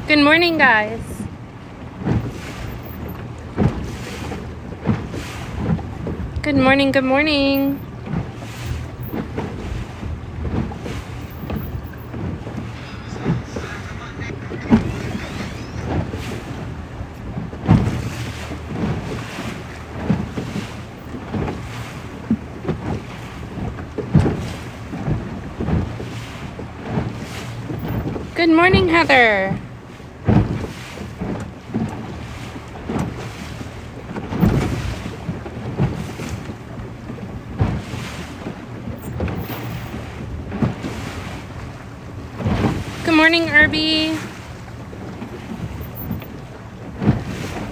Good morning, guys. Good morning, good morning. Good morning, Heather. Good morning, Irby.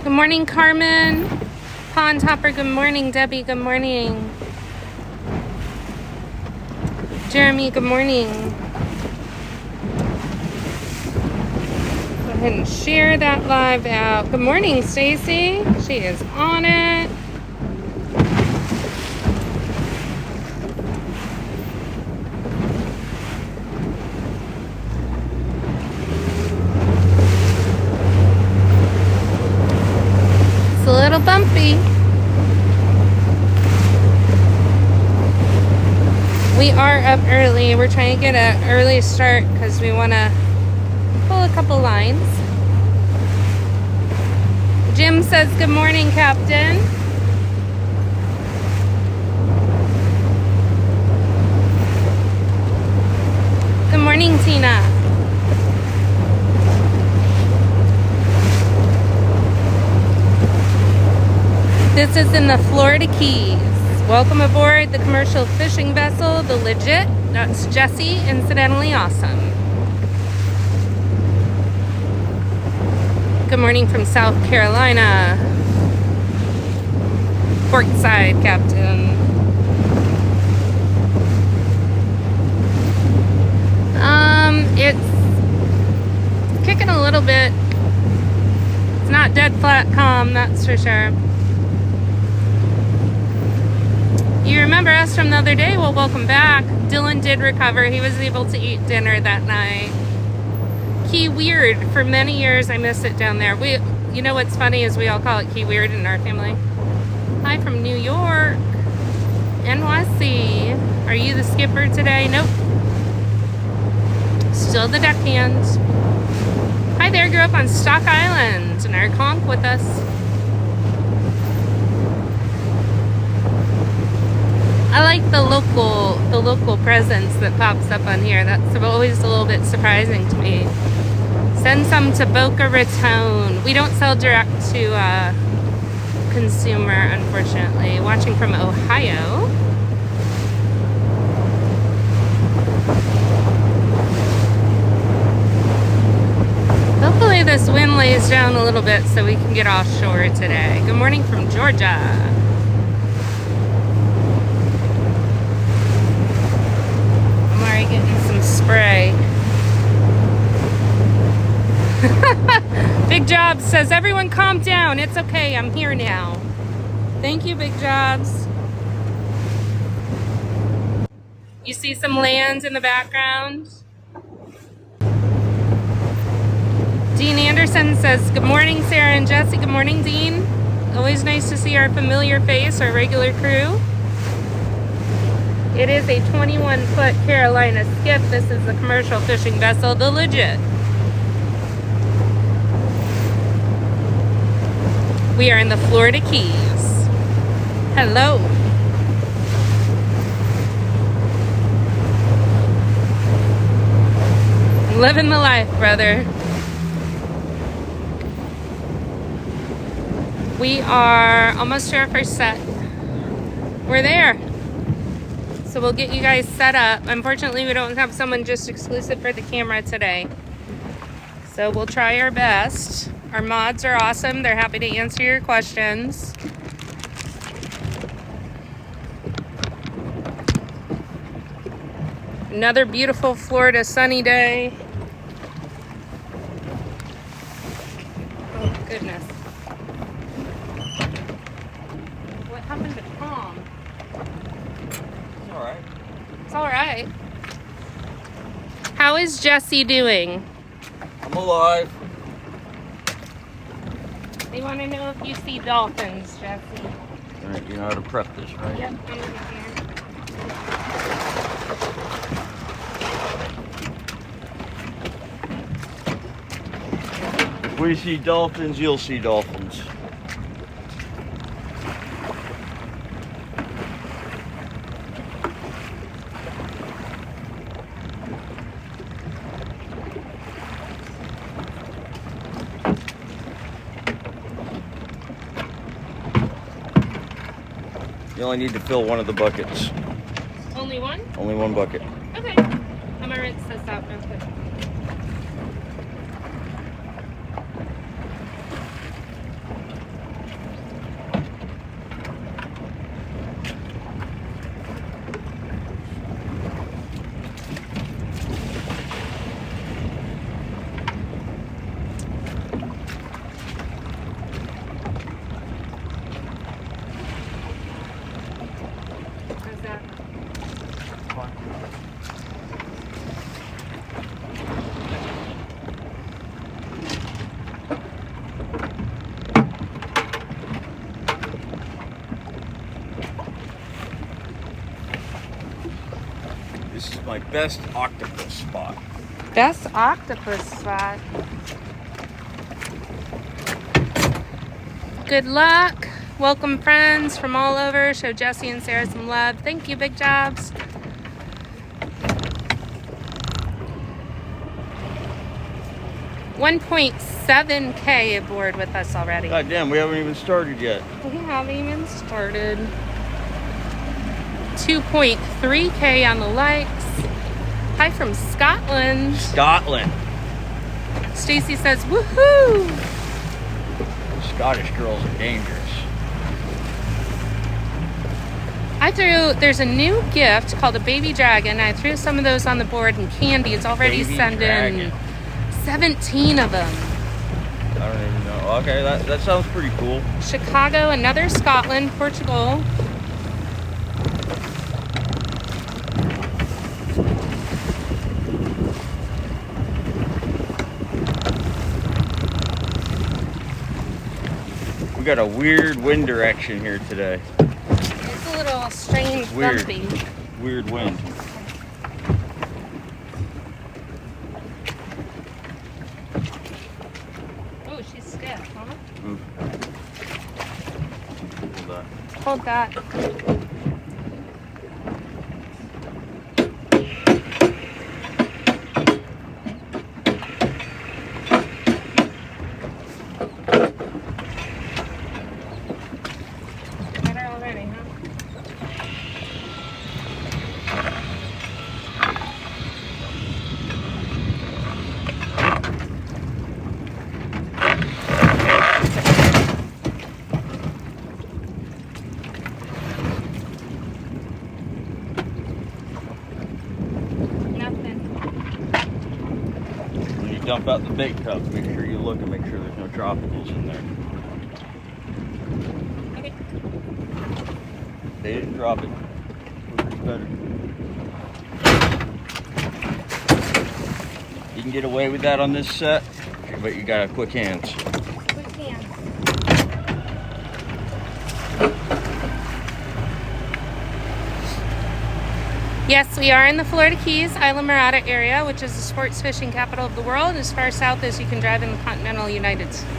Good morning, Carmen. Pond Hopper, good morning. Debbie, good morning. Jeremy, good morning. Go ahead and share that live out. Good morning, Stacy. She is on it. It's a little bumpy. We are up early. We're trying to get an early start because we want to pull a couple lines. Jim says, good morning, Captain. Good morning, Tina. This is in the Florida Keys. Welcome aboard the commercial fishing vessel, the Legit. That's Jessie, incidentally awesome. Good morning from South Carolina. Portside, Captain. It's kicking a little bit. It's not dead flat calm, that's for sure. You remember us from the other day? Well, welcome back. Dylan did recover. He was able to eat dinner that night. Key Weird. For many years, I missed it down there. You know what's funny is we all call it Key Weird in our family. Hi from New York. NYC. Are you the skipper today? Nope. Still the deckhand. Hi there. Grew up on Stock Island and are conch with us. I like the local presence that pops up on here. That's always a little bit surprising to me. Send some to Boca Raton. We don't sell direct to consumer, unfortunately. Watching from Ohio. Hopefully this wind lays down a little bit so we can get offshore today. Good morning from Georgia. Getting some spray. Big Jobs says, everyone calm down. It's okay. I'm here now. Thank you, Big Jobs. You see some land in the background? Dean Anderson says, good morning, Sarah and Jesse. Good morning, Dean. Always nice to see our familiar face, our regular crew. It is a 21-foot Carolina skiff. This is the commercial fishing vessel, the Legit. We are in the Florida Keys. Hello. Living the life, brother. We are almost to our first set. We're there. So we'll get you guys set up. Unfortunately, we don't have someone just exclusive for the camera today. So we'll try our best. Our mods are awesome. They're happy to answer your questions. Another beautiful Florida sunny day. Oh, goodness. What happened to Tom? It's all right. How is Jesse doing? I'm alive. They want to know if you see dolphins, Jesse. Alright, you know how to prep this, right? Yep, I'm gonna get here. If we see dolphins, you'll see dolphins. You only need to fill one of the buckets. Only one? Only one bucket. Okay. I'm gonna rinse this out real quick. How's that? This is my best octopus spot. Best octopus spot. Good luck. Welcome friends from all over. Show Jesse and Sarah some love. Thank you, Big Jobs. $1.7K aboard with us already. God damn, we haven't even started yet. We haven't even started. 2.3K on the likes. Hi from Scotland. Scotland. Stacy says, woohoo! Scottish girls are dangerous. There's a new gift called a baby dragon. I threw some of those on the board, and Candy is already Baby sending dragon. 17 of them. I don't even know. Okay, that sounds pretty cool. Chicago, another Scotland, Portugal. We got a weird wind direction here today. It's a little strange, Weird. bumpy. Weird wind. Oh, she's stiff, huh? Ooh. Hold that. Hold that. Got her already, huh? Nothing. When you dump out the bait cup, make sure you look and make sure there's no tropicals in there. Okay. They didn't drop it. Quicker is better. You can get away with that on this set, but you gotta quick hands. Quick hands. Yes, we are in the Florida Keys, Isla Mirada area, which is the sports fishing capital of the world, as far south as you can drive in the continental United States.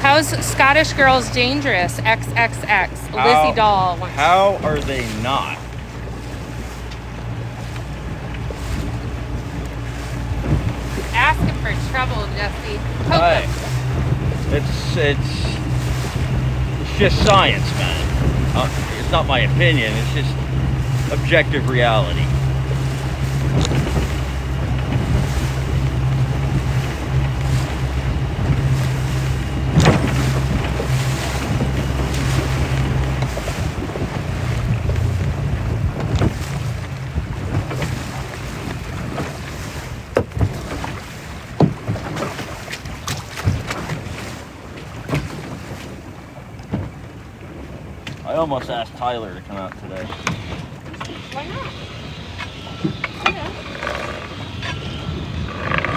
How's Scottish Girls Dangerous? XXX. Lizzie Doll. How are they not? Asking for trouble, Jesse. Poke Right. 'em. It's just science, man. It's not my opinion. It's just objective reality. I almost asked Tyler to come out today. Why not? Yeah.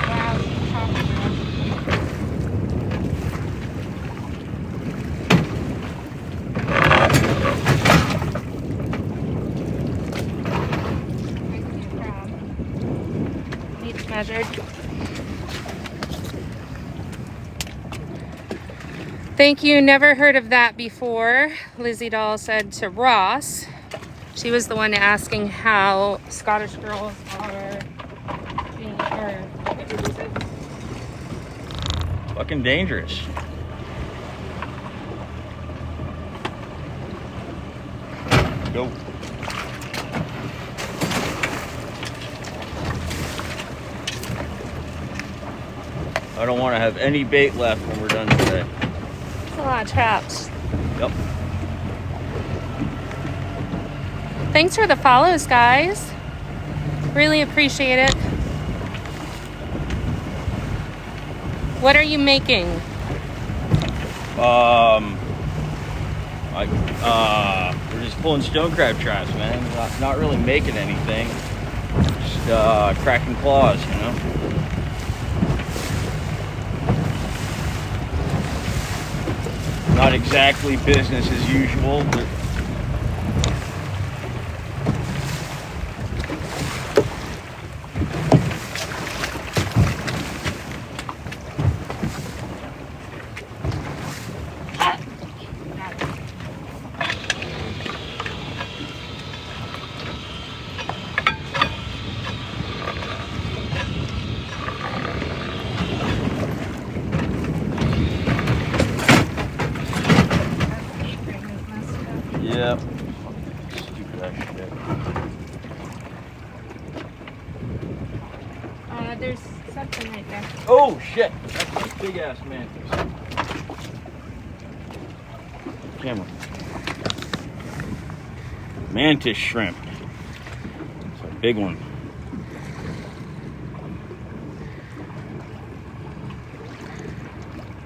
Wow, she's chocolate. measured. Thank you, never heard of that before, Lizzie Doll said to Ross. She was the one asking how Scottish girls are being, or what did you say? Fucking dangerous. Go. I don't want to have any bait left when we're done today. That's a lot of traps. Yep. Thanks for the follows, guys. Really appreciate it. What are you making? We're just pulling stone crab traps, man. Not really making anything. Just cracking claws, you know. Not exactly business as usual, but yeah. Stupid ass shit. There's something right there. Oh shit! That's a big ass mantis. Camera. Mantis shrimp. It's a big one.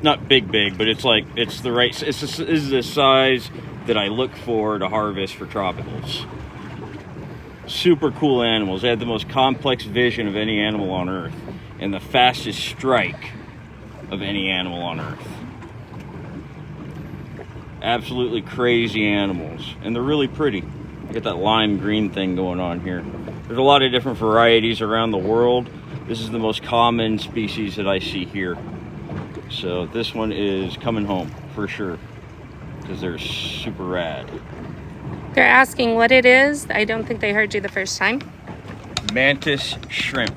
Not big, but it's like, it's the right, this is the size that I look for to harvest for tropicals. Super cool animals. They have the most complex vision of any animal on Earth and the fastest strike of any animal on Earth. Absolutely crazy animals, and they're really pretty. You get that lime green thing going on here. There's a lot of different varieties around the world. This is the most common species that I see here. So this one is coming home for sure because they're super rad. They're asking what it is. I don't think they heard you the first time. Mantis shrimp.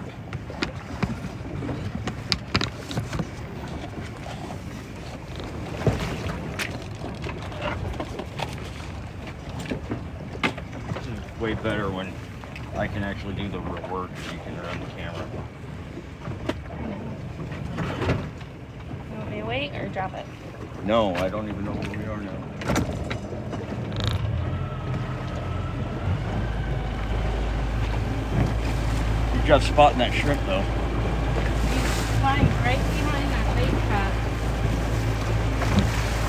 This is way better when I can actually do the real work and you can run the camera. You want me to wait or drop it? No, I don't even know where we are now. Good job spotting that shrimp though. He's flying right behind that bait trap.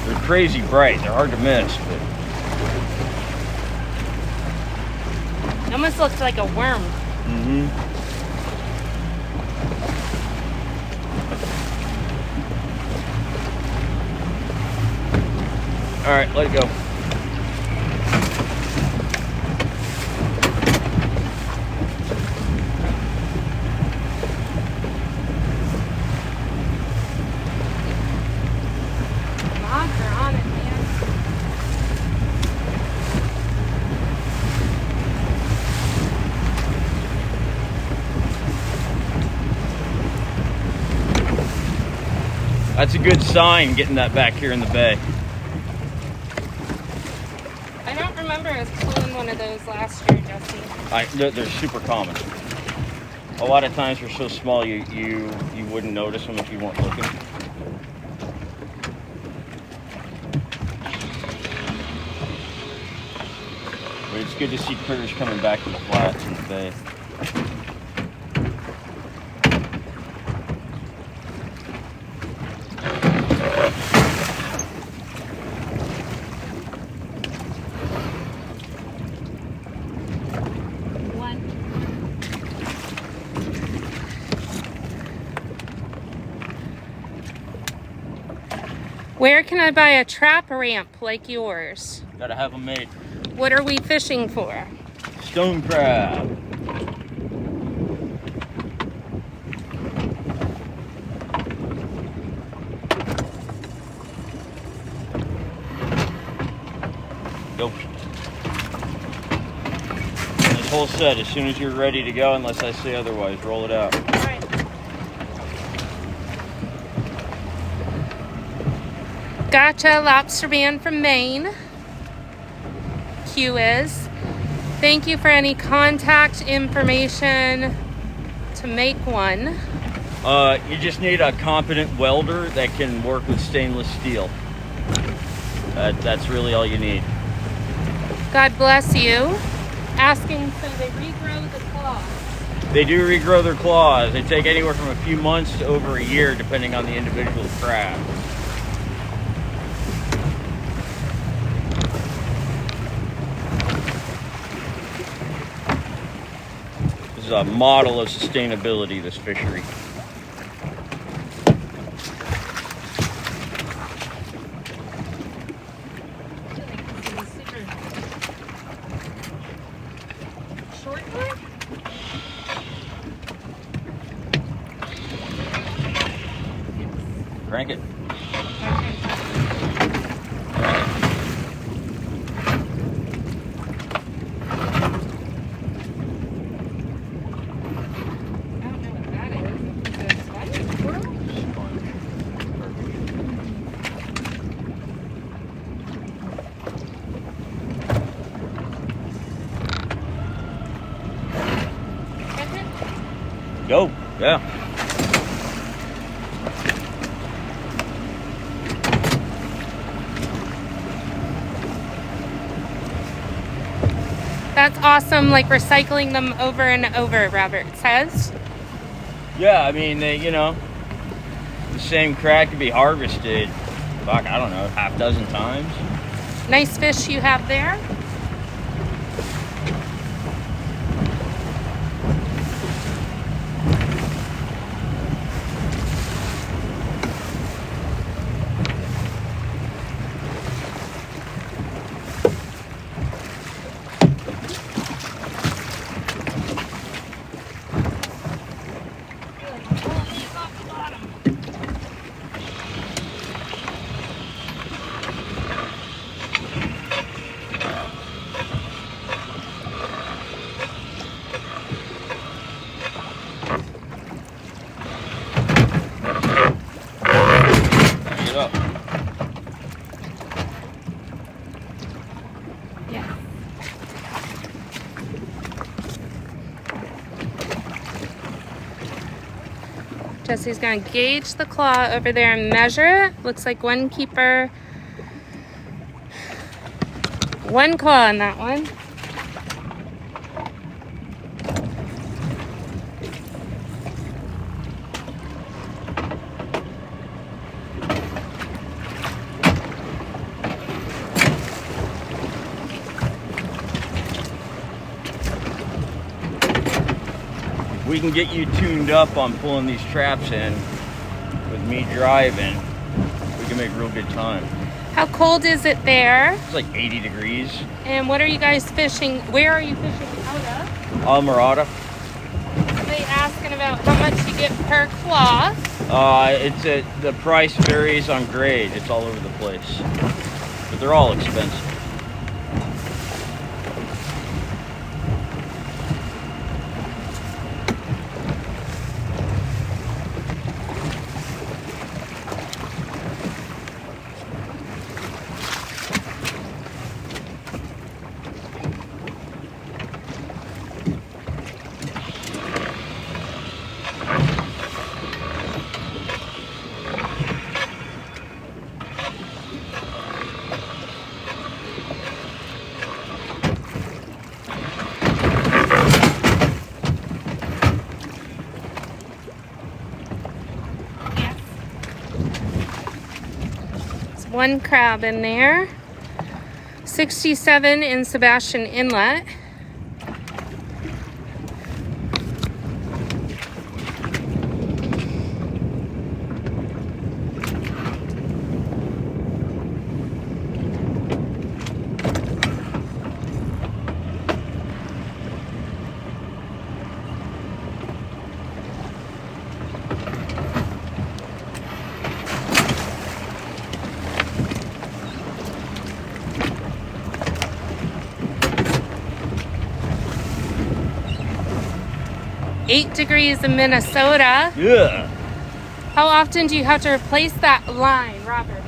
They're crazy bright. They're hard to miss, but It almost looks like a worm. All right, let it go. Mods are on it, man. That's a good sign, getting that back here in the bay. I don't remember us pulling one of those last year, Jesse. They're super common. A lot of times they're so small you wouldn't notice them if you weren't looking. But it's good to see critters coming back to the flats in the bay. Where can I buy a trap ramp like yours? Gotta have them made. What are we fishing for? Stone crab. Go. And this whole set, as soon as you're ready to go, unless I say otherwise, roll it out. All right. Gotcha, lobster man from Maine. Q is. Thank you for any contact information to make one. You just need a competent welder that can work with stainless steel. That's really all you need. God bless you. Asking, so they regrow the claws. They do regrow their claws. They take anywhere from a few months to over a year, depending on the individual crab. This is a model of sustainability, this fishery. Crank it. Go. Yeah. That's awesome, like recycling them over and over, Robert says. Yeah, I mean, they, the same crab could be harvested, fuck, I don't know, half dozen times. Nice fish you have there. Jesse's gonna gauge the claw over there and measure it. Looks like one keeper, one claw on that one. We can get you tuned up on pulling these traps in with me driving. We can make real good time. How cold is it there? It's like 80 degrees. And what are you guys fishing? Where are you fishing out of? Almirada. Are they asking about how much you get per claw? The price varies on grade. It's all over the place, but they're all expensive. One crab in there. 67 in Sebastian Inlet. 8 degrees in Minnesota. Yeah. How often do you have to replace that line, Robert?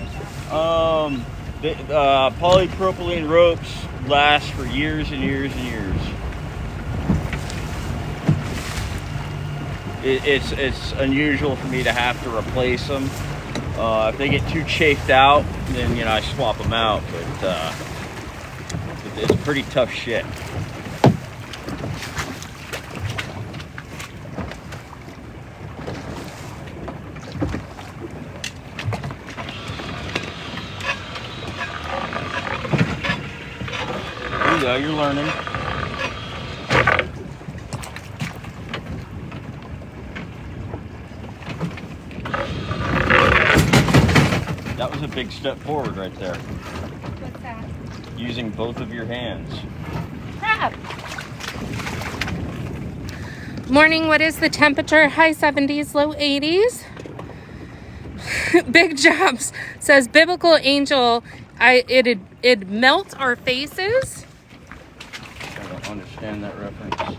Polypropylene ropes last for years and years and years. It's unusual for me to have to replace them. If they get too chafed out, then I swap them out. But it's pretty tough shit. There you go, you're learning. That was a big step forward right there. What's that? Using both of your hands. Crap! Morning, what is the temperature? High 70s, low 80s. Big Jobs says, biblical angel, it'd melt our faces. I don't understand that reference.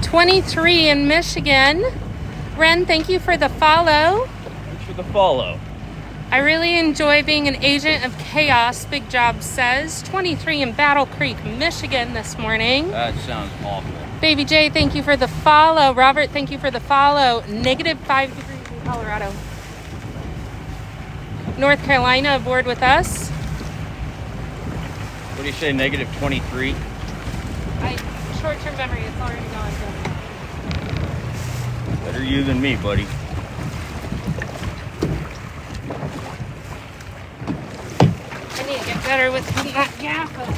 .23 in Michigan. Ren, thank you for the follow. Thanks for the follow. I really enjoy being an agent of chaos, Big Job says. 23 in Battle Creek, Michigan this morning. That sounds awful. Baby J, thank you for the follow. Robert, thank you for the follow. -5 degrees in Colorado. North Carolina aboard with us. What do you say, -23? Short-term memory, it's already gone. Better you than me, buddy. I need to get better with putting that gap up.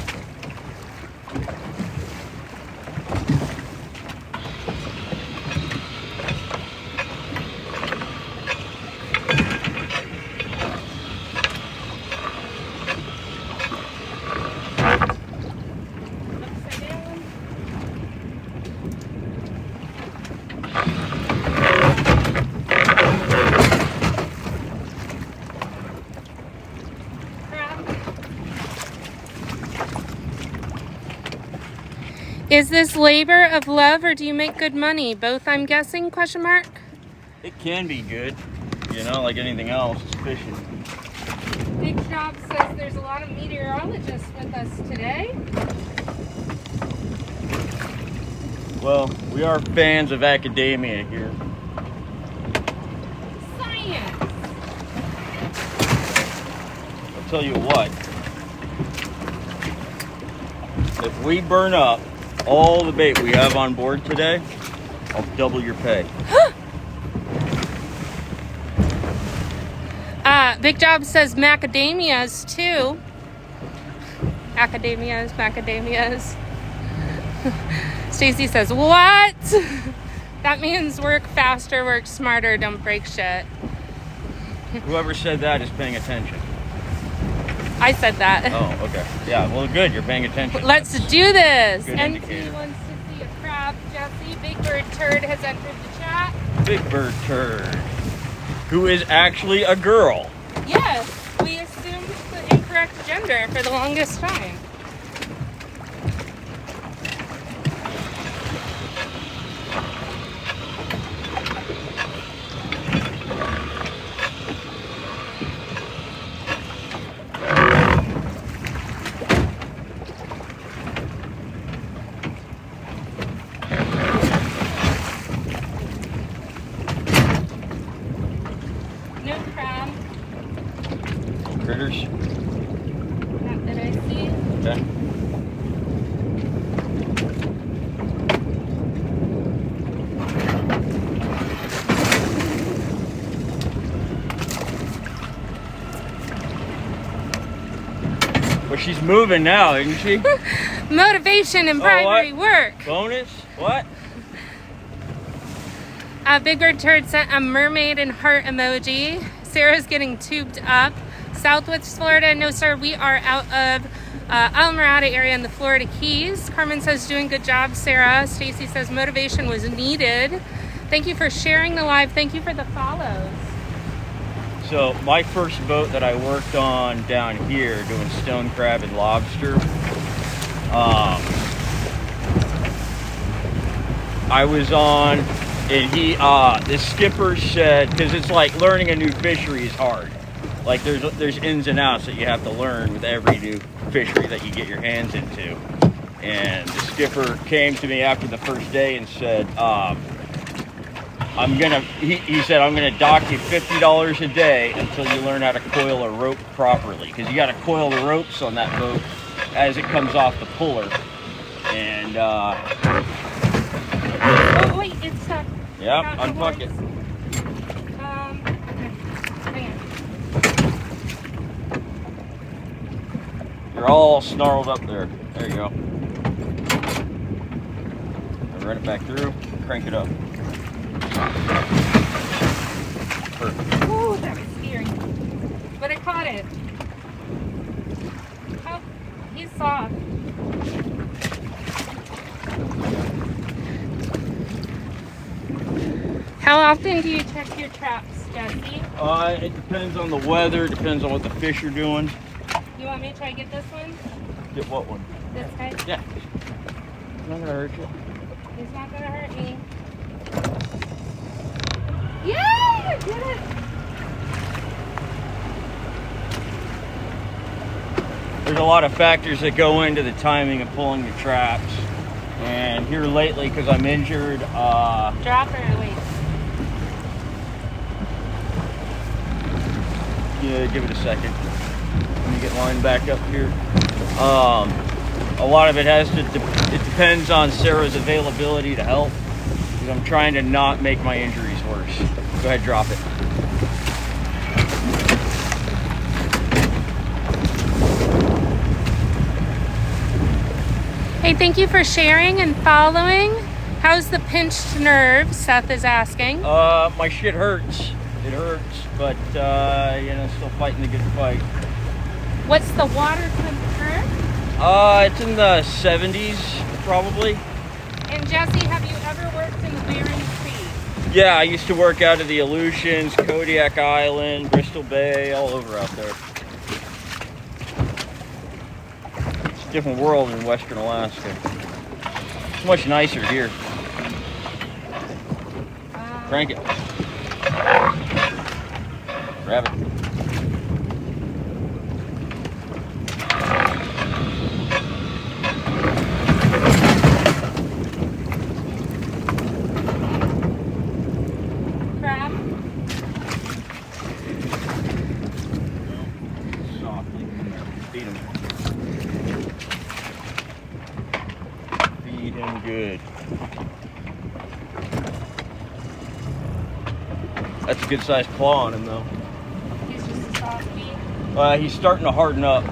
Is this labor of love or do you make good money? Both, I'm guessing, question mark? It can be good, like anything else. It's fishing. Big Job says there's a lot of meteorologists with us today. Well, we are fans of academia here. Science! I'll tell you what. If we burn up all the bait we have on board today, I'll double your pay. Big Job says macadamias too. Macadamias. Stacy says, what? That means work faster, work smarter, don't break shit. Whoever said that is paying attention. I said that. Oh, okay. Yeah, well, good. You're paying attention. Let's do this. Good NT indicator. wants to see a crab. Jesse, Big Bird Turd has entered the chat. Big Bird Turd, who is actually a girl. Yes, we assumed the incorrect gender for the longest time. No crab. Critters. Not that I see. Okay. Well, she's moving now, isn't she? Motivation and bribery work. Bonus? What? Big Bird Turd sent a mermaid and heart emoji. Sarah's getting tubed up. Southwest Florida. No, sir, we are out of Alamorada area in the Florida Keys. Carmen says, doing good job, Sarah. Stacy says, motivation was needed. Thank you for sharing the live. Thank you for the follows. So my first boat that I worked on down here doing stone crab and lobster, I was on, and the skipper said, because it's like learning a new fishery is hard. Like there's ins and outs that you have to learn with every new fishery that you get your hands into. And the skipper came to me after the first day and said, he said, I'm gonna dock you $50 a day until you learn how to coil a rope properly. Because you gotta coil the ropes on that boat as it comes off the puller. And oh wait, it's stuck. Yeah, unfuck it. Hang on. You're all snarled up there. There you go. Run it back through, crank it up. Perfect. Ooh, that was scary. But I caught it. Oh, he's soft. How often do you check your traps, Jesse? It depends on the weather, depends on what the fish are doing. You want me to try to get this one? Get what one? This guy? Yeah. It's not gonna hurt you. He's not gonna hurt me. Yeah, I did it! There's a lot of factors that go into the timing of pulling the traps. And here lately, because I'm injured, Drop or wait? yeah, give it a second. Let me get lined back up here. A lot of it it depends on Sarah's availability to help. Because I'm trying to not make my injuries worse. Go ahead, drop it. Hey, thank you for sharing and following. How's the pinched nerve? Seth is asking. My shit hurts. It hurts, but still fighting the good fight. What's the water temperature? It's in the 70s, probably. And Jesse, have you ever worked in the Bering Sea? Yeah, I used to work out of the Aleutians, Kodiak Island, Bristol Bay, all over out there. It's a different world in Western Alaska. It's much nicer here. Crank it. Grab it. Crab? Softly. Feed him. Feed him good. That's a good sized claw on him though. He's just a soft feed. He's starting to harden up.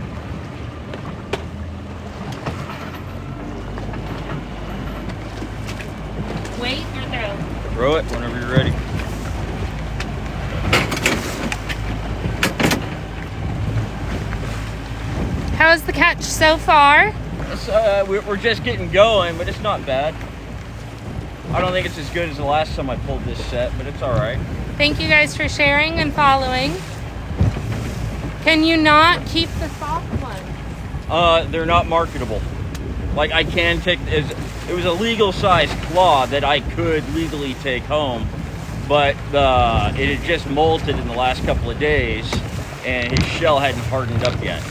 Wait or throw? Throw it whenever you're ready. How's the catch so far? We're just getting going, but it's not bad. I don't think it's as good as the last time I pulled this set, but it's all right. Thank you guys for sharing and following. Can you not keep the soft ones? They're not marketable. Like I can take, it was a legal size claw that I could legally take home, but it had just molted in the last couple of days and his shell hadn't hardened up yet.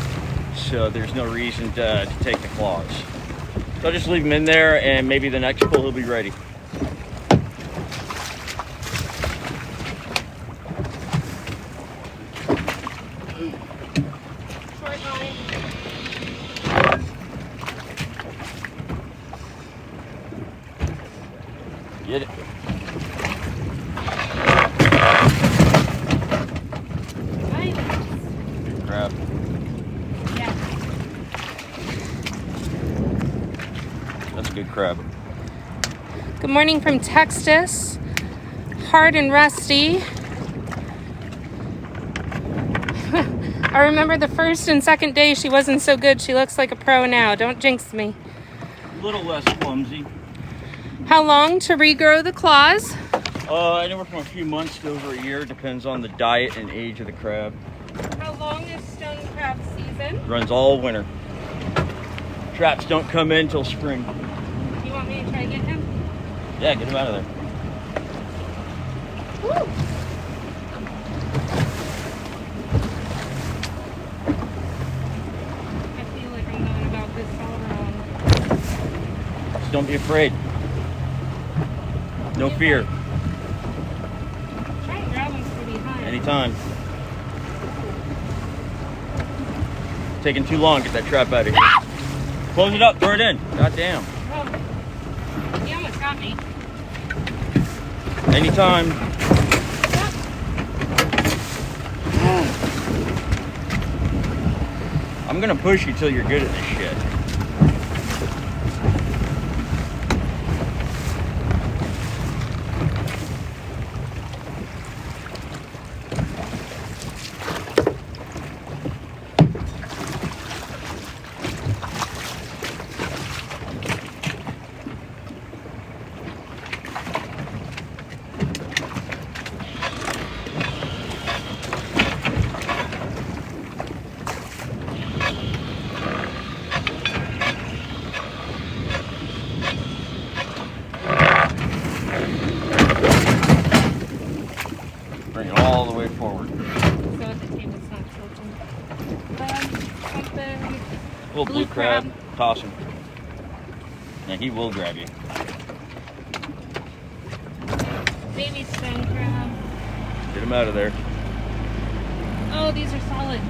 So there's no reason to take the claws. So I'll just leave him in there and maybe the next pull he'll be ready. Short line. Get it. Nice. Good crab. Yeah. That's a good crab. Good morning from Texas. Hard and rusty. I remember the first and second day she wasn't so good. She looks like a pro now. Don't jinx me. A little less clumsy. How long to regrow the claws? Anywhere from a few months to over a year. Depends on the diet and age of the crab. How long is stone crab season? Runs all winter. Traps don't come in till spring. You want me to try to get him? Yeah, get him out of there. Woo! I feel like I'm going about this all wrong. Just don't be afraid. No fear. Try and grab him from behind. Anytime. Taking too long. Get that trap out of here. Close it up. Throw it in. God damn. Oh, he almost got me. Anytime. I'm gonna push you till you're good at this shit. Bring it all the way forward. So the table's not tilting. Something. Little blue crab. Toss him. Yeah, he will grab you. Baby stone crab. Get him out of there. Oh, these are solid.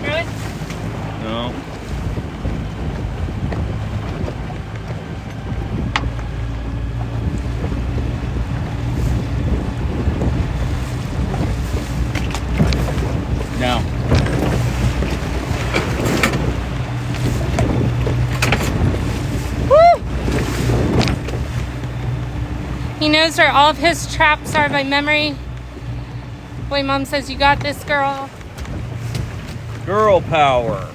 Throw it. No. Now. Woo! He knows where all of his traps are by memory. Boy, Mom says you got this, girl. Girl power.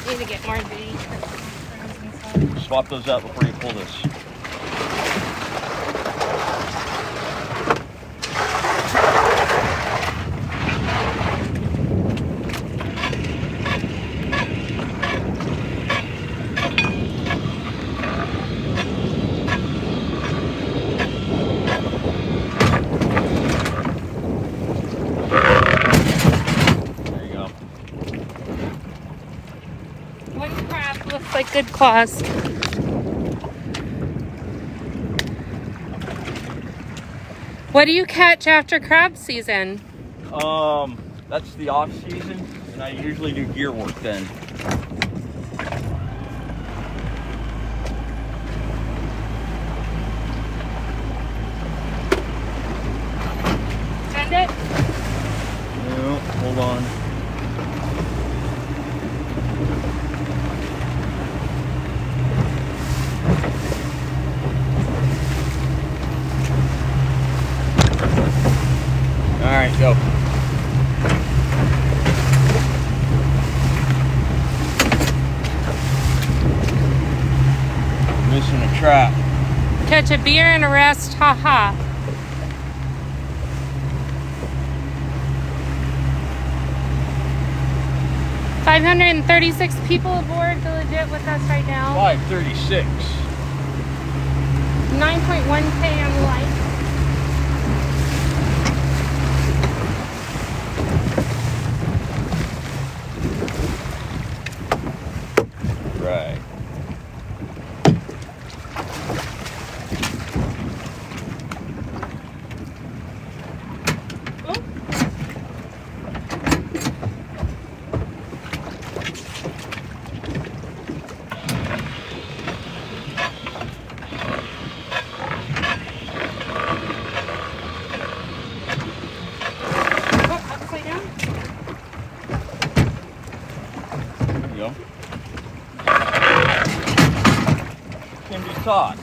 Need to get more bait. Swap those out before you pull this. There you go. One crab looks like good claws. What do you catch after crab season? That's the off season, and I usually do gear work then. Send it? No, hold on. All right, go. Missing a trap. Catch a beer and a rest, haha. $536 people aboard the legit with us right now. 536. 9.1K on the light. Right. Oh. hot.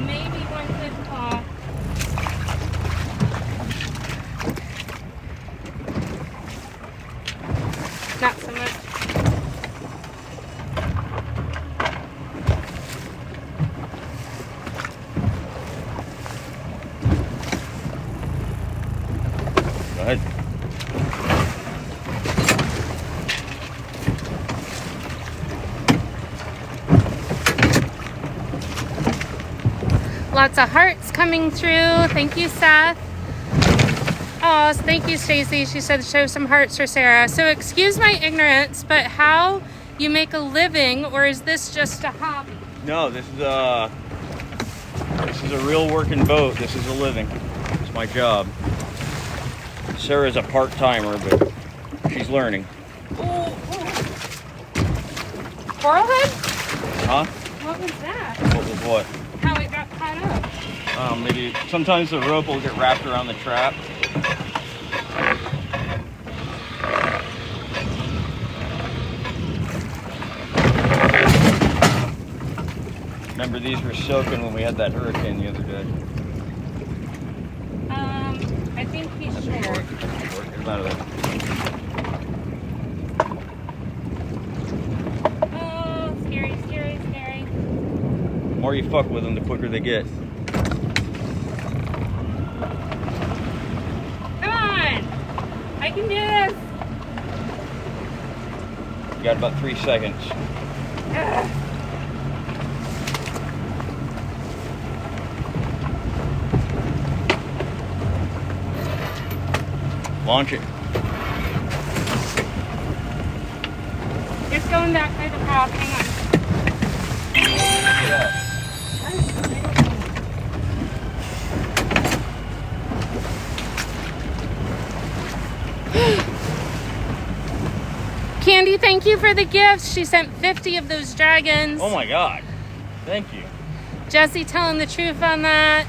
Maybe one good claw. Not so much. Go ahead. Lots of hearts coming through. Thank you, Seth. Oh, thank you, Stacy. She said show some hearts for Sarah. So excuse my ignorance, but how you make a living, or is this just a hobby? No, this is a real working boat. This is a living. It's my job. Sarah's a part-timer, but she's learning. Oh. Coral head? Huh? What was that? What was what? How it got caught up. Maybe sometimes the rope will get wrapped around the trap. Remember, these were soaking when we had that hurricane the other day. I think he's short. Get out of there. Oh, scary, scary, scary. The more you fuck with them, the quicker they get. Come on! I can do this! You got about 3 seconds. Ugh. Launch it. It's going back by the prop. Hang on. Candy, thank you for the gifts. She sent 50 of those dragons. Oh my God. Thank you. Jesse telling the truth on that.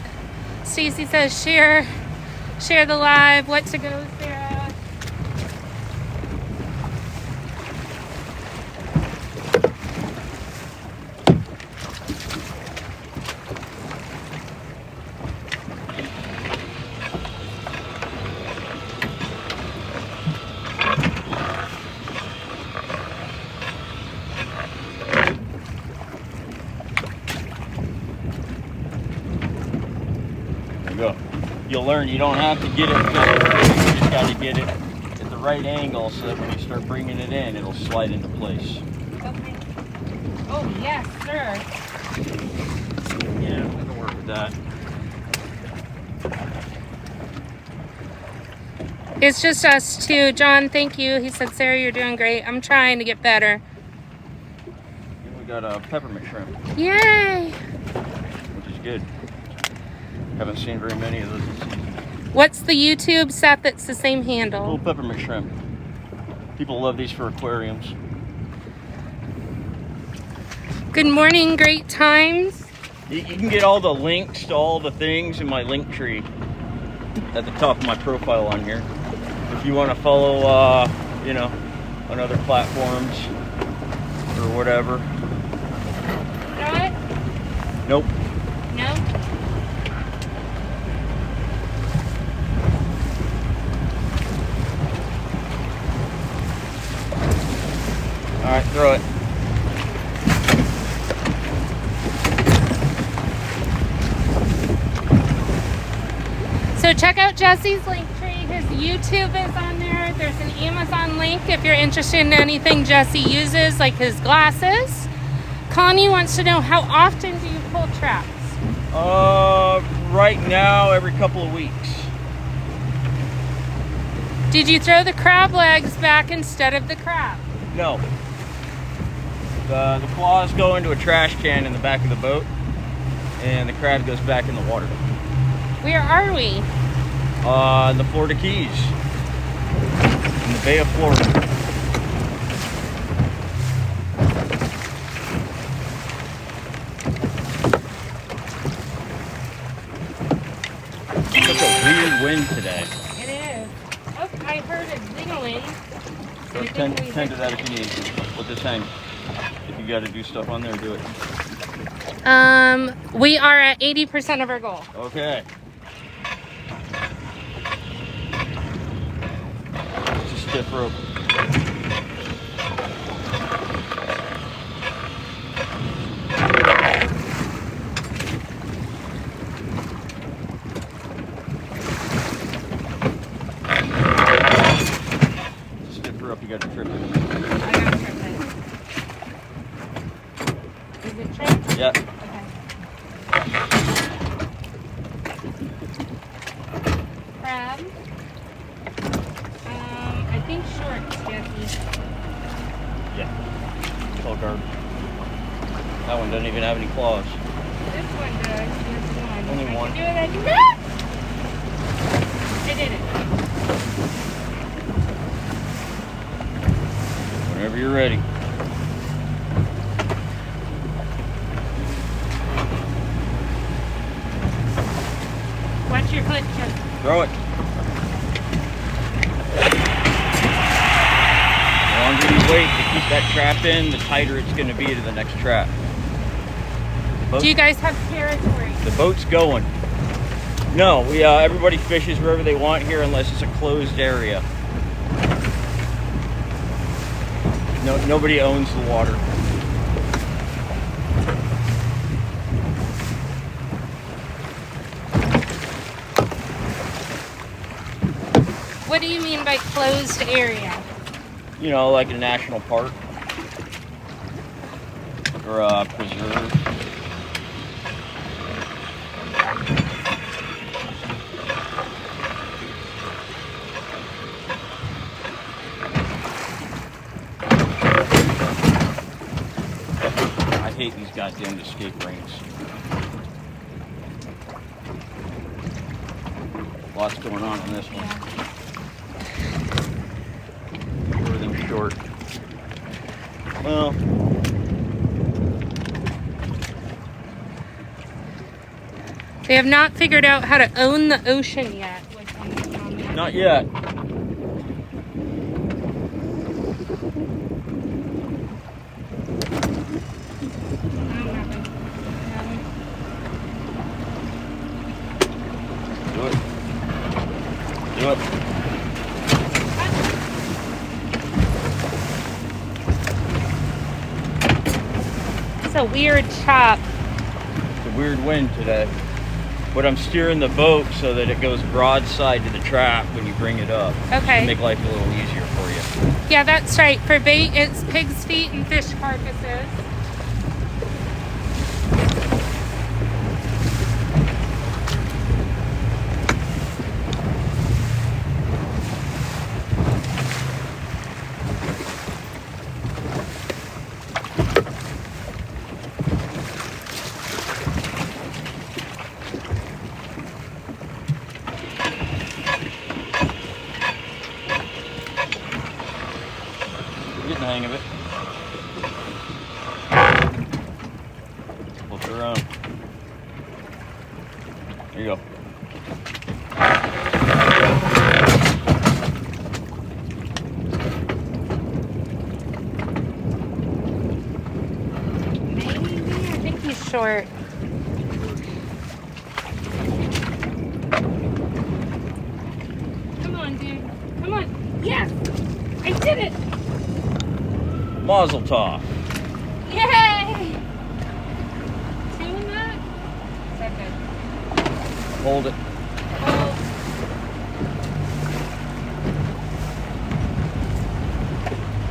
Stacy says share the live. What to go, Sarah? Go. You'll learn you don't have to get it filled. You just got to get it at the right angle so that when you start bringing it in, it'll slide into place. Okay. Oh, yes, sir. Yeah, I can work with that. It's just us two. John, thank you. He said, Sarah, you're doing great. I'm trying to get better. And we got a peppermint shrimp, Yay! which is good. Haven't seen very many of those this season. What's the YouTube, Seth, that's the same Little handle? peppermint shrimp. People love these for aquariums. Good morning, great times. You can get all the links to all the things in my link tree at the top of my profile on here. If you want to follow, on other platforms or whatever. You know what? Nope. No? All right, throw it. So check out Jesse's link tree. His YouTube is on there. There's an Amazon link if you're interested in anything Jesse uses, like his glasses. Connie wants to know, how often do you pull traps? Right now, every couple of weeks. Did you throw the crab legs back instead of the crab? No. The claws go into a trash can in the back of the boat, and the crab goes back in the water. Where are we? In the Florida Keys, in the Bay of Florida. Such a weird wind today. It is. Oh, I heard it wiggling. So tend to that if you need. Let this hang. If you got to do stuff on there, do it. We are at 80% of our goal. Okay. It's a stiff rope. You got to trip it. I gotta trip it. Is it tripped? Yeah. Okay. Crab. I think shorts, Jesse. Yeah. It's all garbage. That one doesn't even have any claws. This one does. Here's one. Only one. I can do it. I can do it. I did it. Whenever you're ready. Watch your foot, Jesse. Throw it. The longer you wait to keep that trap in, the tighter it's going to be to the next trap. Do you guys have territory? The boat's going. No, we everybody fishes wherever they want here unless it's a closed area. No, nobody owns the water. What do you mean by closed area? You know, like a national park or a preserve. I hate these goddamn escape rings. Lots going on this one. Everything's short. Well, They have not figured out how to own the ocean yet. not yet. Do it. Do it. It's a weird chop. It's a weird wind today. But I'm steering the boat so that it goes broadside to the trap when you bring it up. Okay. To make life a little easier for you. Yeah, that's right. For bait, it's pig's feet and fish carcasses. You're getting the hang of it. Flip it around. There you go. Maybe. I think he's short. Come on, dude. Come on. Yes! I did it! Mazel tov. Yay! Doing that? Is that good? Hold it. Oh,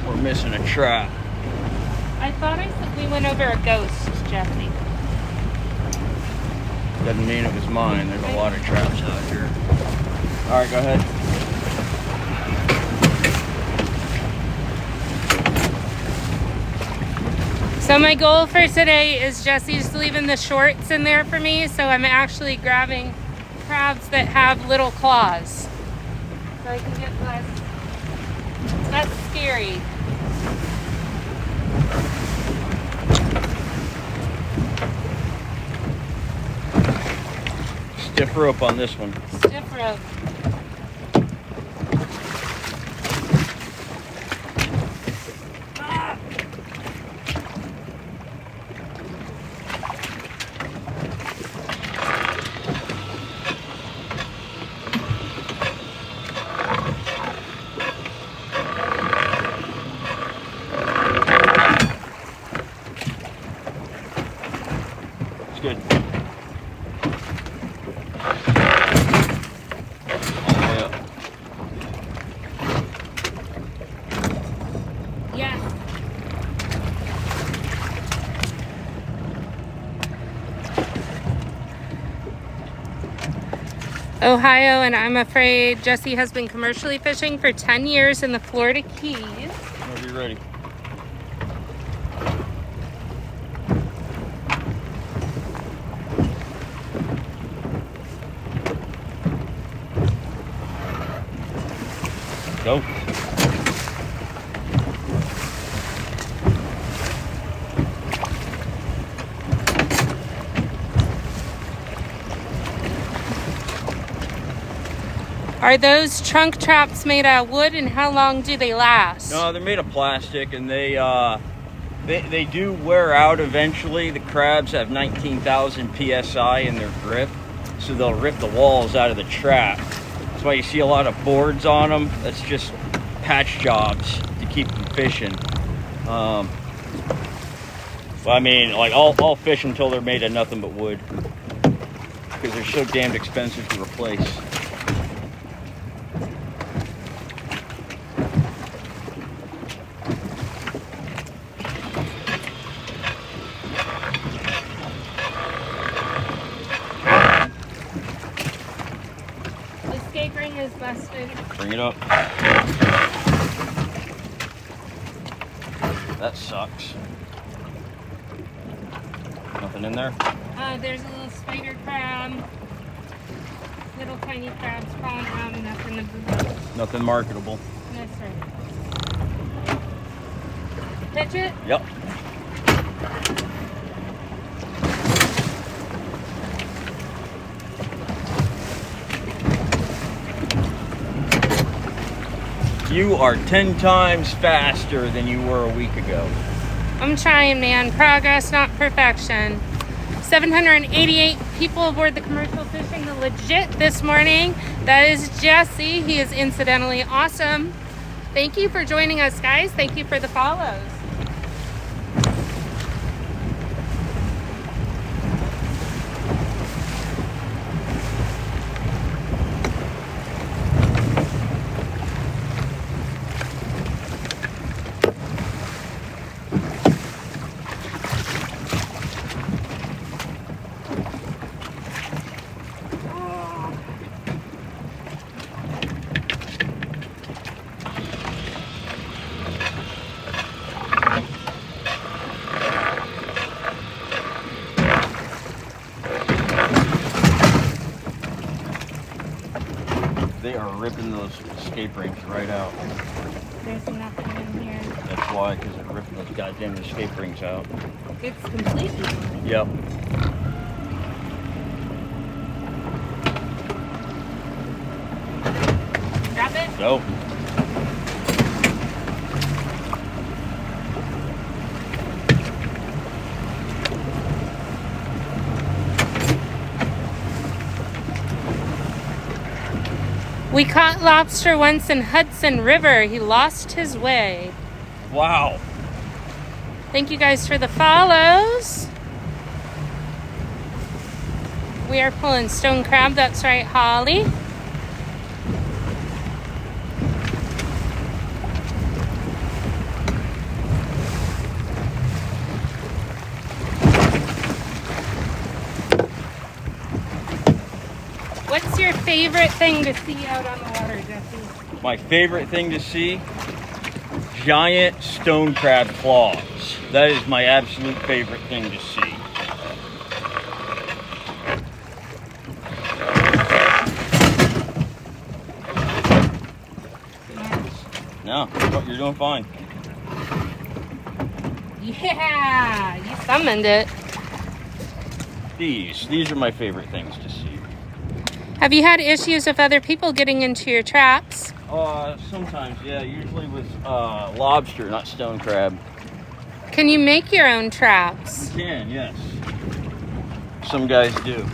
We're missing a trap. I thought I said we went over a ghost, Jesse. Doesn't mean it was mine. There's a lot of traps out here. All right, go ahead. So my goal for today is Jesse's leaving the shorts in there for me, so I'm actually grabbing crabs that have little claws. So I can get less scary. Stiff rope on this one. Stiff rope. good. All the way up. Yes. Ohio, and I'm afraid Jesse has been commercially fishing for 10 years in the Florida Keys. Whenever you're ready. Go. Are those trunk traps made out of wood, and how long do they last? No, they're made of plastic, and they do wear out eventually. The crabs have 19,000 psi in their grip, so they'll rip the walls out of the trap. That's why you see a lot of boards on them. That's just patch jobs to keep them fishing. I mean, like I'll fish until they're made of nothing but wood, because they're so damned expensive to replace. The skate ring is busted. Bring it up. That sucks. Nothing in there? There's a little spider crab. Little tiny crabs crawling around, nothing to boot. Nothing marketable. No, sir. Pitch it? Yep. You are 10 times faster than you were a week ago. I'm trying, man. Progress, not perfection. 788 people aboard the commercial fishing the legit this morning. That is Jesse. He is incidentally awesome. Thank you for joining us, guys. Thank you for the follows. They are ripping those escape rings right out. There's nothing in here. That's why, because they're ripping those goddamn escape rings out. It's completely gone. Yep. Drop it. Go. We caught lobster once in Hudson River. He lost his way. Wow. Thank you guys for the follows. We are pulling stone crab. That's right, Holly. What's your favorite thing to see out on the water, Jesse? My favorite thing to see, giant stone crab claws. That is my absolute favorite thing to see. No, you're doing fine. Yeah, you summoned it. These are my favorite things to see. Have you had issues with other people getting into your traps? Sometimes, yeah. Usually with lobster, not stone crab. Can you make your own traps? You can, yes. Some guys do.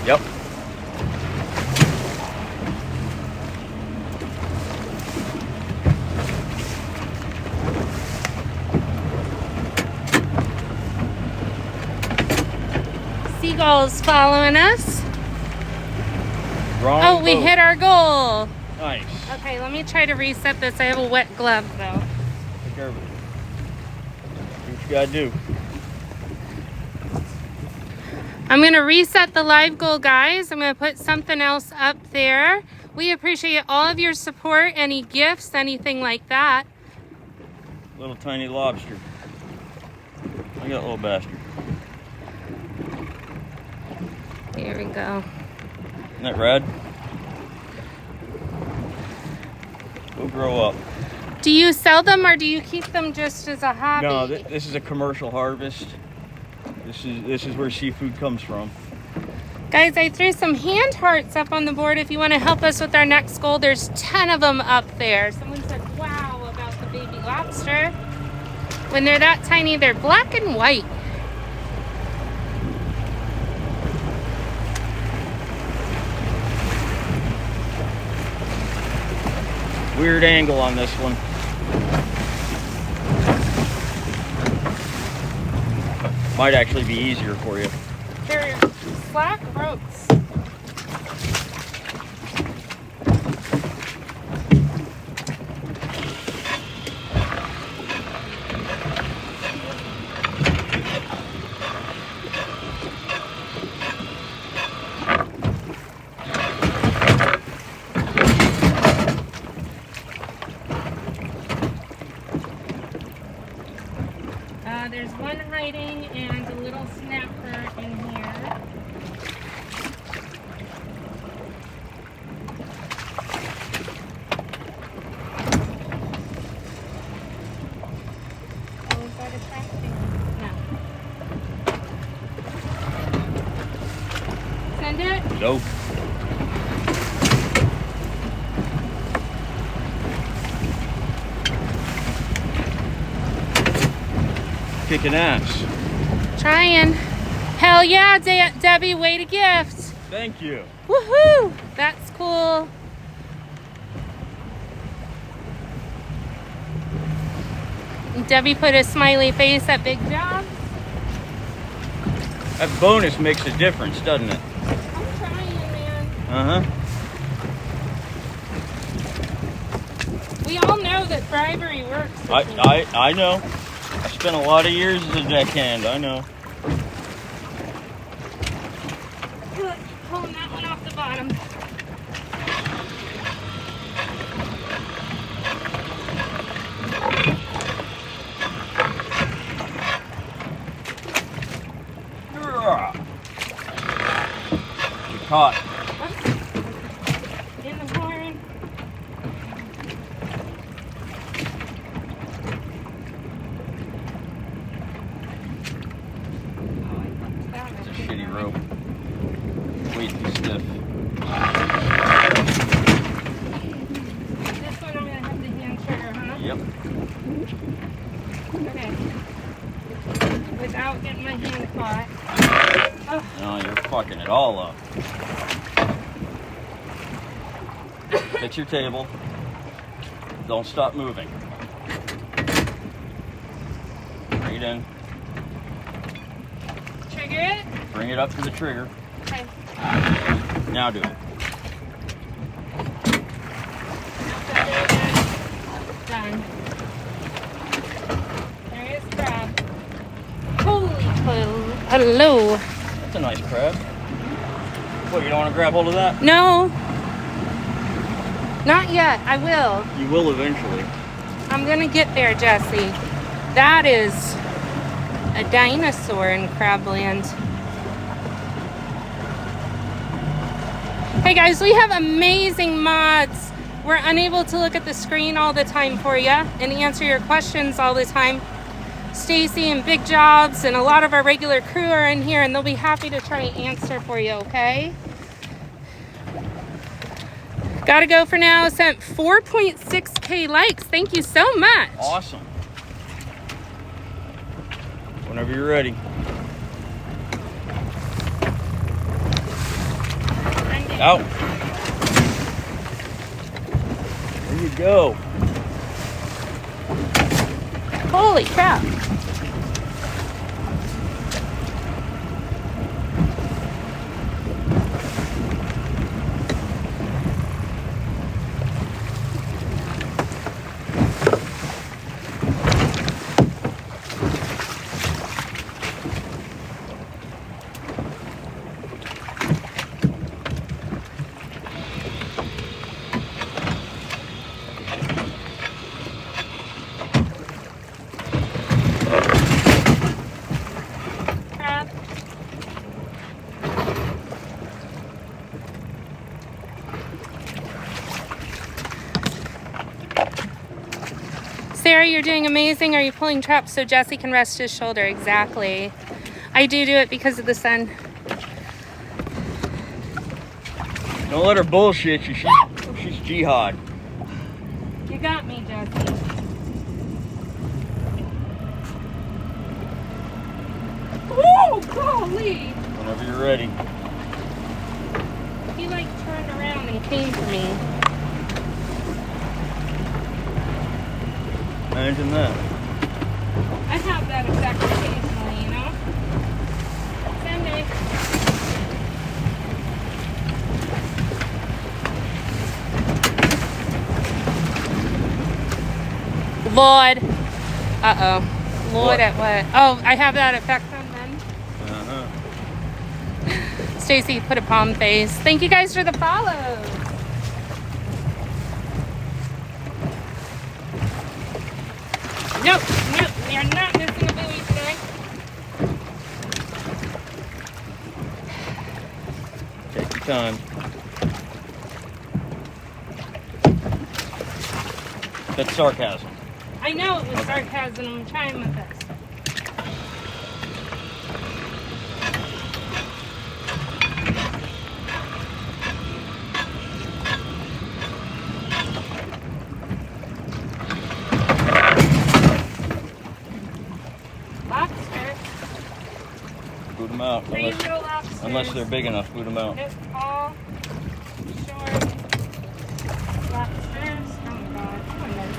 Yep. Seagulls following us. Wrong Oh, we boat. hit our goal. Nice. Okay, let me try to reset this. I have a wet glove though. Take care of it. Do what you gotta do. I'm gonna reset the live goal, guys. I'm gonna put something else up there. We appreciate all of your support, any gifts, anything like that. Little tiny lobster. Look at that little bastard. Here we go. Isn't that rad? Go grow up. Do you sell them or do you keep them just as a hobby? No, this is a commercial harvest. This is where seafood comes from. Guys, I threw some hand hearts up on the board if you want to help us with our next goal. There's 10 of them up there. Someone said, wow, about the baby lobster. When they're that tiny, they're black and white. Weird angle on this one. Might actually be easier for you. They're slack ropes. There's one hiding and a little snapper in here. Oh, is that attracting? No. Send it? Nope. Kicking ass. Trying. Hell yeah, Debbie, way to gift. Thank you. Woohoo! That's cool. Debbie put a smiley face at Big Job. That bonus makes a difference, doesn't it? I'm trying, man. Uh-huh. We all know that bribery works. I know. I spent a lot of years as a deckhand, I know. Pulling that one off the bottom. You're caught. In the horn. It's a shitty rope. Way too stiff. This one I'm gonna have the hand trigger, huh? Yep. Okay. Without getting my hand caught. Oh. No, you're fucking it all up. Fix your table. Don't stop moving. Bring it in. Trigger it? Bring it up to the trigger. Okay. Now do it. Done. There is crab. Holy hello. That's a nice crab. What, you don't want to grab hold of that? No. Not yet. I will. You will eventually. I'm gonna get there, Jesse. That is a dinosaur in Crabland. Hey guys, we have amazing mods. We're unable to look at the screen all the time for you and answer your questions all the time. Stacy and Big Jobs and a lot of our regular crew are in here and they'll be happy to try and answer for you, okay? Gotta go for now. Sent 4.6K likes. Thank you so much. Awesome. Whenever you're ready. Out. There you go. Holy crap. Sarah, you're doing amazing. Are you pulling traps so Jesse can rest his shoulder? Exactly. I do it because of the sun. Don't let her bullshit you. She's jihad. You got me, Jesse. Woo! Golly! Whenever you're ready. He like turned around and came for me. Imagine that. I have that effect occasionally, you know? Sunday. Lord. Uh-oh. Lord What? at what? Oh, I have that effect on men. Uh-huh. Stacy put a palm face. Thank you guys for the follows. Nope, we are not missing a buoy today. Take your time. That's sarcasm. I know it was sarcasm. I'm trying my best. Lobster. Boot them out. Three little lobsters. Unless they're big enough, boot them out. It's all short lobsters. Oh my god. Come on, then.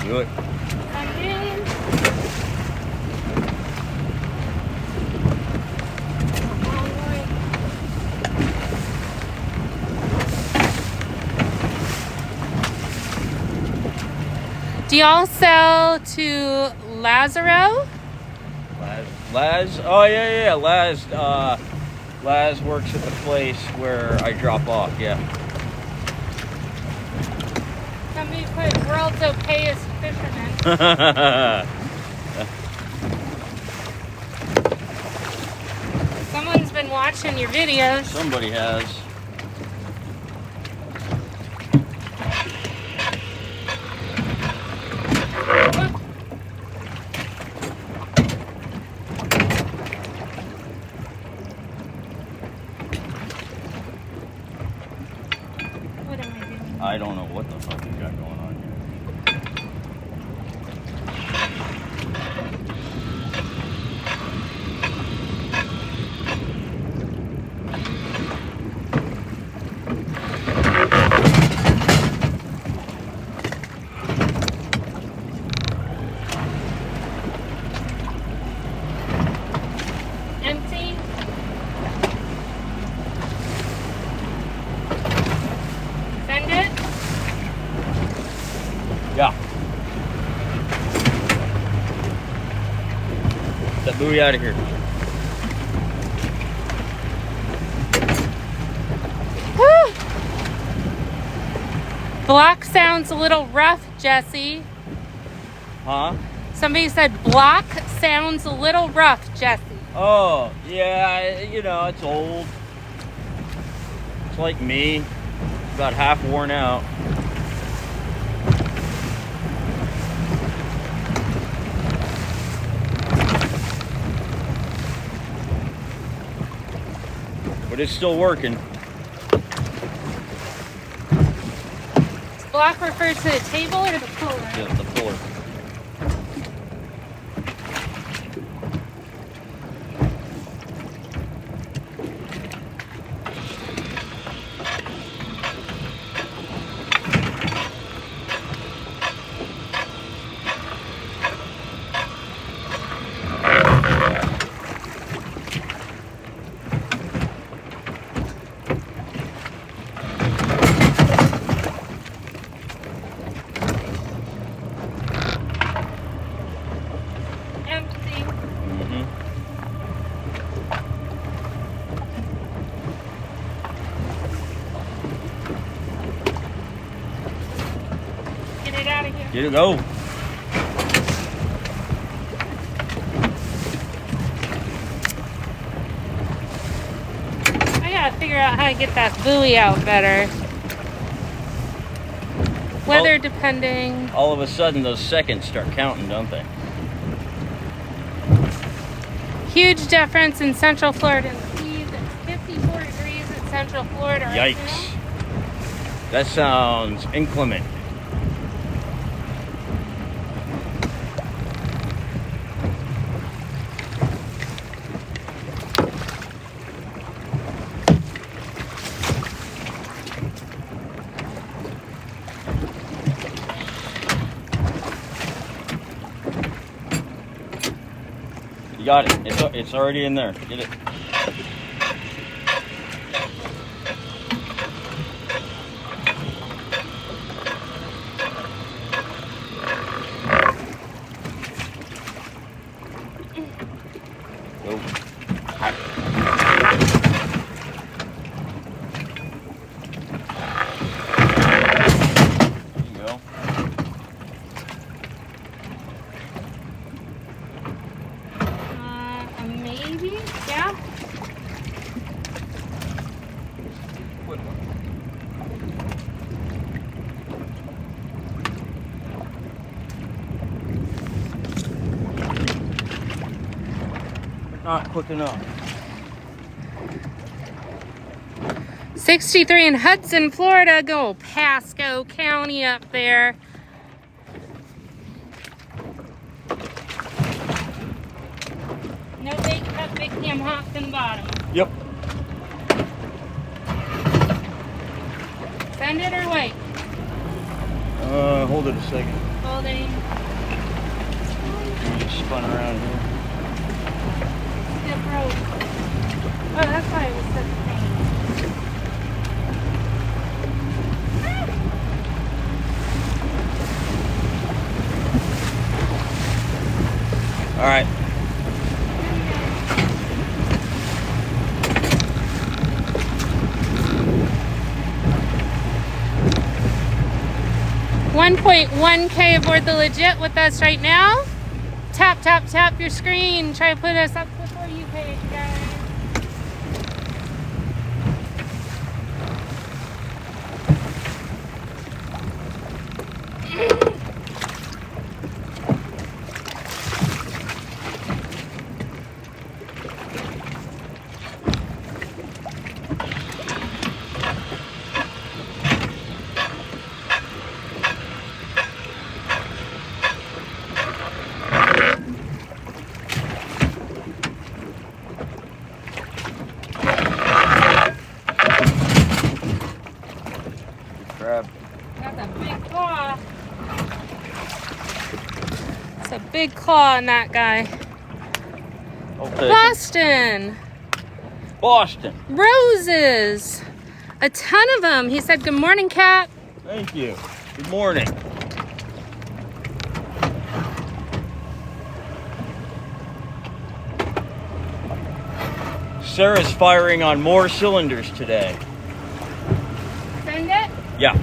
Do it. Come in. Do y'all sell to Lazaro? Laz? Oh, yeah. Laz works at the place where I drop off, yeah. Somebody put world's okayest fisherman. Someone's been watching your videos. Somebody has. What am I doing? I don't know what the fuck you got going on here. Empty? Send it? Yeah. Get that buoy out of here. Woo! Block sounds a little rough, Jesse. Huh? Somebody said block sounds a little rough, Jesse. Oh, yeah, you know, it's old. It's like me. About half worn out. But it's still working. block refers to the table or the puller? Yeah, the puller. Empty. Get it out of here. Get it go. I gotta figure out how to get that buoy out better. Weather depending. All of a sudden, those seconds start counting, don't they? Huge difference in Central Florida. It's 54 degrees in Central Florida right now. Yikes. That sounds inclement. You got it. It's already in there. Get it. Go. There you go. Maybe, yeah. Quick one. Not quick enough. 63 in Hudson, Florida. Go Pasco County up there. No bait cut, big cam hops in the bottom. Yep. Send it or wait? Hold it a second. Holding. You just spun around here. Skip rope. Oh, that's why it was such a pain. All right. $1.1K aboard the Legit with us right now. Tap, tap, tap your screen. Try to put us up before you pay, guys. Grab. That's a big claw. It's a big claw on that guy. Okay. Boston. Boston. Roses. A ton of them. He said, good morning, Cat. Thank you. Good morning. Sarah's firing on more cylinders today. Send it. Yeah.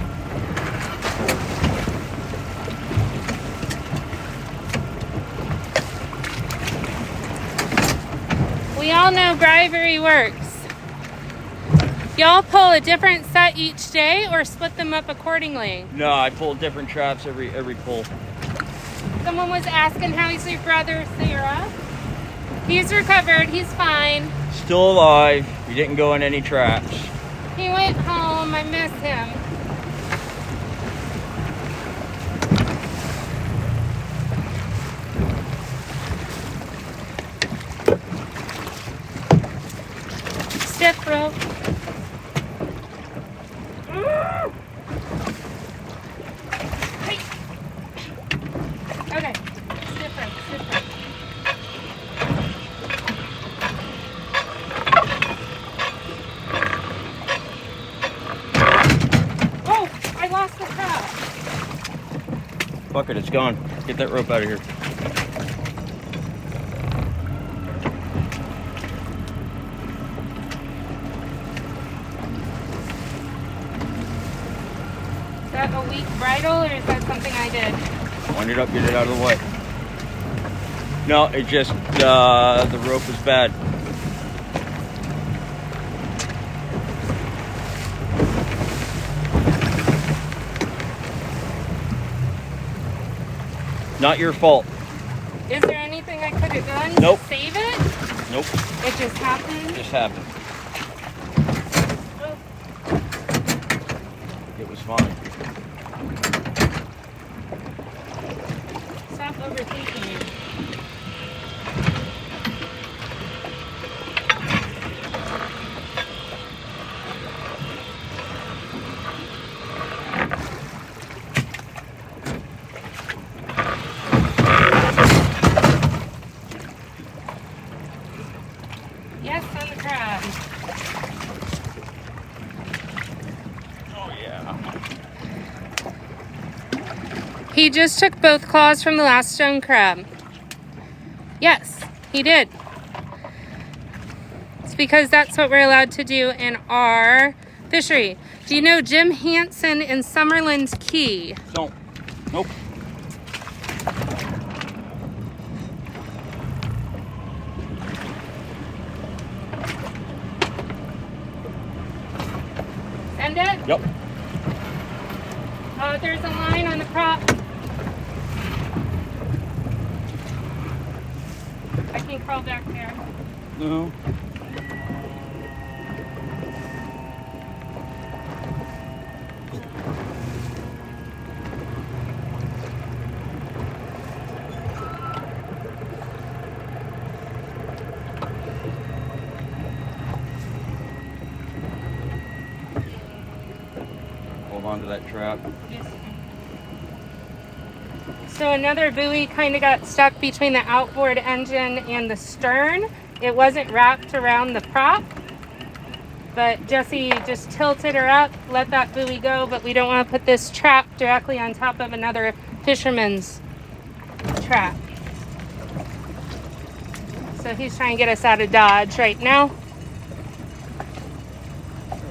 We all know bribery works. Y'all pull a different set each day or split them up accordingly? No, I pull different traps every pull. Someone was asking how's your brother, Sarah. He's recovered. He's fine. Still alive. He didn't go in any traps. He went home. I miss him. Stiff rope. Hey. Okay. Stiff rope. Stiff rope. Oh, I lost the crab. Fuck it, it's gone. Get that rope out of here. Is that a weak bridle or is that something I did? Wind it up, get it out of the way. No, it just, the rope is bad. Not your fault. Is there anything I could have done Nope. to save it? Nope. It just happened? It just happened. Oh, It was fine. stop overthinking it. Yes, on the crab. Oh, yeah. He just took both claws from the last stone crab. Yes, he did. It's because that's what we're allowed to do in our fishery. Do you know Jim Hansen in Summerlin's Key? Don't. Nope. Send it? Yep. There's a line on the prop. I can crawl back there. No. Hold on to that trap. So another buoy kind of got stuck between the outboard engine and the stern. It wasn't wrapped around the prop, but Jesse just tilted her up, let that buoy go, but we don't want to put this trap directly on top of another fisherman's trap. So he's trying to get us out of Dodge right now.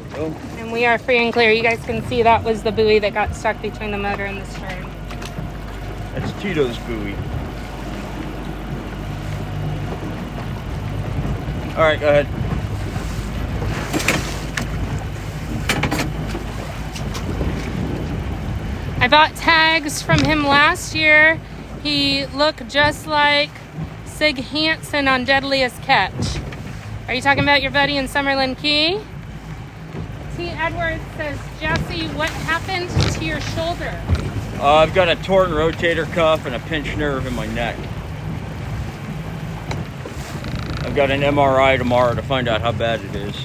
There we go. And we are free and clear. You guys can see that was the buoy that got stuck between the motor and the stern. That's Tito's buoy. All right, go ahead. I bought tags from him last year. He looked just like Sig Hansen on Deadliest Catch. Are you talking about your buddy in Summerlin Key? T. Edwards says, Jesse, what happened to your shoulder? I've got a torn rotator cuff and a pinched nerve in my neck. I've got an MRI tomorrow to find out how bad it is.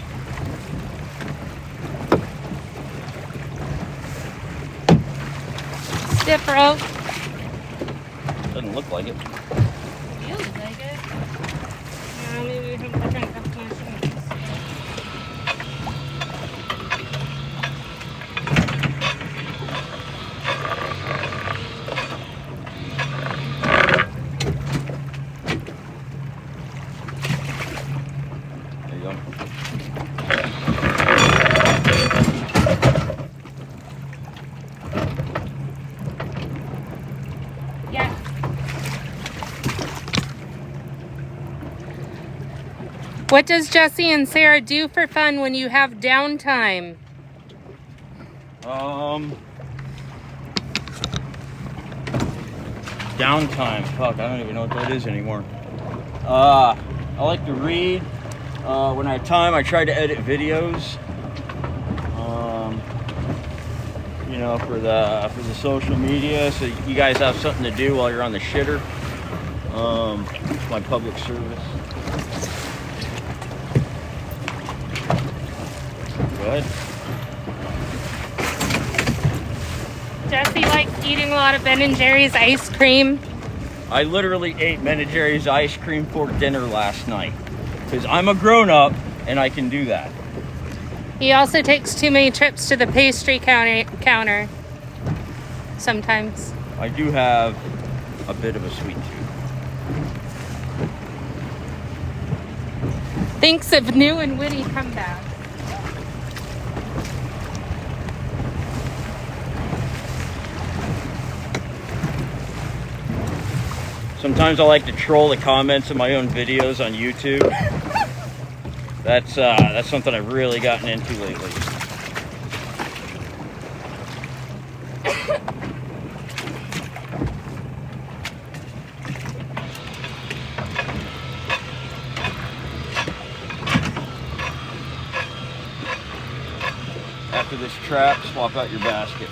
Stiff rope. Doesn't look like it. Feels like it. No, maybe we have different definitions. There you go. Yes. What does Jesse and Sarah do for fun when you have downtime? Downtime. Fuck, I don't even know what that is anymore. I like to read. When I have time, I try to edit videos. You know, for the social media, so you guys have something to do while you're on the shitter. It's my public service. Good. Jesse likes eating a lot of Ben & Jerry's ice cream. I literally ate Ben & Jerry's ice cream for dinner last night because I'm a grown-up and I can do that. He also takes too many trips to the pastry counter sometimes. I do have a bit of a sweet tooth. Thinks of new and witty comebacks. Sometimes I like to troll the comments in my own videos on YouTube. That's something I've really gotten into lately. After this trap, swap out your basket.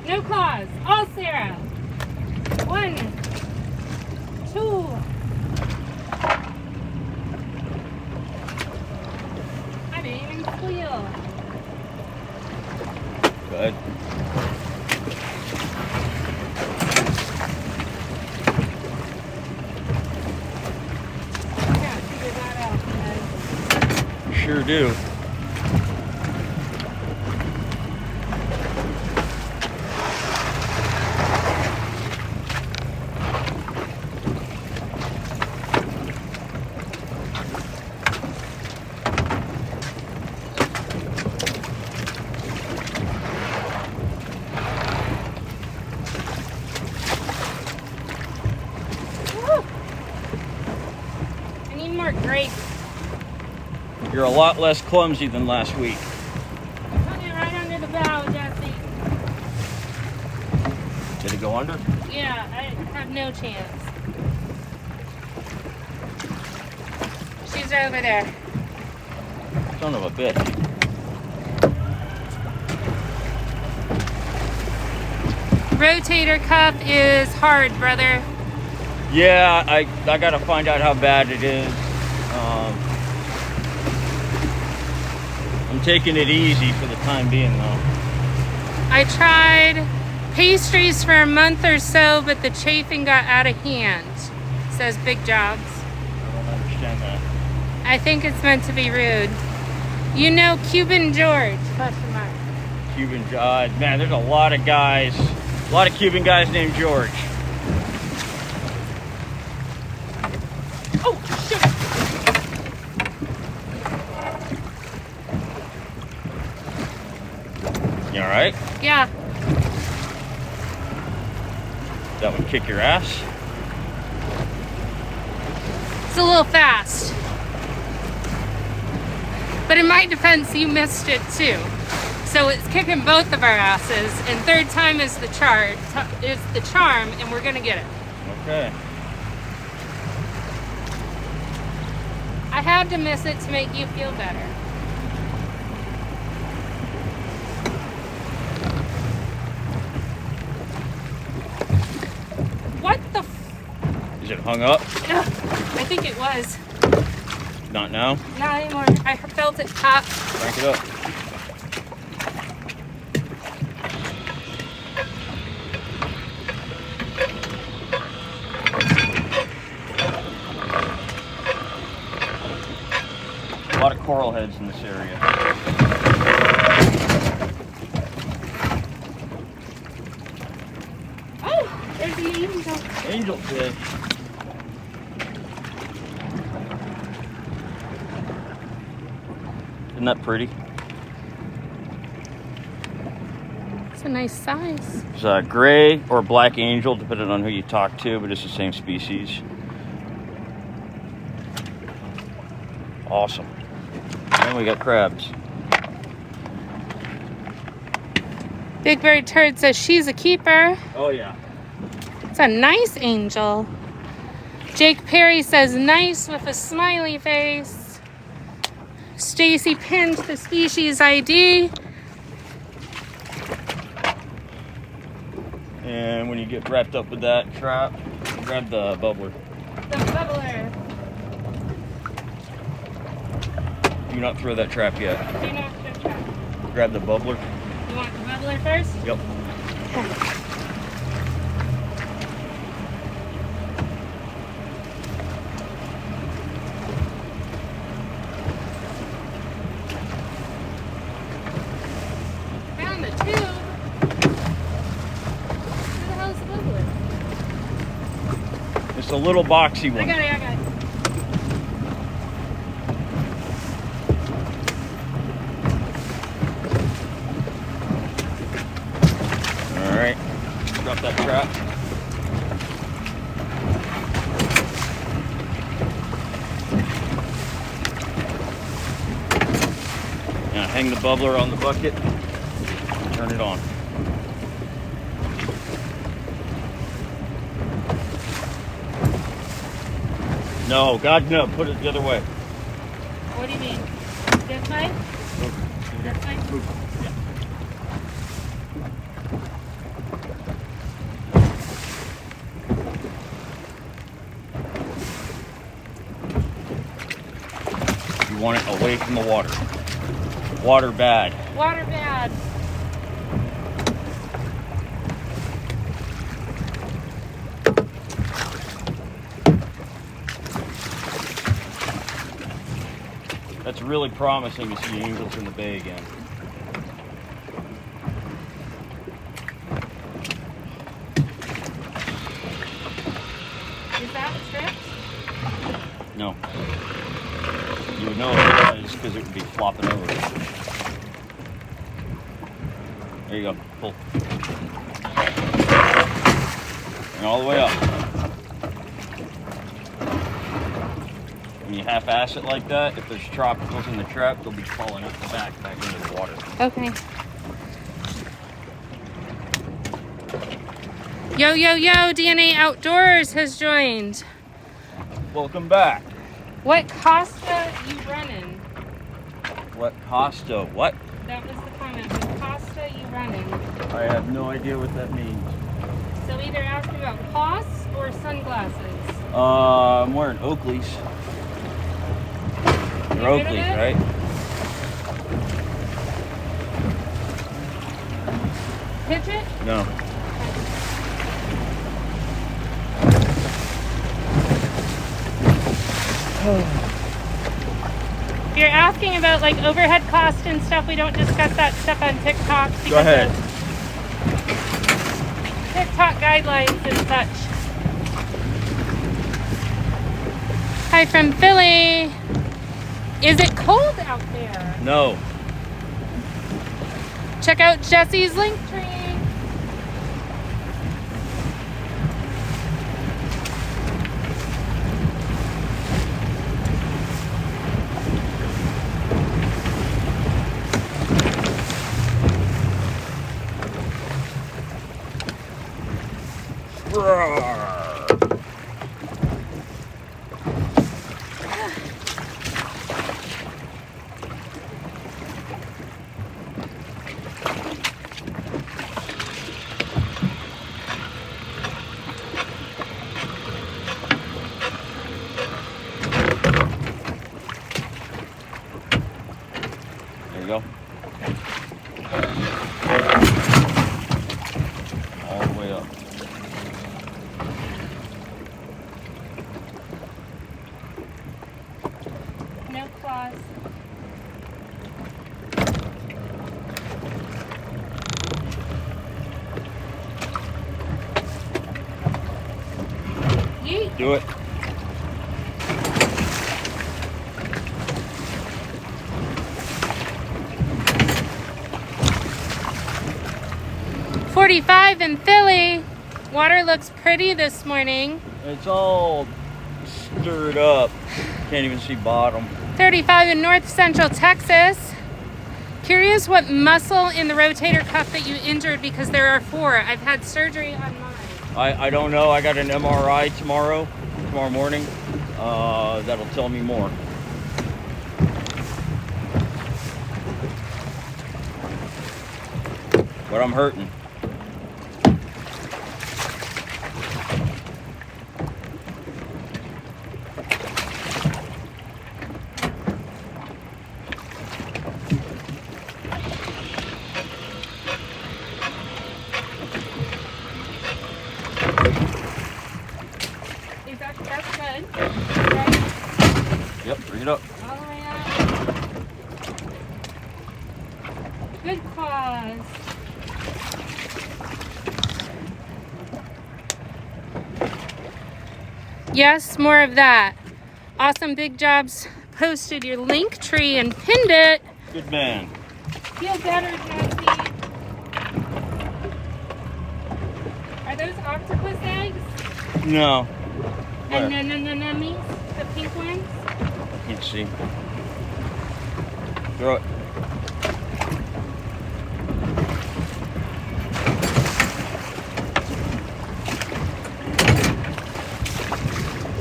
No claws. All Sarah. 1, 2. I didn't even squeal. Good. Yeah, figure that out, guys. Sure do. I need more grapes. You're a lot less clumsy than last week. Put it right under the bow, Jesse. Did it go under? Yeah, I have no chance. She's over there. Son of a bitch. Rotator cuff is hard, brother. Yeah, I gotta find out how bad it is. I'm taking it easy for the time being, though. I tried pastries for a month or so, but the chafing got out of hand, says Big Jobs. I don't understand that. I think it's meant to be rude. You know Cuban George, question mark. Cuban George. Man, there's a lot of guys, a lot of Cuban guys named George. Oh, shit. You all right? Yeah. That would kick your ass. It's a little fast. But in my defense, you missed it too. So it's kicking both of our asses, and third time is the charm, and we're gonna get it. Okay. I had to miss it to make you feel better. What the Is it hung up? Ugh, I think it was. Not now. Not anymore. I felt it pop. Crank it up. A lot of coral heads in this area. Oh, there's an angel. Angelfish. Isn't that pretty? It's a nice size. It's a gray or black angel, depending on who you talk to, but it's the same species. Awesome. And we got crabs. Big Bird Turd says she's a keeper. Oh yeah. It's a nice angel. Jake Perry says nice with a smiley face. Stacy pinned the species ID. And when you get wrapped up with that trap, grab the bubbler. The bubbler. Do not throw that trap yet. Do not throw trap. Grab the bubbler. You want the bubbler first? Yep. Found the tube. Where the hell is the bubbler? It's a little boxy one. I got it. Alright. Drop that trap. Now hang the bubbler on the bucket. Turn it on. No, God, no. Put it the other way. What do you mean? This way? This way? Yeah. You want it away from the water. Water bad. Water bad. That's really promising to see angels in the bay again. Is that stripped? No. You would know if it was because it would be flopping over. There you go. Pull. And all the way up. When you half-ass it like that, if there's tropicals in the trap, they'll be falling out the back into the water. Okay. Yo, yo, yo, DNA Outdoors has joined. Welcome back. What Costa you running? What Costa? What? That was the comment. What Costa you running? I have no idea what that means. So either ask me about costs or sunglasses. I'm wearing Oakleys. They're You rid of Oakleys, it? right? Pitch it? No. If you're asking about like overhead cost and stuff, we don't discuss that stuff on TikTok because Go ahead. of TikTok guidelines and such. Hi from Philly. Is it cold out there? No. Check out Jesse's link tree. There you go. All the way up. No claws. Yeet. Do it. .45 in Philly. Water looks pretty this morning. It's all stirred up. Can't even see bottom. 35 in North Central Texas. Curious what muscle in the rotator cuff that you injured because there are 4. I've had surgery on mine. I don't know. I got an MRI tomorrow morning. That'll tell me more. But I'm hurting. Get up. All the way up. Good claws. Yes, more of that. Awesome big jobs. Posted your link tree and pinned it. Good man. Feel better, Jesse. Are those octopus eggs? No. And anemones, the pink ones? Can't see. Throw it.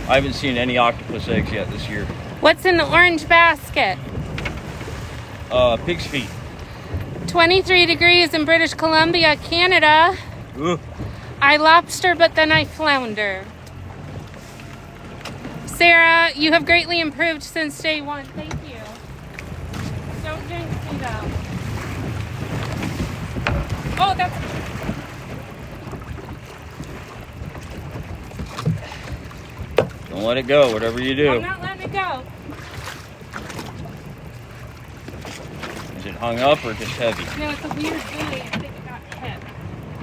I haven't seen any octopus eggs yet this year. What's in the orange basket? Pig's feet. 23 degrees in British Columbia, Canada. Ooh. I lobster, but then I flounder. Sarah, you have greatly improved since day one. Thank you. Don't jinx me though. Oh, that's... Don't let it go, whatever you do. I'm not letting it go. Is it hung up or just heavy? No, it's a weird buoy. I think it got hit.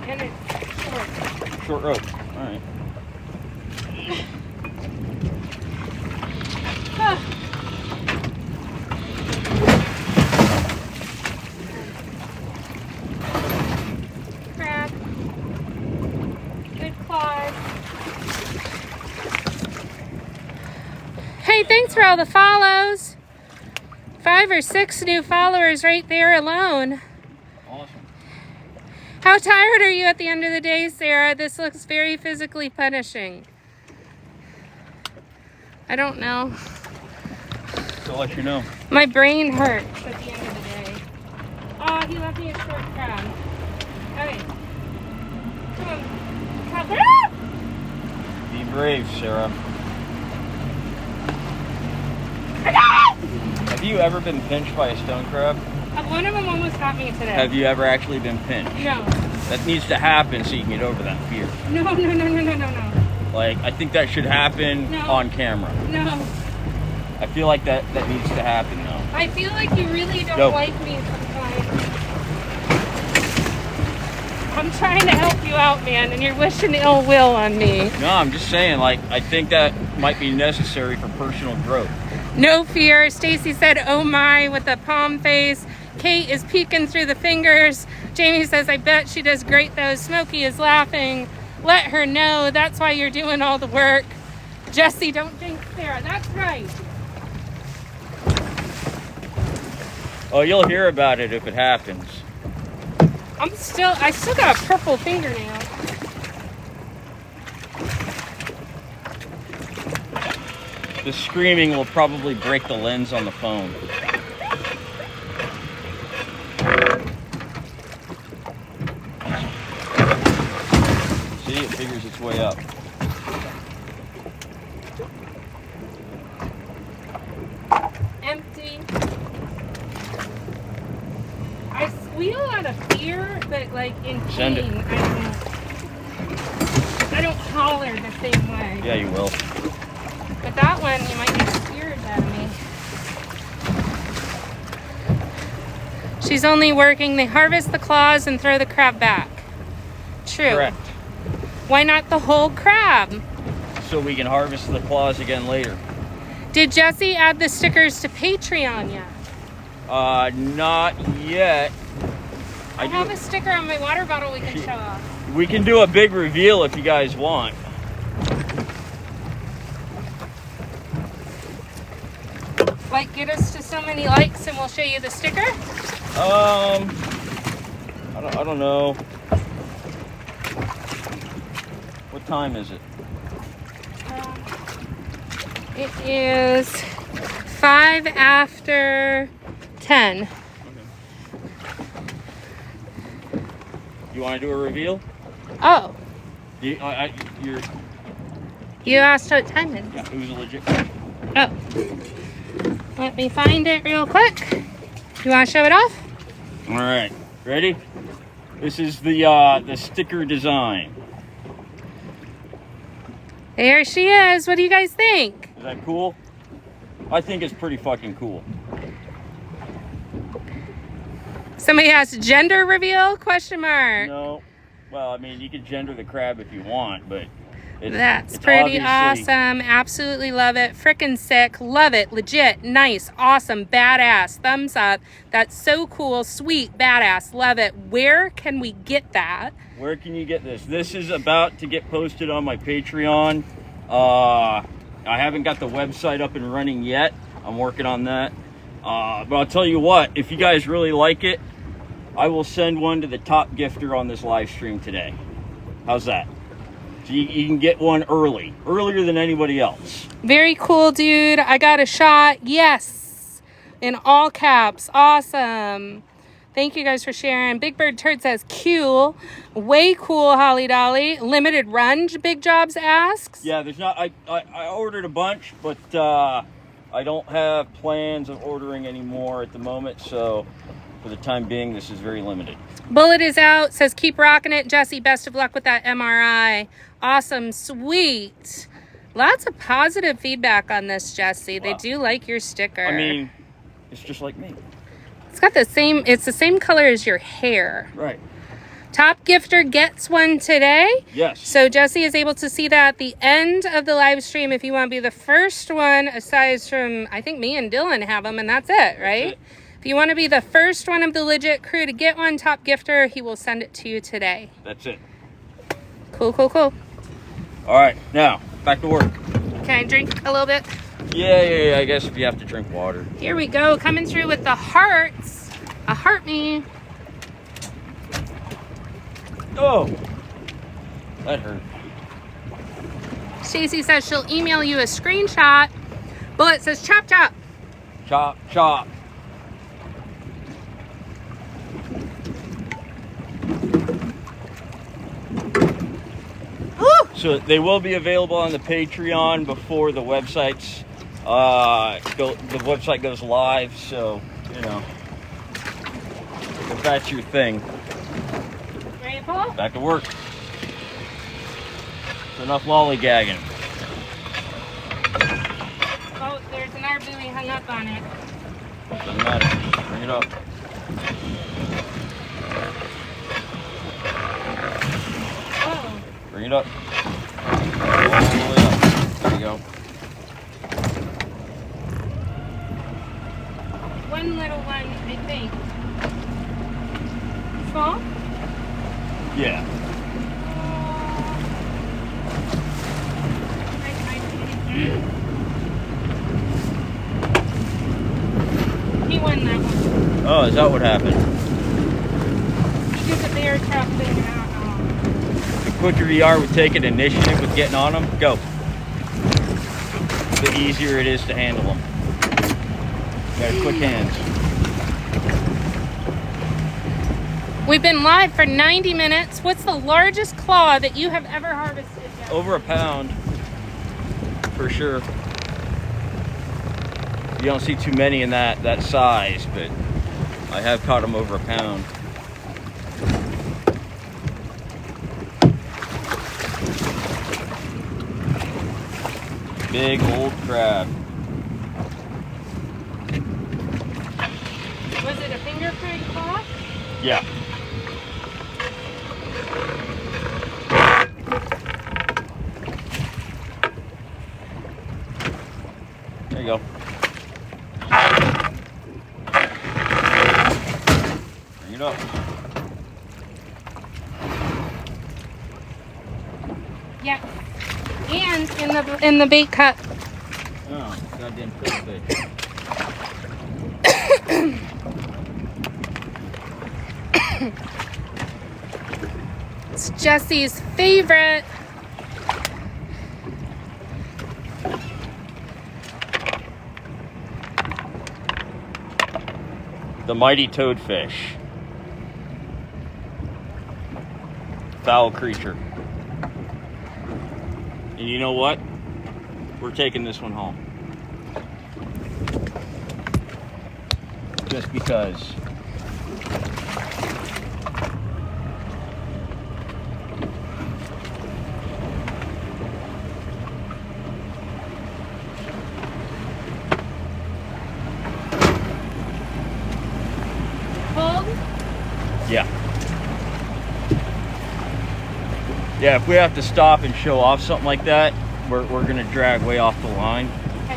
And it's short. Short rope. All right. Crab. Good claws. Hey, thanks for all the follows. 5 or 6 new followers right there alone. Awesome. How tired are you at the end of the day, Sarah? This looks very physically punishing. I don't know. So I'll let you know. My brain hurts at the end of the day. Oh, he left me a short crab. Okay. Come on. Ah! Be brave, Sarah. Have you ever been pinched by a stone crab? One of them almost got me today. Have you ever actually been pinched? No. That needs to happen so you can get over that fear. No. Like, I think that should happen on camera. No. I feel like that needs to happen though. I feel like you really don't like me sometimes. I'm trying to help you out, man, and you're wishing ill will on me. No, I'm just saying, like, I think that might be necessary for personal growth. No fear. Stacy said, oh my, with a palm face. Kate is peeking through the fingers. Jamie says, I bet she does great though. Smokey is laughing. Let her know. That's why you're doing all the work. Jesse, don't jinx Sarah. That's right. Oh, you'll hear about it if it happens. I still got a purple fingernail. The screaming will probably break the lens on the phone. See, it figures its way up. Empty. I squeal out of fear, but like in pain, Send it. I don't holler the same way. Yeah, you will. But that one, you might get scared out of me. She's only working. They harvest the claws and throw the crab back. True. Correct. Why not the whole crab? So we can harvest the claws again later. Did Jesse add the stickers to Patreon yet? Not yet. I have a sticker on my water bottle we can show off. We can do a big reveal if you guys want. Like, get us to so many likes and we'll show you the sticker? I don't know. What time is it? It is 5 after 10. Okay. You want to do a reveal? Oh, You're. you asked what time it is. Yeah, it was a legit. Oh. Let me find it real quick. You want to show it off? All right, ready? This is the sticker design. There she is. What do you guys think? Is that cool? I think it's pretty fucking cool. Somebody asked, gender reveal, question mark. No. Well, I mean, you can gender the crab if you want, but That's it's pretty obviously awesome. Absolutely love it. Frickin' sick. Love it. Legit. Nice. Awesome. Badass. Thumbs up. That's so cool. Sweet. Badass. Love it. Where can we get that? Where can you get this? This is about to get posted on my Patreon. I haven't got the website up and running yet. I'm working on that. But I'll tell you what, if you guys really like it, I will send one to the top gifter on this live stream today. How's that? So you can get one earlier than anybody else. Very cool, dude. I got a shot. Yes. In all caps. Awesome. Thank you guys for sharing. Big Bird Turd says, cool. Way cool, Holly Dolly. Limited run, Big Jobs asks. Yeah, there's not, I ordered a bunch, but I don't have plans of ordering any more at the moment, so for the time being, this is very limited. Bullet is out, says keep rocking it. Jesse, best of luck with that MRI. Awesome, sweet. Lots of positive feedback on this, Jesse. Wow. They do like your sticker. I mean, it's just like me. It's got the same color as your hair. Right. Top gifter gets one today. Yes. So Jesse is able to see that at the end of the live stream if you want to be the first one, aside from, I think me and Dylan have them, and that's it, right? That's it. If you want to be the first one of the legit crew to get one, top gifter, he will send it to you today. That's it. Cool, cool, cool. All right, now, back to work. Can I drink a little bit? Yeah, I guess if you have to drink water. Here we go, coming through with the hearts. A heart me. Oh, that hurt. Stacy says she'll email you a screenshot. Bullet says chop, chop. Chop, chop. So they will be available on the Patreon before the website's the website goes live. So you know, if that's your thing. Ready, Paul? Back to work. It's enough lollygagging. Oh, there's another buoy hung up on it. Doesn't matter. Bring it up. Oh. Bring it up. All the way up. There you go. One little one, I think. Small? Yeah. He won that one. Oh, is that what happened? He did the bear trap thing out. The quicker you are with taking initiative with getting on them, go. The easier it is to handle them. You got quick hands. We've been live for 90 minutes. What's the largest claw that you have ever harvested yet? Over a pound, for sure. You don't see too many in that size, but I have caught them over a pound. Big old crab. Was it a fingerprint claw? Yeah. There you go. Bring it up. Yeah. And in the bait cup. Oh, goddamn fish. It's Jesse's favorite. The mighty toadfish. Foul creature. And you know what? We're taking this one home. Just because. Yeah, if we have to stop and show off something like that, we're gonna drag way off the line. Okay.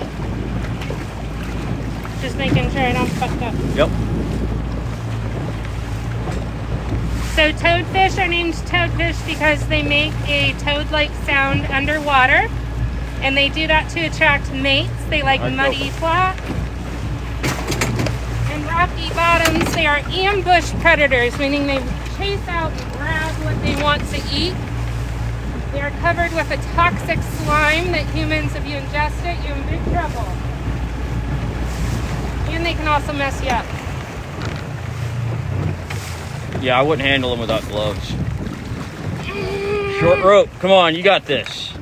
Just making sure I don't fuck up. Yep. So toadfish are named toadfish because they make a toad-like sound underwater, and they do that to attract mates. They like muddy, flat and rocky bottoms. They are ambush predators, meaning they chase out and grab what they want to eat. They are covered with a toxic slime that humans, if you ingest it, you're in big trouble. And they can also mess you up. Yeah, I wouldn't handle them without gloves. Short rope. Come on, you got this.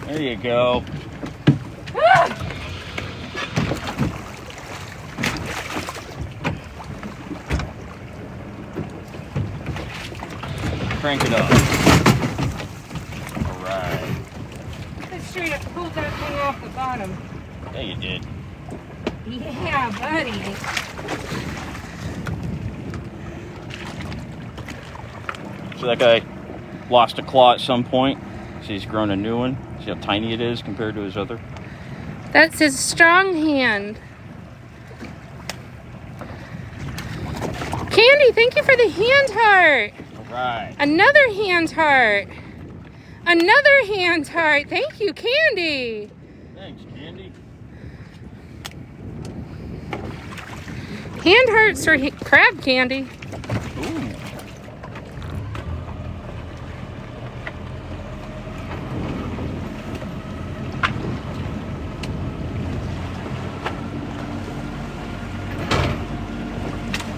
There you go. Crank it up. Alright. I straight up pulled that thing off the bottom. Yeah, you did. Yeah, buddy. So that guy lost a claw at some point. So he's grown a new one. See how tiny it is compared to his other? That's his strong hand. Candy, thank you for the hand heart. Right. Another hand heart. Another hand heart. Thank you, Candy. Thanks, Candy. Hand hearts for crab candy. Ooh.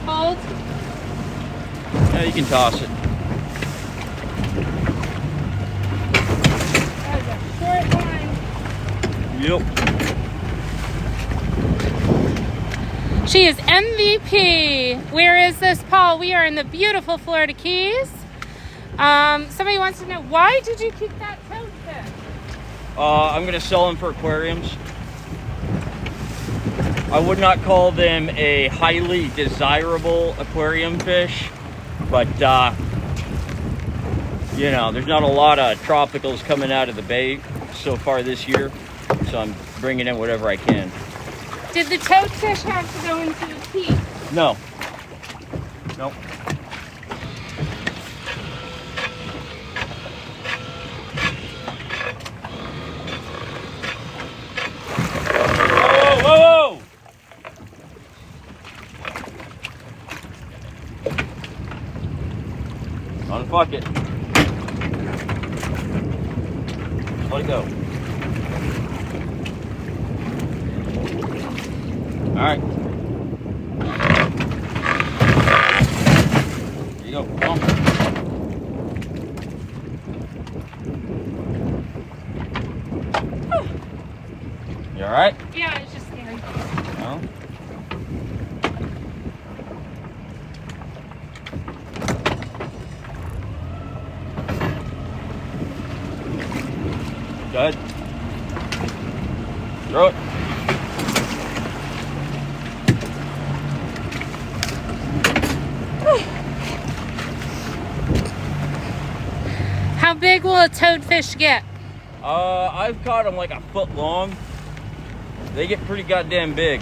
Hold. Yeah, you can toss it. That was a short line. Yep. She is MVP. Where is this, Paul? We are in the beautiful Florida Keys. Somebody wants to know, why did you keep that toadfish? I'm going to sell them for aquariums. I would not call them a highly desirable aquarium fish, but you know, there's not a lot of tropicals coming out of the bay so far this year, so I'm bringing in whatever I can. Did the toadfish have to go into the peak? No. Nope. Whoa, whoa, whoa! Unfuck it. Let it go. All right. There you go. Come on. You all right? Yeah, it's just scary. No. Go ahead. Throw it. How big will a toadfish get? I've caught them like a foot long. They get pretty goddamn big.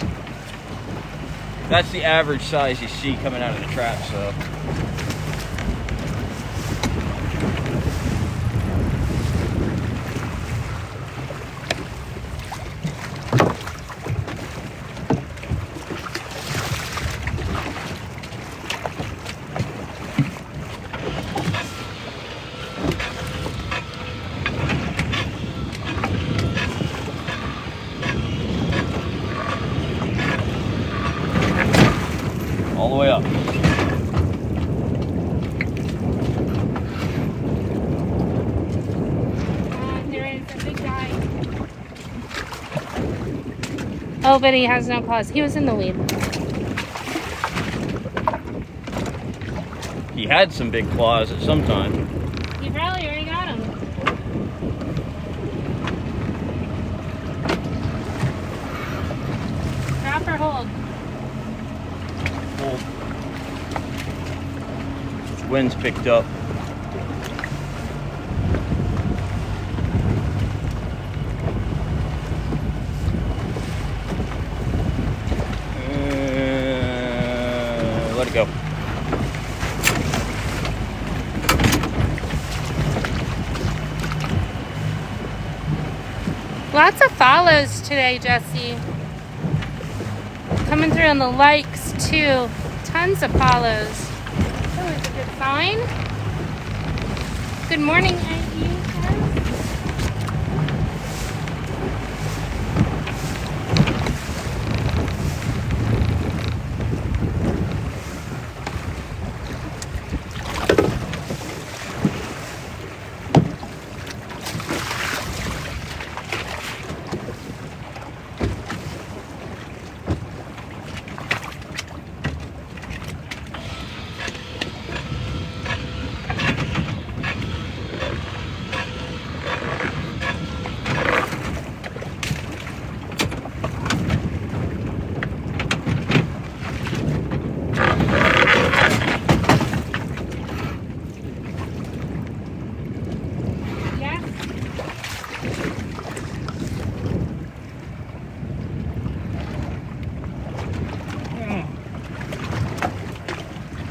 That's the average size you see coming out of the trap, so. All the way up. There is a big guy. Oh, but he has no claws. He was in the weed. He had some big claws at some time. You probably already got him. hold. Hold. Wind's picked up. Let it go. Lots of follows today, Jesse. Coming through on the likes too. Tons of follows. Always a good sign. Good morning, Aggie.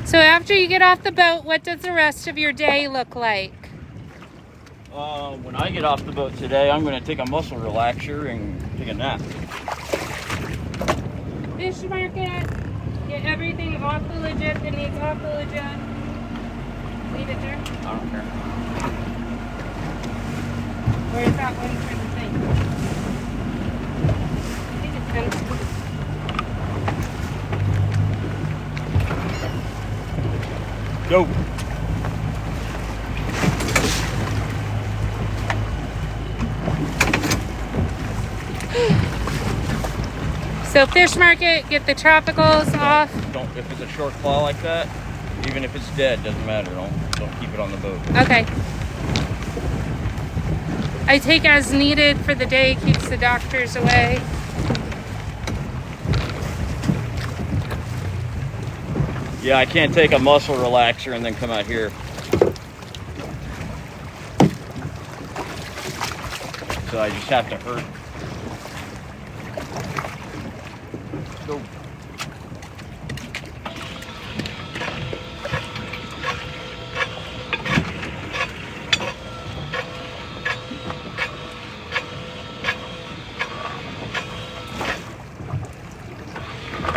So after you get off the boat, what does the rest of your day look like? When I get off the boat today, I'm going to take a muscle relaxer and take a nap. Fish market. Get everything off the legit that needs off the legit. Leave it there. I don't care. Where's that one for the thing? I think it's done. Go. So fish market, get the tropicals off. Don't, if it's a short claw like that, even if it's dead, doesn't matter. Don't keep it on the boat. Okay. I take as needed for the day, keeps the doctors away. Yeah, I can't take a muscle relaxer and then come out here. So I just have to hurt. Go.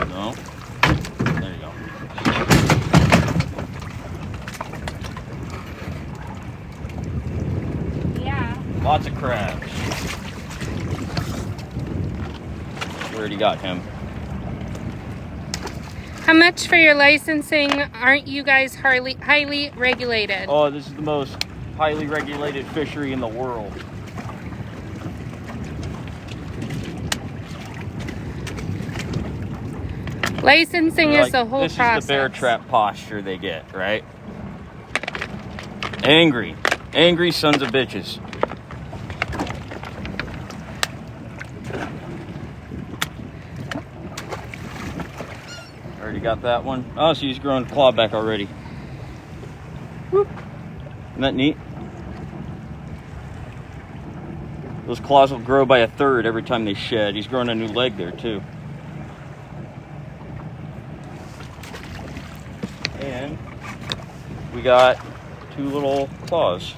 No. There you go. Yeah. Lots of crabs. We already got him. How much for your licensing? Aren't you guys highly regulated? Oh, this is the most highly regulated fishery in the world. Licensing is the whole this process. This is the bear trap posture they get, right? Angry. Angry sons of bitches. Already got that one. Oh, so he's growing claw back already. Whoop. Isn't that neat? Those claws will grow by 1/3 every time they shed. He's growing a new leg there too. And we got 2 little claws.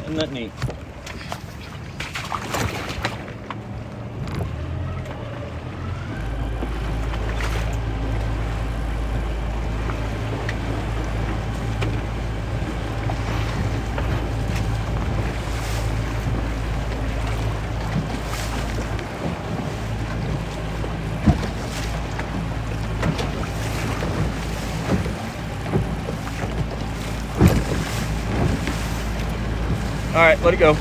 Isn't that neat? All right, let it go.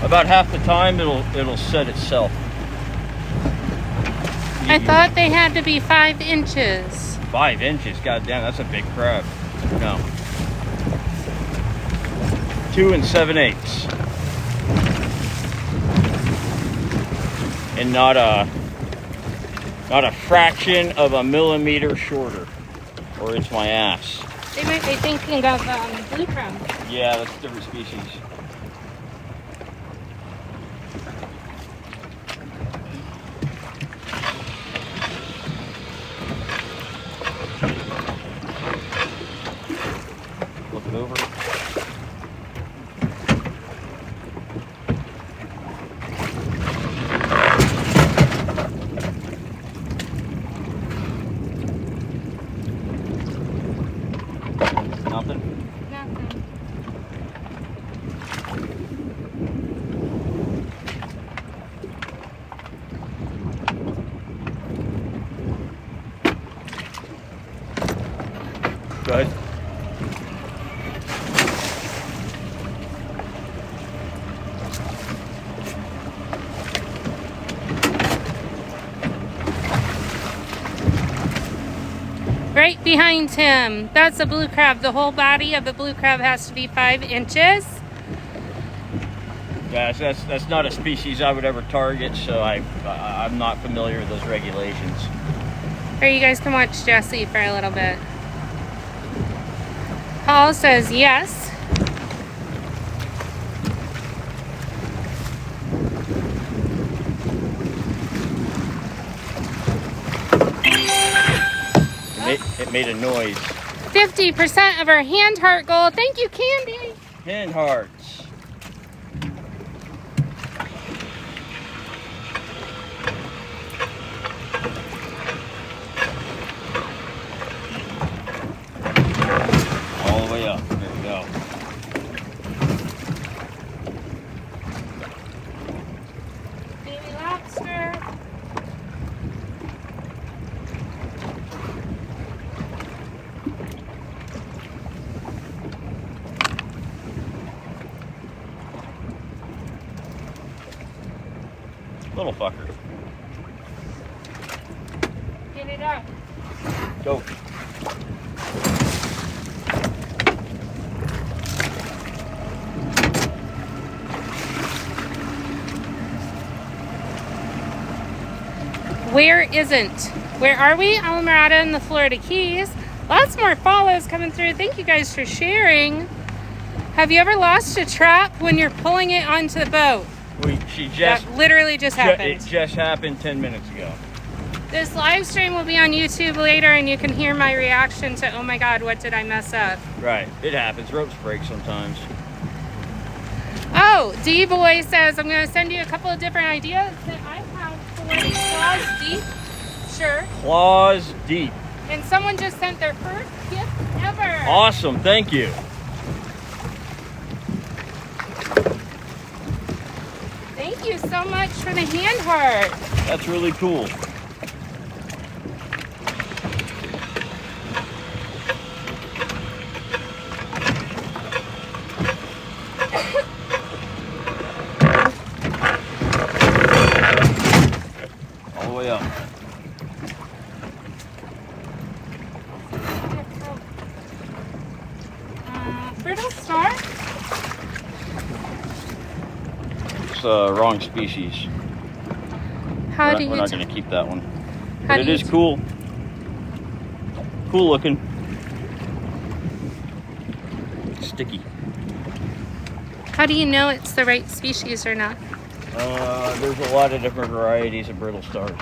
About half the time, it'll set itself. I thought they had to be 5 inches. 5 inches? God damn, that's a big crab. No. 2 7/8. and not a fraction of a millimeter shorter, or it's my ass. They might be thinking of blue crab. Yeah, that's a different species. Look it over. Nothing? Nothing. Go ahead. Right behind him. That's a blue crab. The whole body of a blue crab has to be 5 inches. Yeah, that's not a species I would ever target, so I'm not familiar with those regulations. Or you guys can watch Jessie for a little bit. Paul says yes. It made a noise. 50% of our hand heart goal. Thank you, Candy. Hand hearts. All the way up. There we go. Baby lobster. Little fucker. Get it up. Go. Where isn't? Where are we? Alamorada in the Florida Keys. Lots more follows coming through. Thank you guys for sharing. Have you ever lost a trap when you're pulling it onto the boat? That literally just happened. It just happened 10 minutes ago. This live stream will be on YouTube later, and you can hear my reaction to, oh my God, what did I mess up? Right, it happens. Ropes break sometimes. Oh, D-Boy says, I'm going to send you a couple of different ideas that I have for Claws Deep. Sure. Claws Deep. And someone just sent their first gift ever. Awesome, thank you. Thank you so much for the hand heart. That's really cool. All the way up. Brittle star? It's wrong species. How do you We're not going to keep that one. How But do it you is cool. Cool looking. Sticky. How do you know it's the right species or not? There's a lot of different varieties of brittle stars.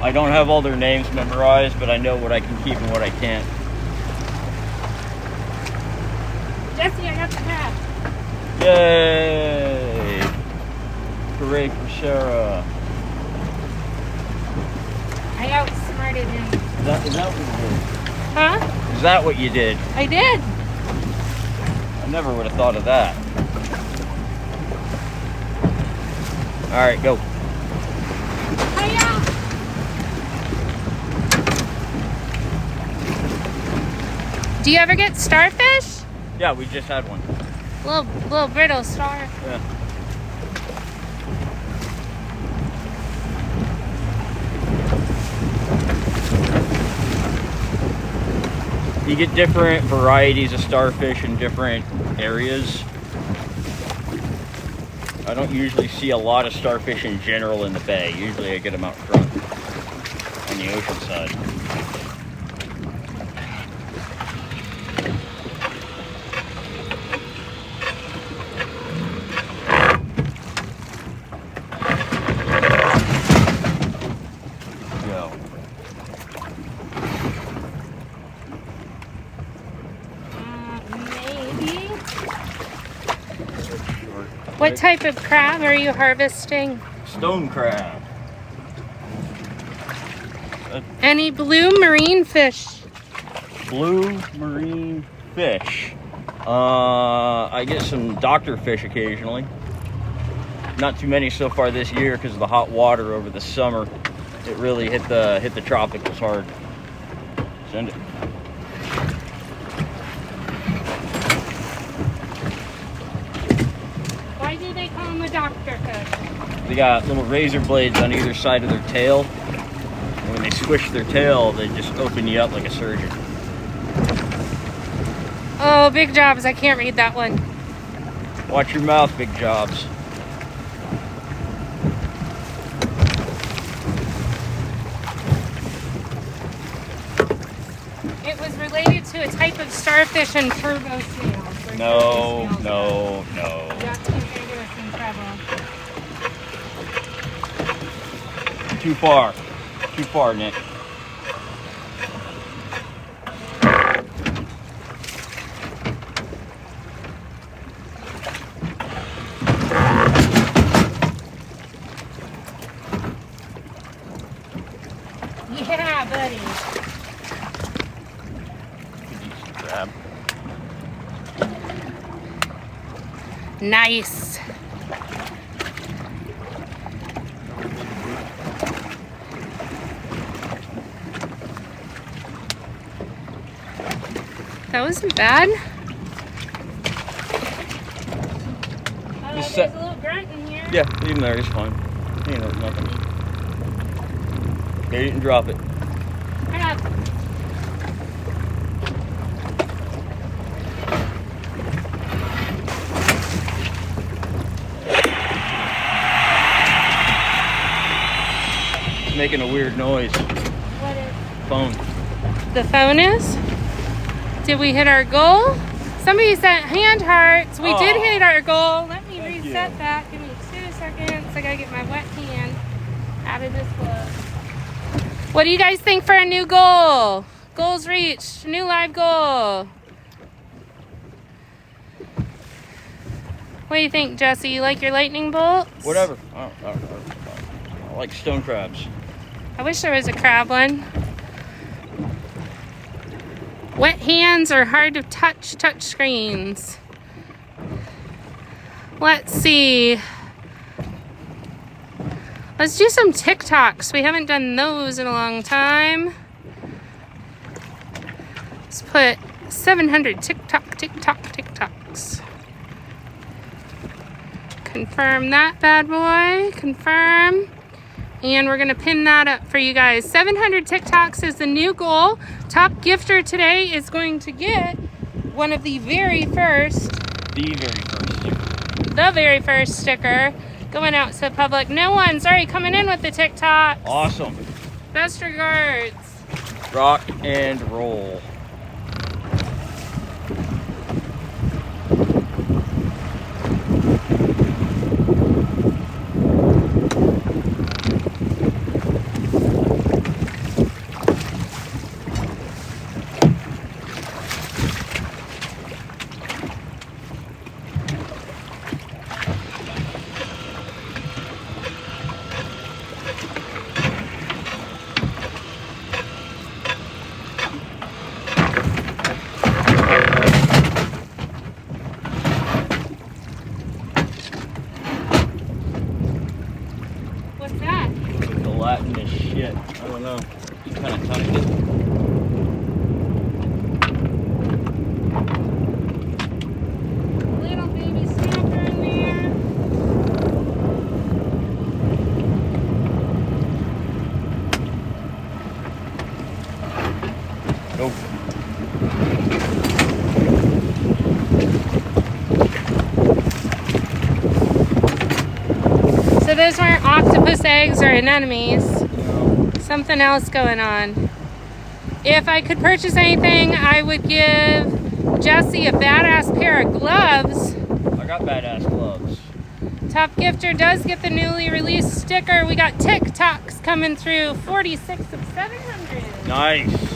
I don't have all their names memorized, but I know what I can keep and what I can't. Jesse, I got the hat. Yay! Hooray for Sarah. I outsmarted him. Is that what you did? Huh? Is that what you did? I did. I never would have thought of that. All right, go. Hiya. Do you ever get starfish? Yeah, we just had one. Little brittle star. Yeah. You get different varieties of starfish in different areas. I don't usually see a lot of starfish in general in the bay. Usually I get them out front on the ocean side. Go. Maybe. What type of crab are you harvesting? Stone crab. Any blue marine fish? Blue marine fish. I get some doctor fish occasionally. Not too many so far this year because of the hot water over the summer. It really hit the tropicals hard. Send it. Why do they call them a doctor fish? They got little razor blades on either side of their tail. And when they squish their tail, they just open you up like a surgeon. Oh, big jobs. I can't read that one. Watch your mouth, big jobs. It was related to a type of starfish and turbo snails. No. That's going to get us in trouble. Too far. Too far, Nick. Yeah, buddy. Crab. Nice. That wasn't bad. Just There's a little grunt in here. Yeah, leave them there. It's fine. Ain't hurt nothing. They didn't drop it. Crap. It's making a weird noise. What is? Phone. The phone is? Did we hit our goal? Somebody sent hand hearts. We did hit our goal. Let me Thank reset you. that. Give me 2 seconds. I gotta get my wet hand out of this glove. What do you guys think for a new goal? Goals reached. New live goal. What do you think, Jesse? You like your lightning bolts? Whatever. I like stone crabs. I wish there was a crab one. Wet hands are hard to touch screens. Let's see. Let's do some TikToks. We haven't done those in a long time. Let's put 700 TikToks. Confirm that bad boy. Confirm. And we're going to pin that up for you guys. 700 TikToks is the new goal. Top gifter today is going to get one of the very first sticker going out to the public. No one's already coming in with the TikTok. Awesome. Best regards. Rock and roll. those weren't octopus eggs or anemones. No. Something else going on. If I could purchase anything, I would give Jesse a badass pair of gloves. I got badass gloves. Top gifter does get the newly released sticker. We got TikToks coming through. 46 of 700. Nice.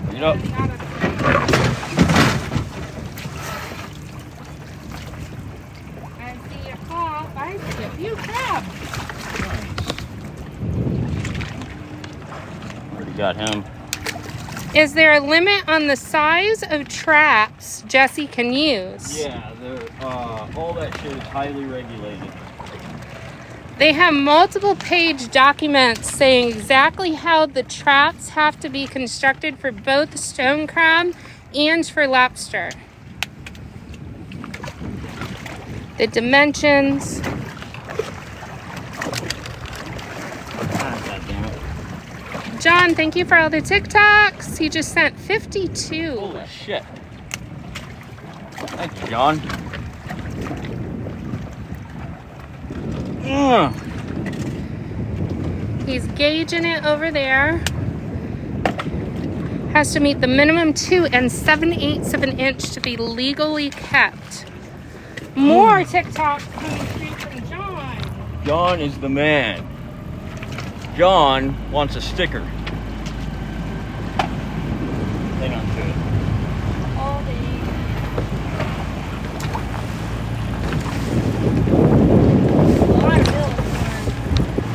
Get up. I see a hawk. I see a few crabs. Already got him. Is there a limit on the size of traps Jesse can use? Yeah, all that shit is highly regulated. They have multiple page documents saying exactly how the traps have to be constructed for both stone crab and for lobster. The dimensions. God damn it. John, thank you for all the TikToks. He just sent 52. Holy shit. Thank you, John. He's gauging it over there. Has to meet the minimum 2 7/8 of an inch to be legally kept. More TikToks coming straight from John. John is the man. John wants a sticker. Hang on to it. All day.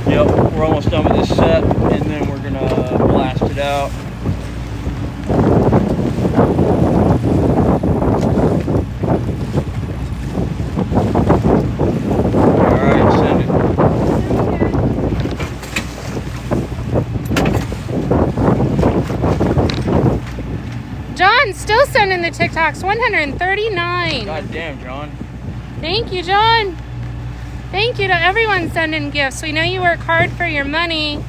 Yep, we're almost done with this set, and then we're gonna blast it out. Alright, send it. John, still sending the TikToks. 139. God damn, John. Thank you, John. Thank you to everyone sending gifts. We know you work hard for your money.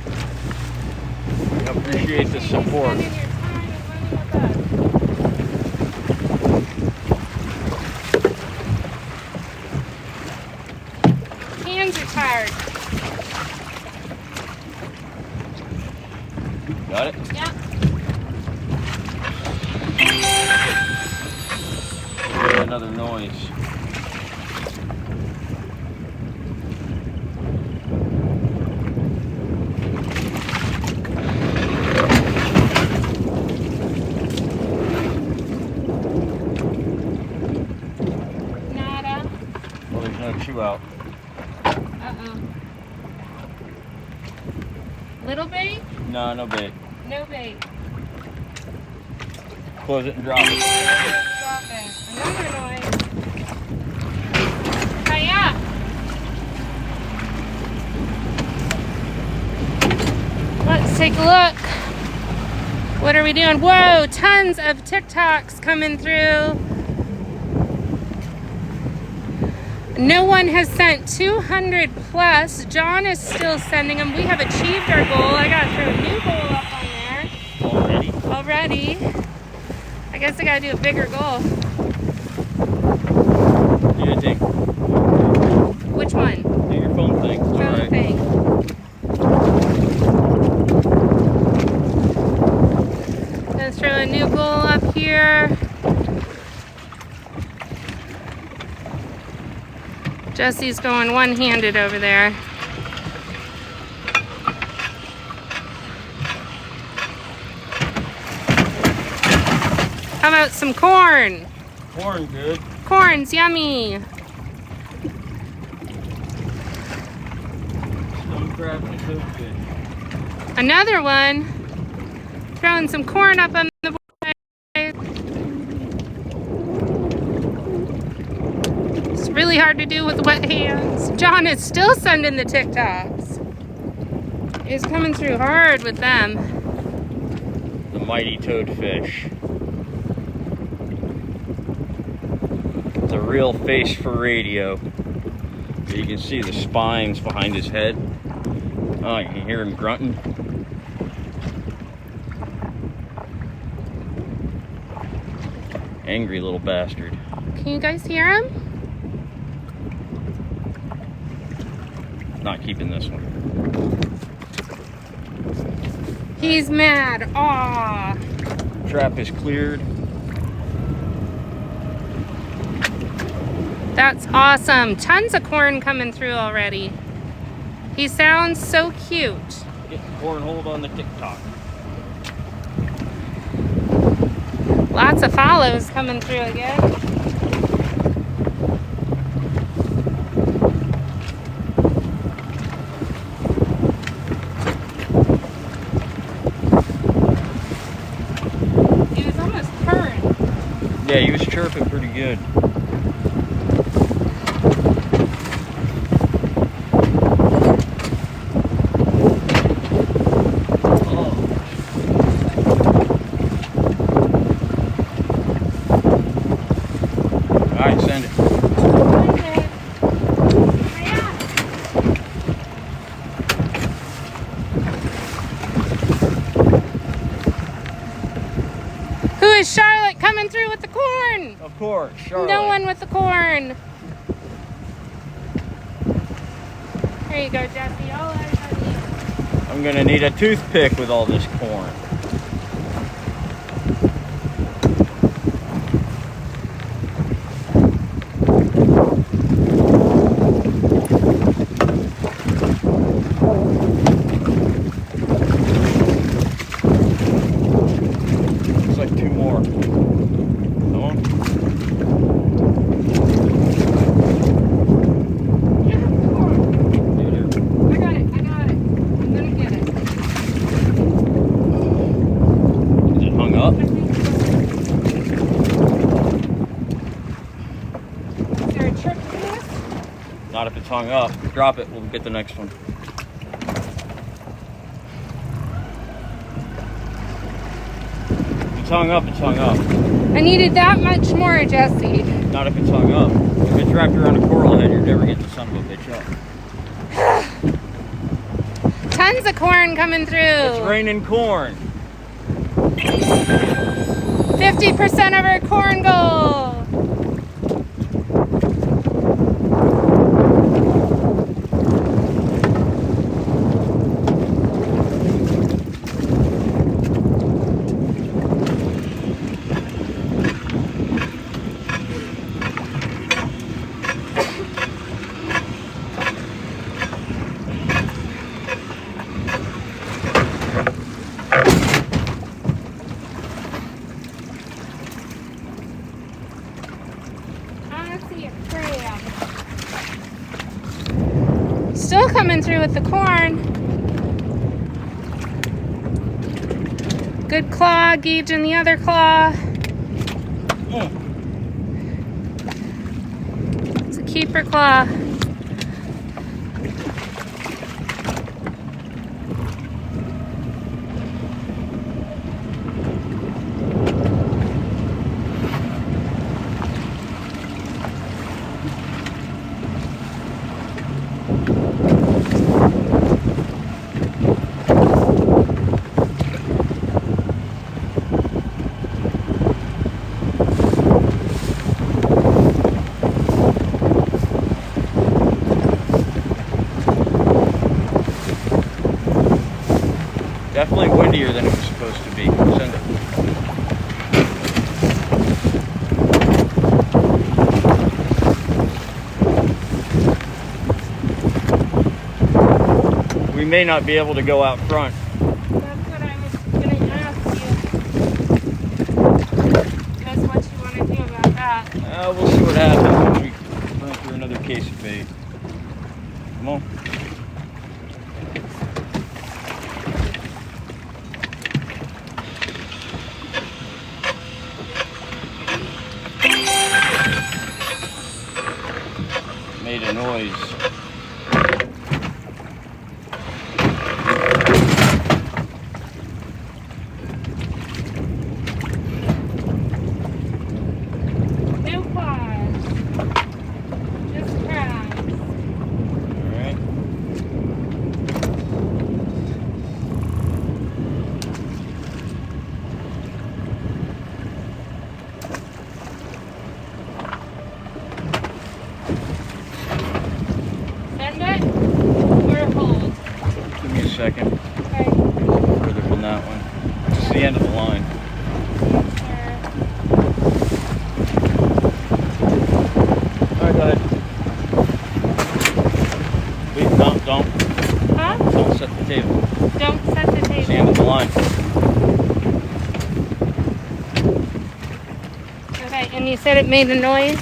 I appreciate the support. Spending your time and money with us. Hands are tired. Got it? Yep. Hear another noise. Nada. Well, there's no chew out. Uh-oh. Little bait? No, no bait. No bait. Close it and drop it. Drop it. Another noise. Hiya. Let's take a look. What are we doing? Whoa, tons of TikToks coming through. No one has sent 200 plus. John is still sending them. We have achieved our goal. I gotta throw a new goal up on there. Already. I guess I gotta do a bigger goal. Do your thing. Which one? Do your phone thing. It's Phone alright. thing. Gonna throw a new goal up here. Jesse's going one-handed over there. How about some corn? Corn good. Corn's yummy. Stone crab and toadfish. Another one. Throwing some corn up on the board. It's really hard to do with wet hands. John is still sending the TikToks. It's coming through hard with them. The mighty toadfish. It's a real face for radio. You can see the spines behind his head. Oh, you can hear him grunting. Angry little bastard. Can you guys hear him? Not keeping this one. He's mad. Aw. Trap is cleared. That's awesome. Tons of corn coming through already. He sounds so cute. Get the corn hold on the TikTok. Lots of follows coming through again. He was almost purring. Yeah, he was chirping pretty good. Alright, send it. Who is Charlotte coming through with the corn? Of course, Charlotte. No one with the corn. Here you go, Jesse. All everybody. I'm gonna need a toothpick with all this corn. Looks like two more. Come on. Yeah, corn. Here, here. I got it. I'm gonna get it. Is it hung up? Is there a trick to this? Not if it's hung up. Drop it, we'll get the next one. If it's hung up, it's hung up. I needed that much more, Jesse. Not if it's hung up. If it's wrapped around a coral head, you're never getting the son of a bitch up. Tons of corn coming through. It's raining corn. 50% of our corn goal. Still coming through with the corn. Good claw, gauge in the other claw. It's a keeper claw. Definitely windier than it was supposed to be. Send it. We may not be able to go out front. That's what I was going to ask you. That's what you want to do about that. We'll see what happens when we run through another case of bait. Come on. Made a noise. second. Okay. A little further from that one. This is the end of the line. Alright, go ahead. Wait, don't. Huh? Don't set the table. Don't set the It's the end table. of the line. Okay, and you said it made a noise?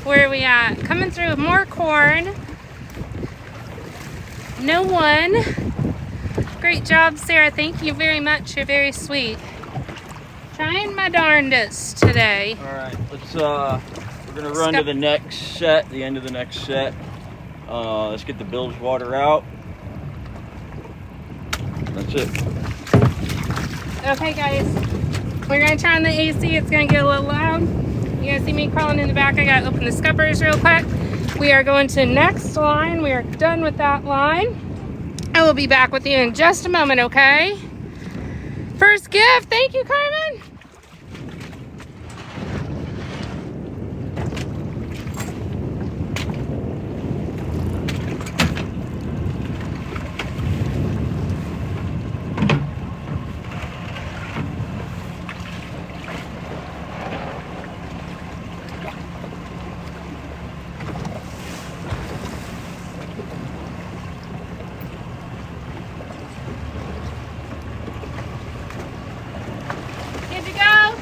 Where are we at? Coming through more corn. No one. Great job, Sarah. Thank you very much. You're very sweet. Trying my darndest today. Alright, we're gonna run to the next set, the end of the next set. Let's get the bilge water out. That's it. Okay, guys. We're gonna turn on the AC. It's gonna get a little loud. You guys see me crawling in the back. I gotta open the scuppers real quick. We are going to next line. We are done with that line. I will be back with you in just a moment, okay? First gift. Thank you, Carmen. Good to go?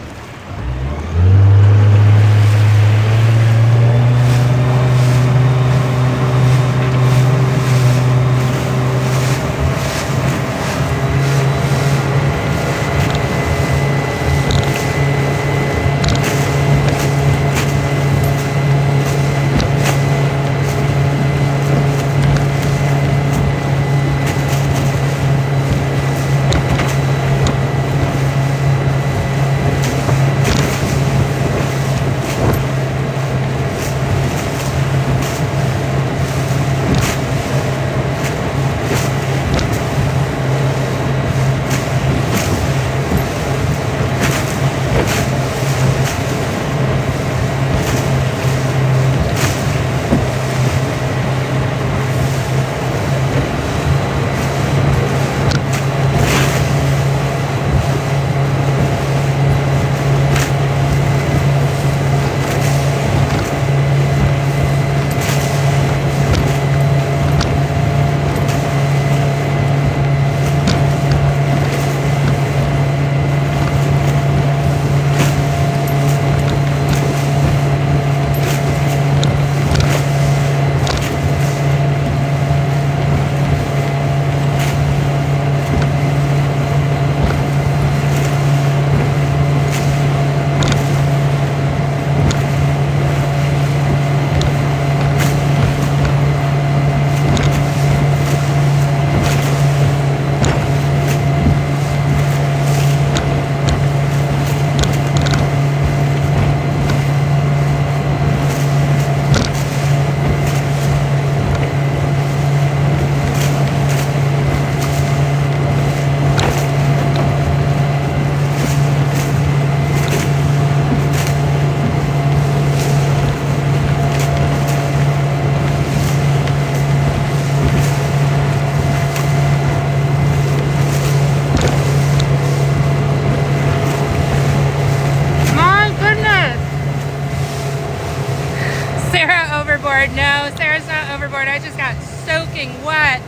Sarah overboard. No, Sarah's not overboard. I just got soaking wet.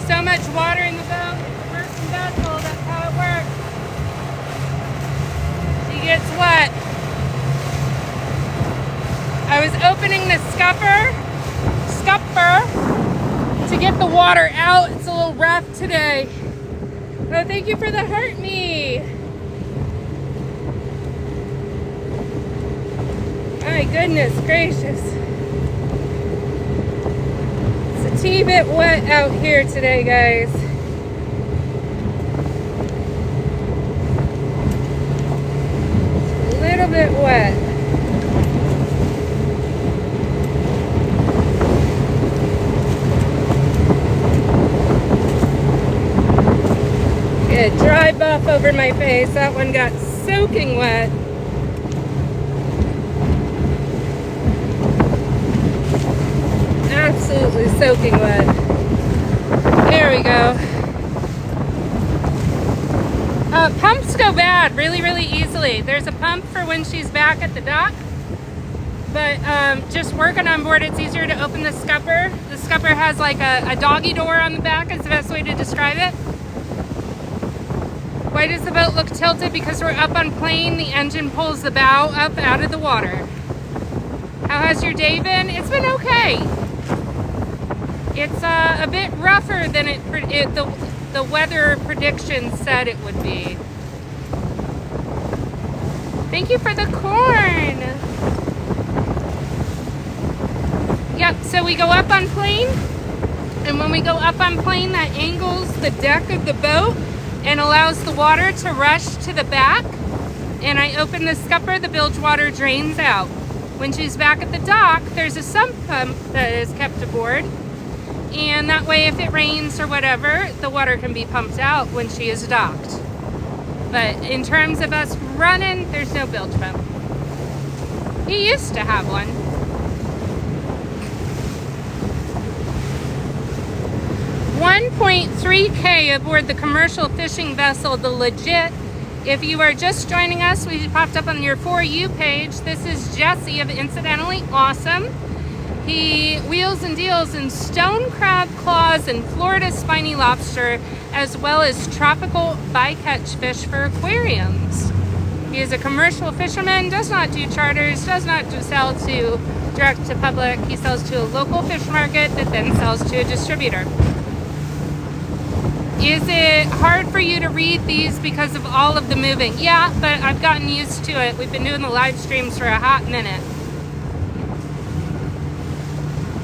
So much water in the boat. First vessel, that's how it works. She gets wet. I was opening the scupper to get the water out. It's a little rough today. Oh, thank you for the hurt me. My goodness gracious. It's a teeny bit wet out here today, guys. It's a little bit wet. Get a dry buff over my face. That one got soaking wet. Absolutely soaking wet. There we go. Pumps go bad really, really easily. There's a pump for when she's back at the dock, but just working on board, it's easier to open the scupper. The scupper has like a doggy door on the back, is the best way to describe it. Why does the boat look tilted? Because we're up on plane, the engine pulls the bow up out of the water. How has your day been? It's been okay. It's a bit rougher than the weather prediction said it would be. Thank you for the corn. Yep, so we go up on plane, and when we go up on plane, that angles the deck of the boat and allows the water to rush to the back. And I open the scupper, the bilge water drains out. When she's back at the dock, there's a sump pump that is kept aboard. And that way, if it rains or whatever, the water can be pumped out when she is docked. But in terms of us running, there's no bilge pump. He used to have one. $1.3K aboard the commercial fishing vessel, the Legit. If you are just joining us, we popped up on your For You page. This is Jesse of Incidentally Awesome. He wheels and deals in stone crab claws and Florida spiny lobster, as well as tropical bycatch fish for aquariums. He is a commercial fisherman, does not do charters, does not sell to direct to public. He sells to a local fish market that then sells to a distributor. Is it hard for you to read these because of all of the moving? Yeah, but I've gotten used to it. We've been doing the live streams for a hot minute.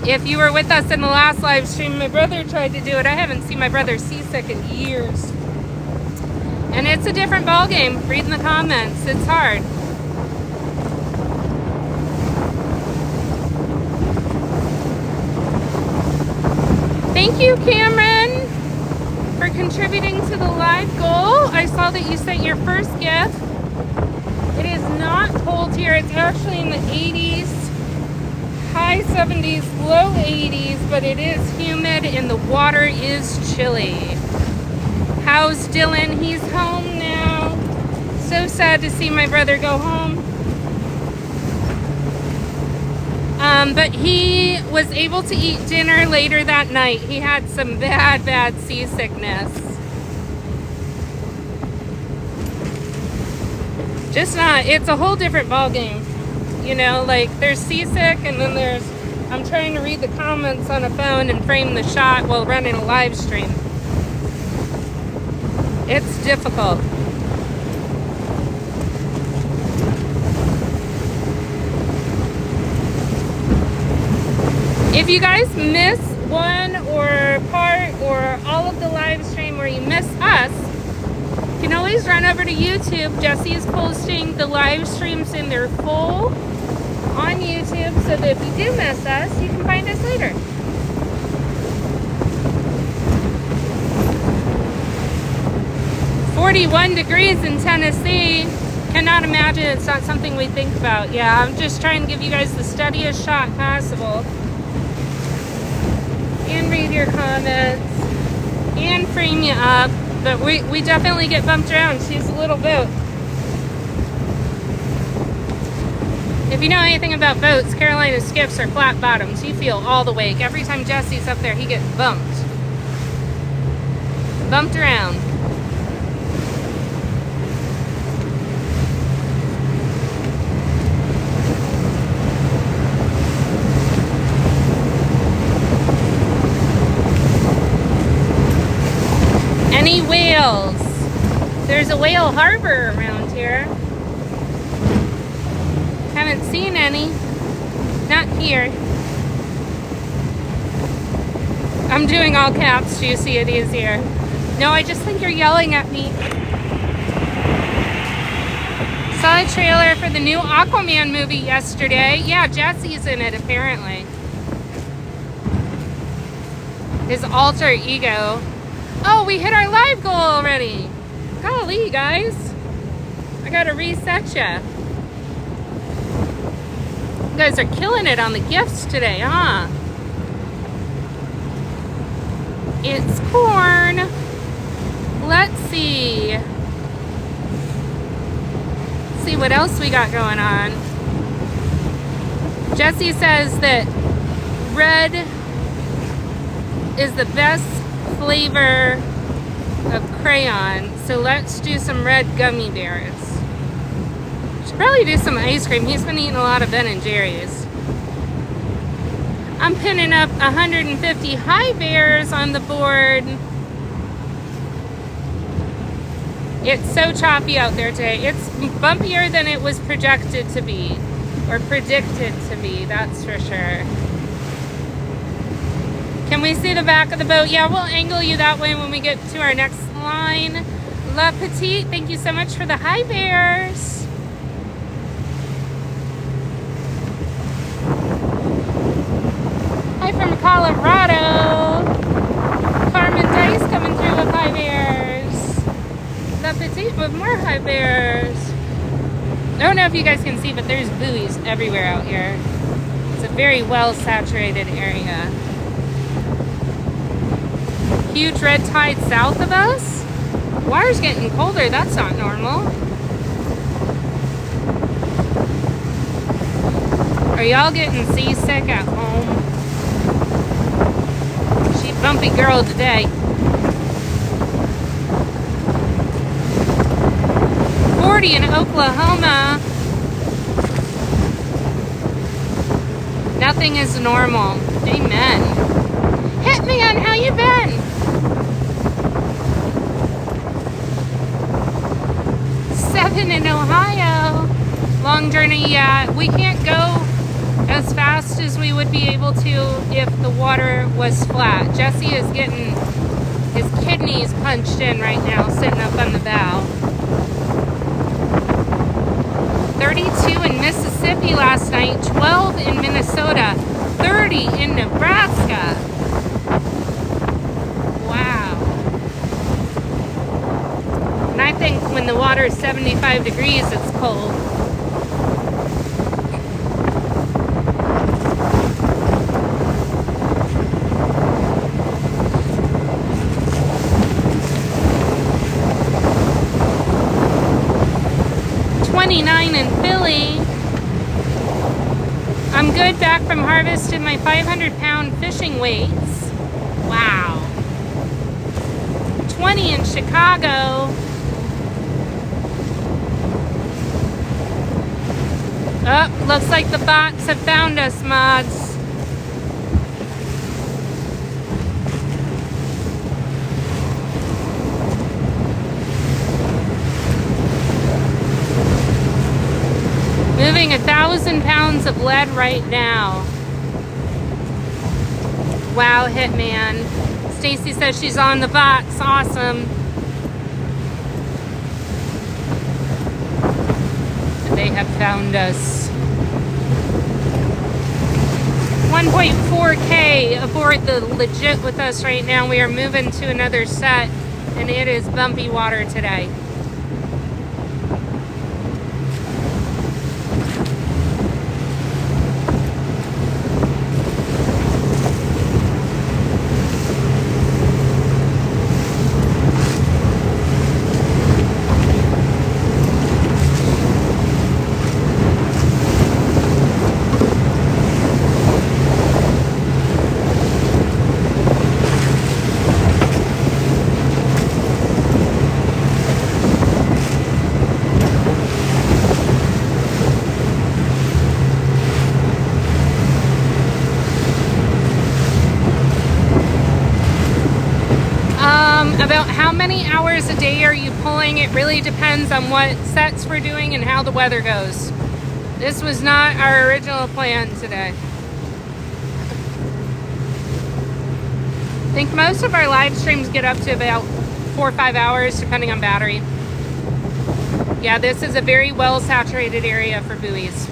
If you were with us in the last live stream, my brother tried to do it. I haven't seen my brother seasick in years. And it's a different ballgame. Reading the comments, it's hard. Thank you, Cameron, for contributing to the live goal. I saw that you sent your first gift. It is not cold here. It's actually in the 80s. High 70s, low 80s, but it is humid and the water is chilly. How's Dylan? He's home now. So sad to see my brother go home. But he was able to eat dinner later that night. He had some bad seasickness. Just not, it's a whole different ballgame. You know, like there's seasick and then there's, I'm trying to read the comments on a phone and frame the shot while running a live stream. It's difficult. If you guys miss one or part or all of the live stream or you miss us, you can always run over to YouTube. Jesse is posting the live streams in their full on YouTube, so that if you do miss us, you can find us later. "41 degrees in Tennessee. Cannot imagine. It's not something we think about. Yeah, I'm just trying to give you guys the steadiest shot possible. And read your comments. And frame you up. But we definitely get bumped around. She's a little boat. If you know anything about boats, Carolina skiffs are flat bottoms. You feel all the wake. Every time Jesse's up there, he gets bumped. Bumped around. Any whales? There's a whale harbor around here. Haven't seen any. Not here. I'm doing all caps so you see it easier. No, I just think you're yelling at me. Saw a trailer for the new Aquaman movie yesterday. Yeah, Jesse's in it apparently. His alter ego. Oh, we hit our live goal already. Golly, guys. I gotta reset ya. You guys are killing it on the gifts today, huh? It's corn. Let's see. See what else we got going on. Jesse says that red is the best flavor of crayon, so let's do some red gummy bears. Should probably do some ice cream. He's been eating a lot of Ben and Jerry's. I'm pinning up 150 high bears on the board. It's so choppy out there today. It's bumpier than it was projected to be, or predicted to be, that's for sure. Can we see the back of the boat? Yeah, we'll angle you that way when we get to our next line. La Petite, thank you so much for the high bears. Hi from Colorado. Carmen Dice coming through with high bears. La Petite with more high bears. I don't know if you guys can see, but there's buoys everywhere out here. It's a very well saturated area. Huge red tide south of us. Water's getting colder. That's not normal. Are y'all getting seasick at home? She's a bumpy girl today. 40 in Oklahoma. Nothing is normal. Amen. Hitman, how you been? 7 in Ohio. Long journey, yeah. We can't go as fast as we would be able to if the water was flat. Jesse is getting his kidneys punched in right now, sitting up on the bow. 32 in Mississippi last night, 12 in Minnesota, 30 in Nebraska. Wow. And I think when the water is 75 degrees, it's cold. In Philly. I'm good, back from harvest in my 500-pound fishing weights. Wow. 20 in Chicago. Oh, looks like the bots have found us, mods. Moving 1,000 pounds of lead right now. Wow, Hitman. Stacy says she's on the box. Awesome. They have found us. 1.4K aboard the Legit with us right now. We are moving to another set, and it is bumpy water today. About how many hours a day are you pulling? It really depends on what sets we're doing and how the weather goes. This was not our original plan today. I think most of our live streams get up to about 4 or 5 hours depending on battery. Yeah, this is a very well saturated area for buoys.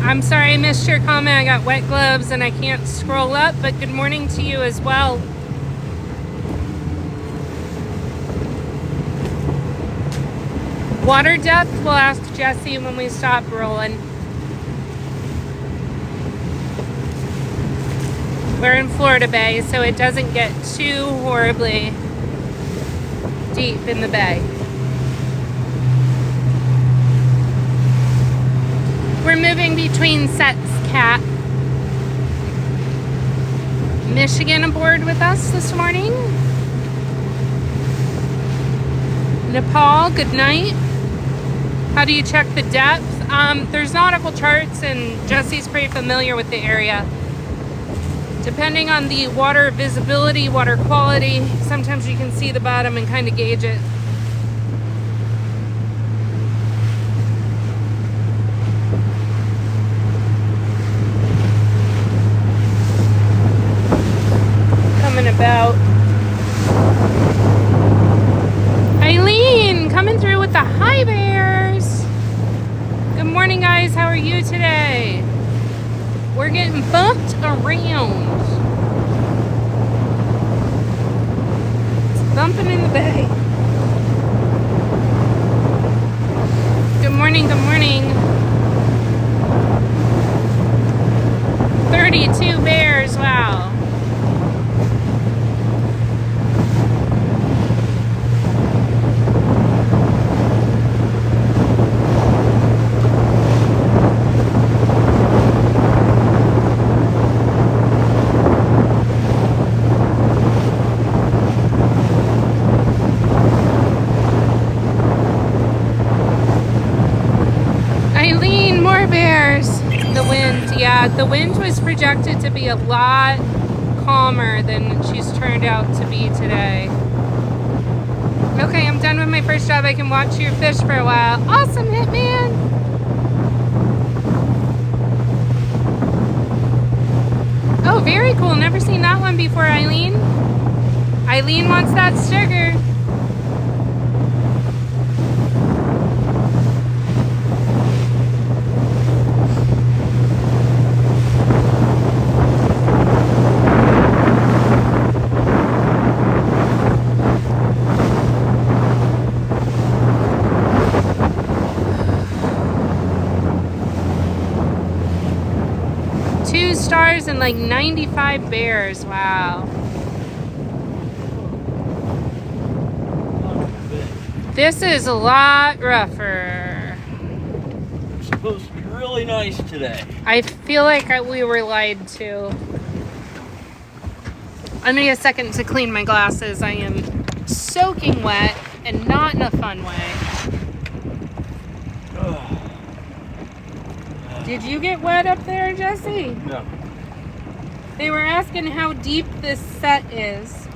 I'm sorry I missed your comment. I got wet gloves and I can't scroll up, but good morning to you as well. Water depth, we'll ask Jesse when we stop rolling. We're in Florida Bay, so it doesn't get too horribly deep in the bay. We're moving between sets, Cat. Michigan aboard with us this morning. Nepal, good night. How do you check the depth? There's nautical charts, and Jesse's pretty familiar with the area. Depending on the water visibility, water quality, sometimes you can see the bottom and kind of gauge it. Coming about. Eileen, coming through with the hi bears. Good morning, guys. How are you today? We're getting bumped around. It's bumping in the bay. Good morning, good morning. 32 bears, wow. Yeah, the wind was projected to be a lot calmer than she's turned out to be today. Okay, I'm done with my first job. I can watch your fish for a while. Awesome, Hitman! Oh, very cool. Never seen that one before, Eileen. Eileen wants that sugar. Stars and like 95 bears. Wow. This is a lot rougher. It's supposed to be really nice today. I feel like we were lied to. I need a second to clean my glasses. I am soaking wet and not in a fun way. Did you get wet up there, Jesse? No. They were asking how deep this set is.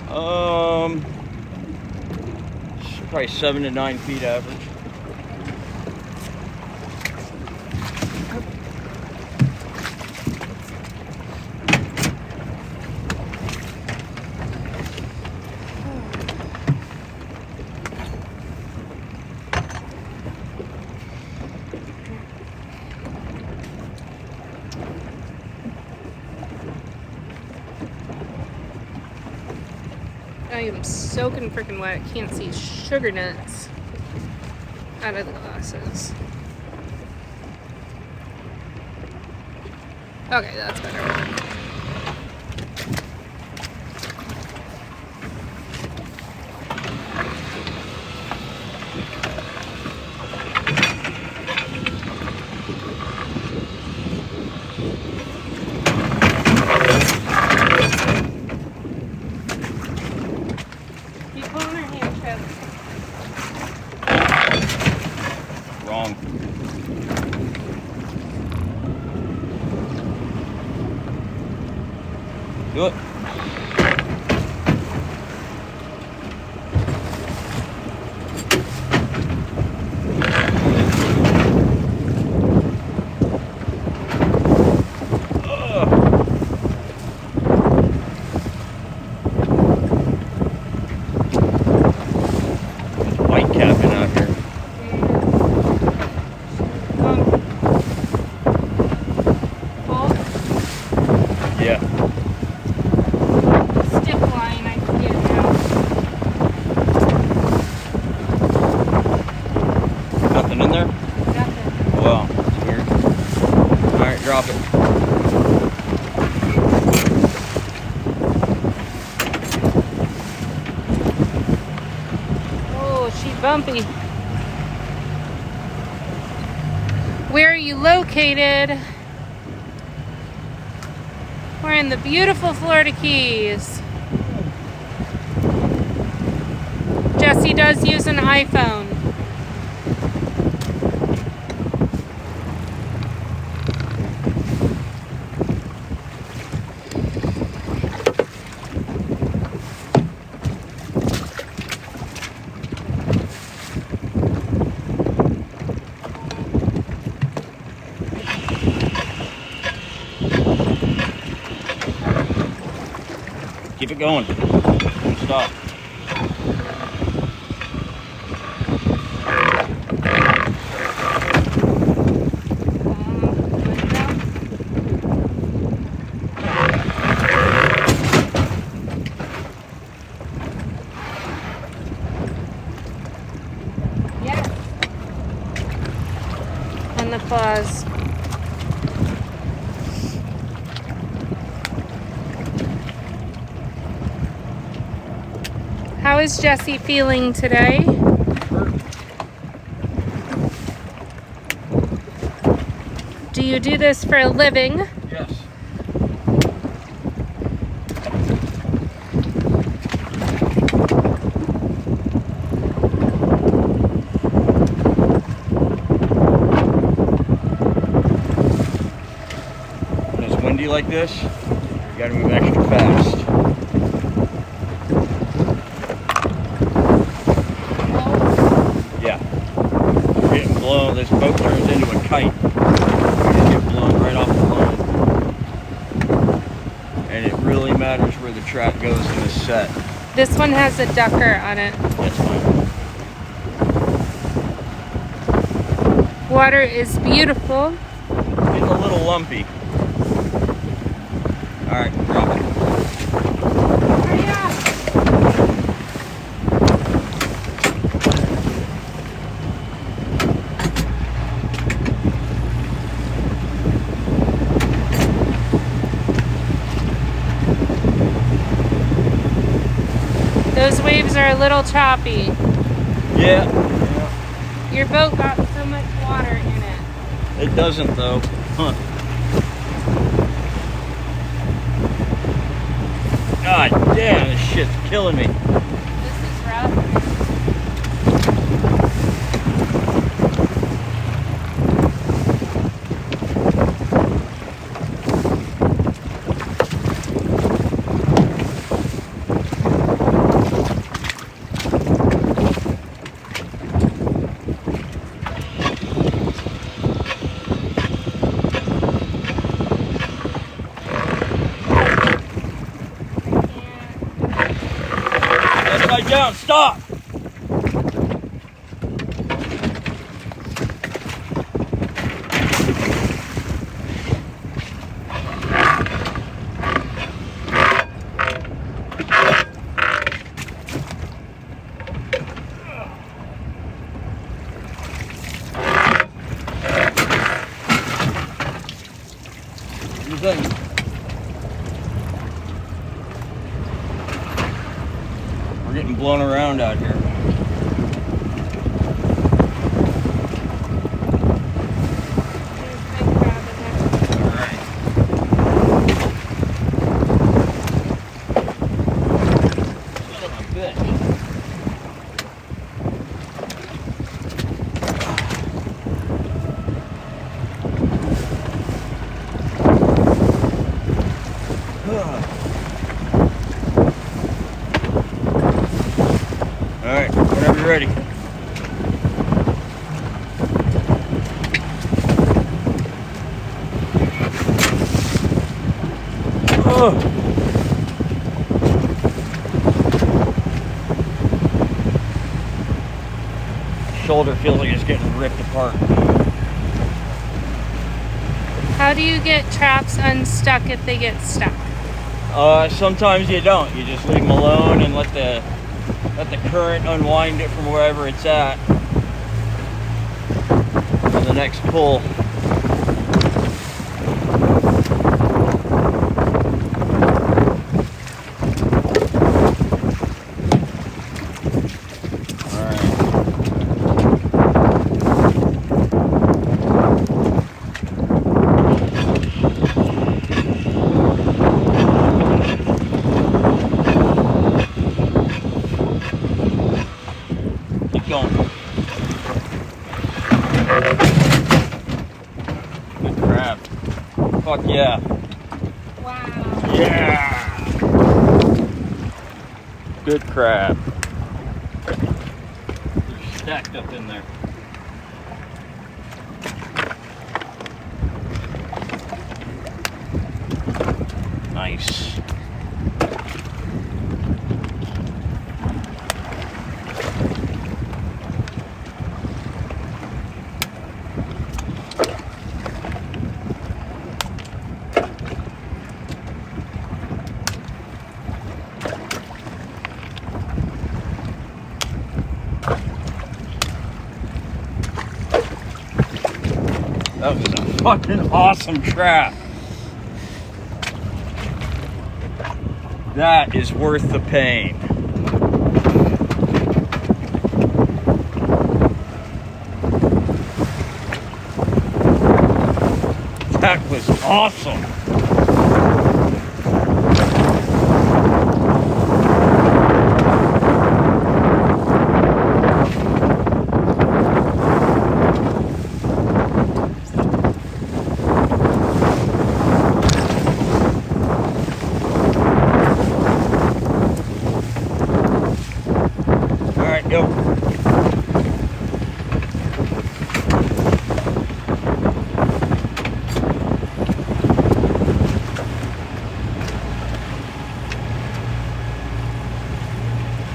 Probably 7 to 9 feet average. I am soaking freaking wet. Can't see sugar nuts out of the glasses. Okay, that's better. Wrong. Do it. White capping out here. drop it. Oh, she's bumpy. Where are you located? We're in the beautiful Florida Keys. Jesse does use an iPhone. Keep it going. Don't stop. Yes. And the claws. How is Jesse feeling today? Do you do this for a living? Yes. When it's windy like this, you gotta move extra fast. Yeah. You're getting blown. This boat turns into a kite. You just get blown right off the line. And it really matters where the trap goes in this set. This one has a ducker on it. That's fine. Water is beautiful. Getting a little lumpy. Alright, drop it. Hurry up! Those waves are a little choppy. Yeah. Your boat got so much water in it. It doesn't though. Huh. God damn, this shit's killing me. This is rough. Upside down, stop! What do you think? We're getting blown around out here. Alright. Son of a bitch. Alright, whenever you're ready. Oh. Shoulder feels like it's getting ripped apart. How do you get traps unstuck if they get stuck? Sometimes you don't. You just leave them alone and let the current unwind it from wherever it's at. On the next pull. Fuck yeah. Wow. Yeah. Good crab. They're stacked up in there. Nice. That was a fucking awesome trap. That is worth the pain. That was awesome. All right, go.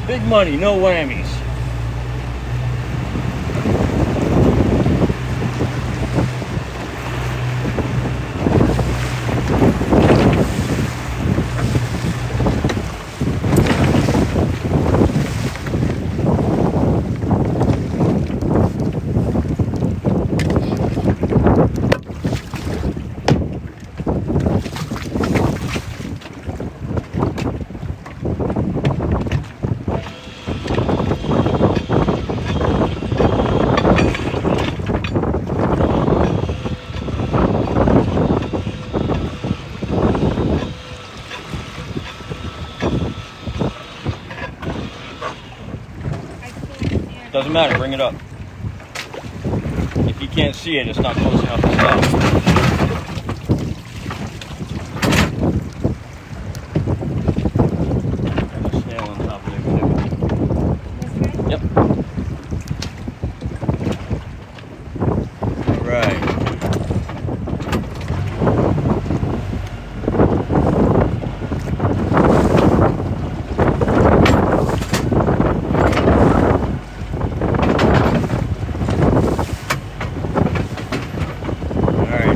Big money, no whammies. Doesn't matter, bring it up. If you can't see it, it's not close enough to stop. There's a snail on top of there too. Yep. All right.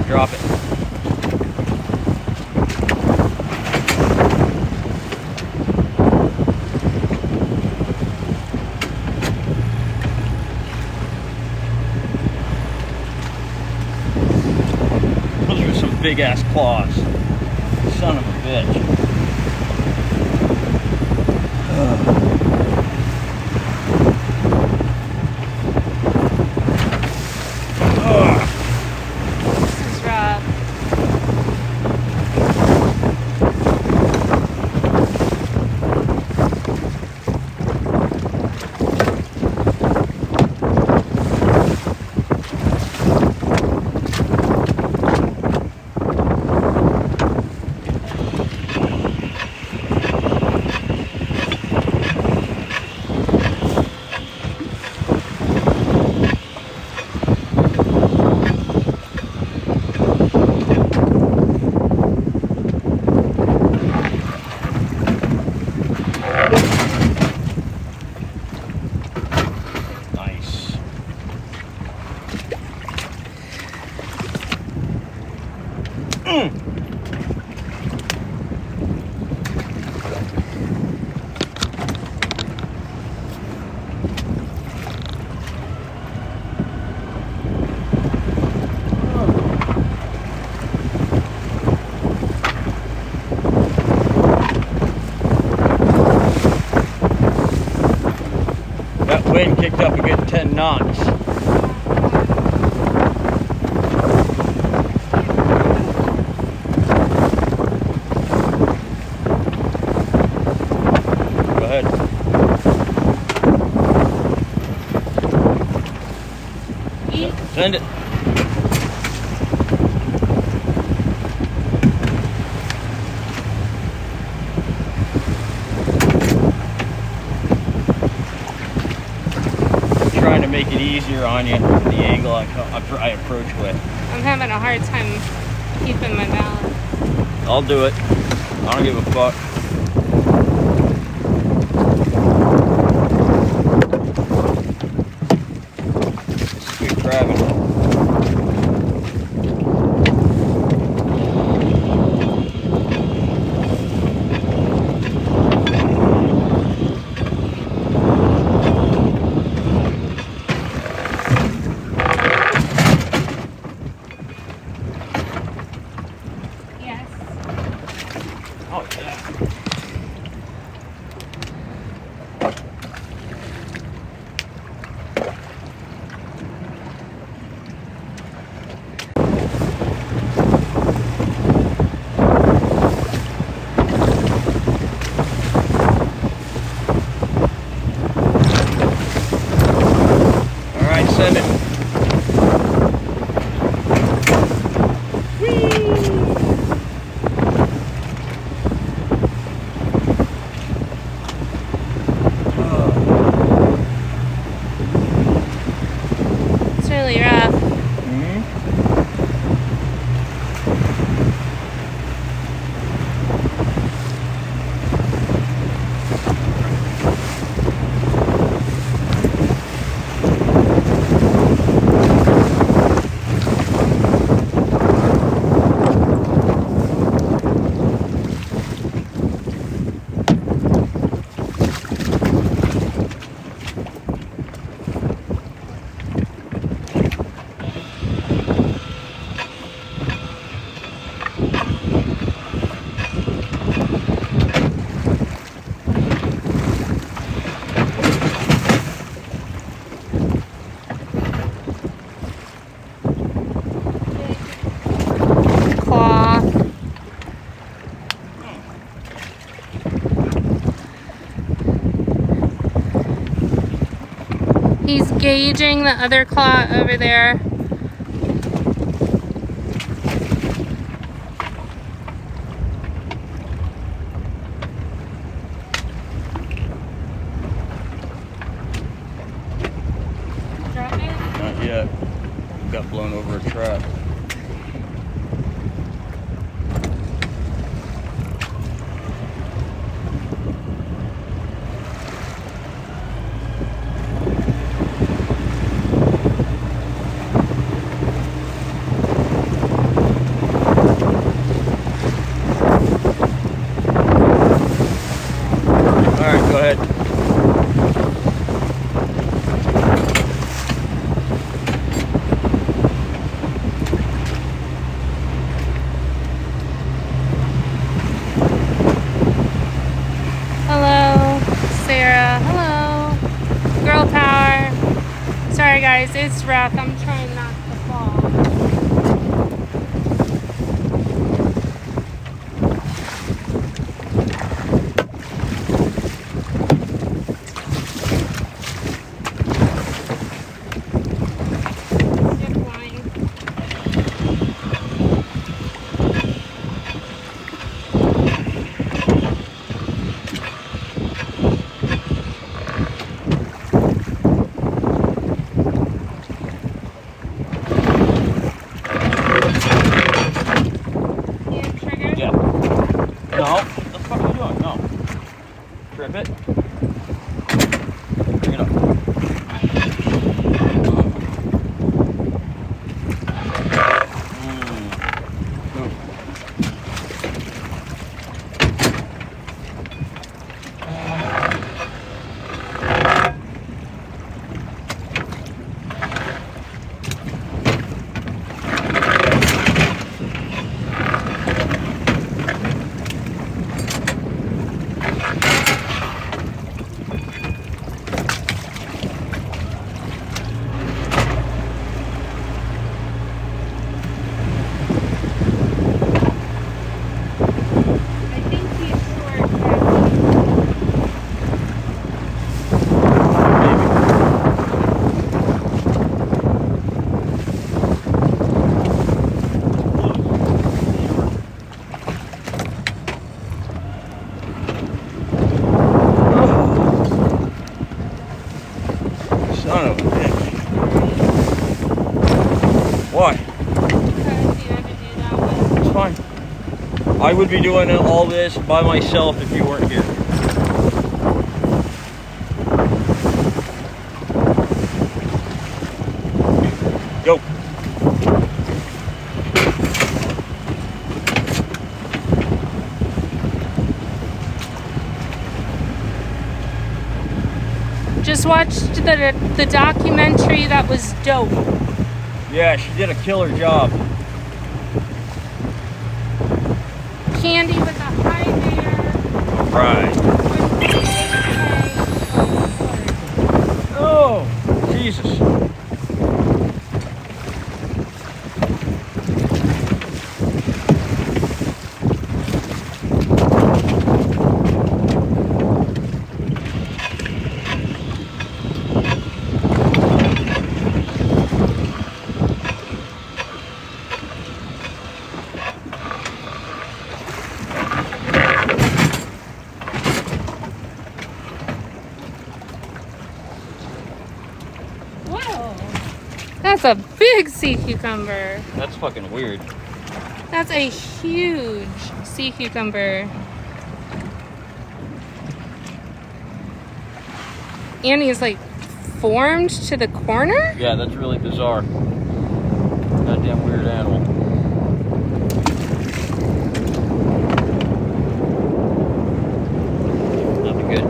Drop it. Those are some big ass claws. Son of a bitch. That wind kicked up a good 10 knots. Go ahead. Send it. make it easier on you, the angle I approach with. I'm having a hard time keeping my balance. I'll do it. I don't give a fuck. Just keep grabbing. Send it. It's really rough. He's gauging the other claw over there. Drop it? Not yet. Got blown over a trap. Alright, go ahead. Hello, Sarah. Hello. Girl power. Sorry guys, it's rough. I'm trying not to fall. I would be doing all this by myself if you weren't here. Go. Just watched the documentary. That was dope. Yeah, she did a killer job. Candy with a high bear. Right. Oh, Jesus. That's a big sea cucumber. That's fucking weird. That's a huge sea cucumber. And he's like formed to the corner? Yeah, that's really bizarre. Goddamn weird animal. Nothing good.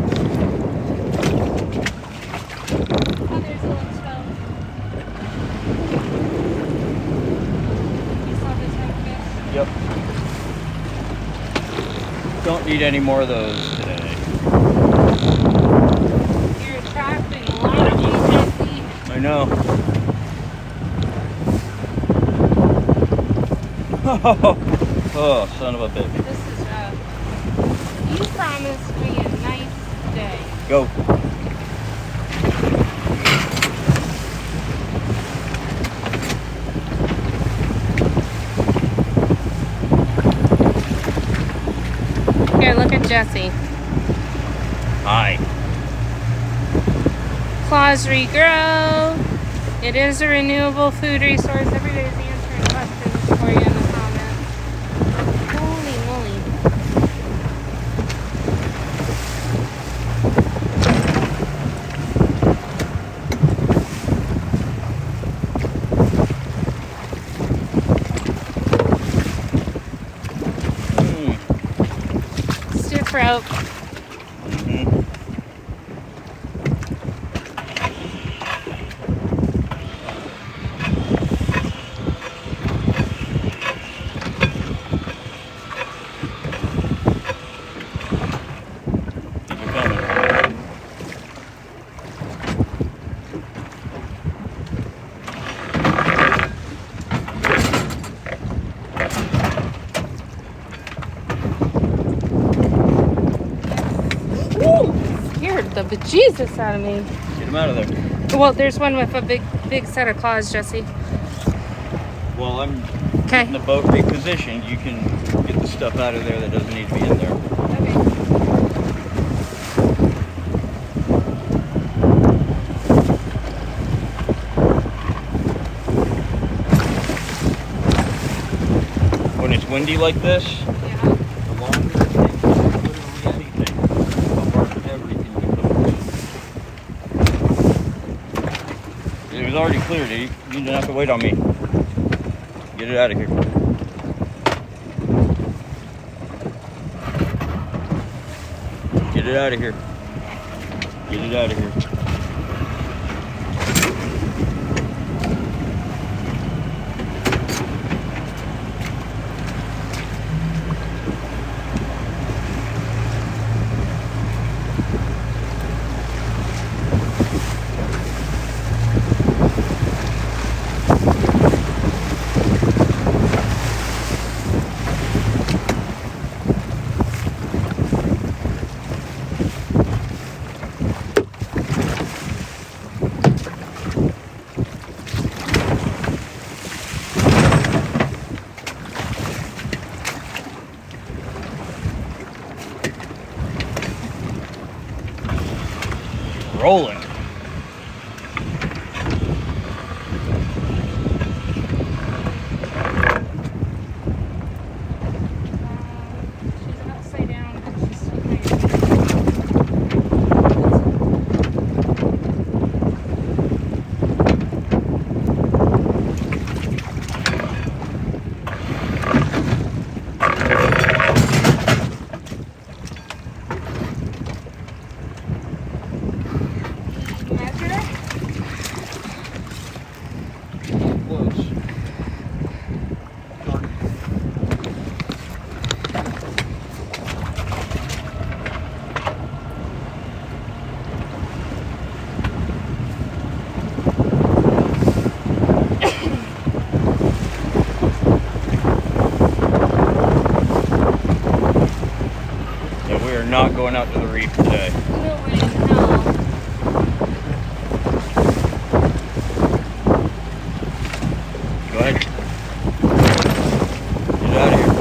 Oh, there's a little shell. You saw this right fish? Yep. Don't need any more of those today. You're attracting a lot of these. I know. Oh, son of a bitch. This is you promised me a nice day. Go. Here, look at Jesse. Hi. Claws regrow. It is a renewable food resource. Everybody's answering questions for you in the comments. Holy moly. Stiff rope. Scared the bejesus out of me. Get him out of there. Well, there's one with a big set of claws, Jesse. Well, I'm Okay. getting the boat repositioned. You can get the stuff out of there that doesn't need to be in there. Okay. When it's windy like this, Yeah. the longer it takes, literally anything, apart from everything becomes. It was already cleared. You didn't have to wait on me. Get it out of here. Get it out of here. Get it out of here. Rolling. not going out to the reef today. No way in hell. Go ahead. Get out of here.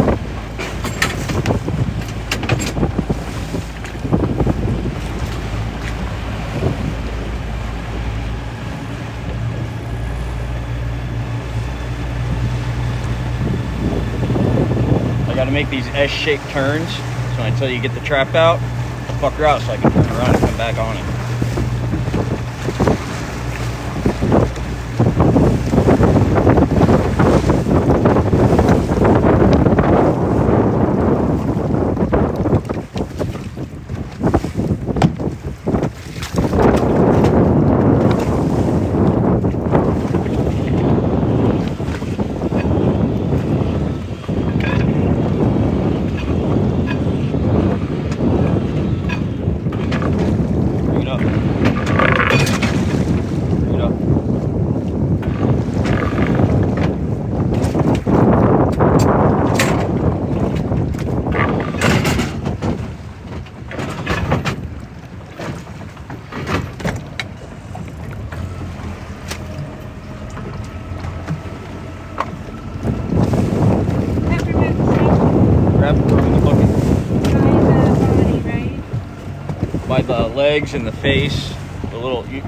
I gotta make these S-shaped turns, so until you get the trap out, fuck her out so I can turn around and come back on it. By the legs and the face, the little, yeah,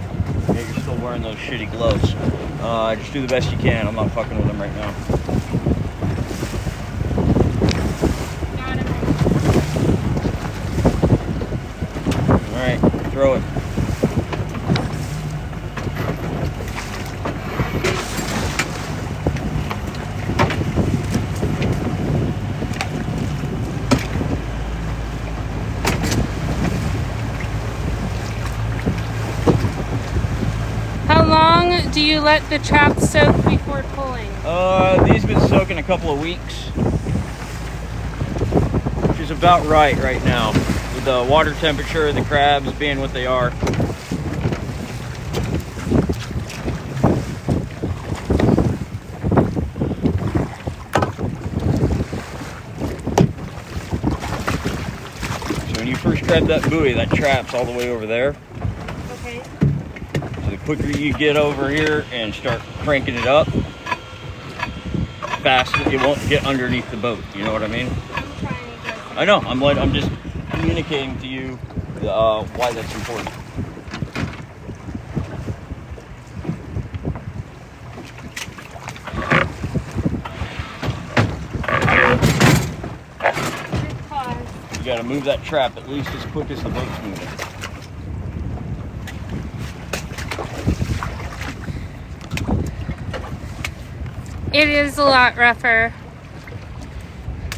you're still wearing those shitty gloves. Just do the best you can. I'm not fucking with them right now. All right, throw it. How long do you let the trap soak before pulling? These have been soaking a couple of weeks, which is about right now, with the water temperature, the crabs being what they are. So when you first grab that buoy, that trap's all the way over there. Okay. So the quicker you get over here and start cranking it up, faster it won't get underneath the boat. You know what I mean? I'm trying to. I know. I'm just communicating to you why that's important. Good cause. You got to move that trap at least as quick as the boat's moving. It is a lot rougher.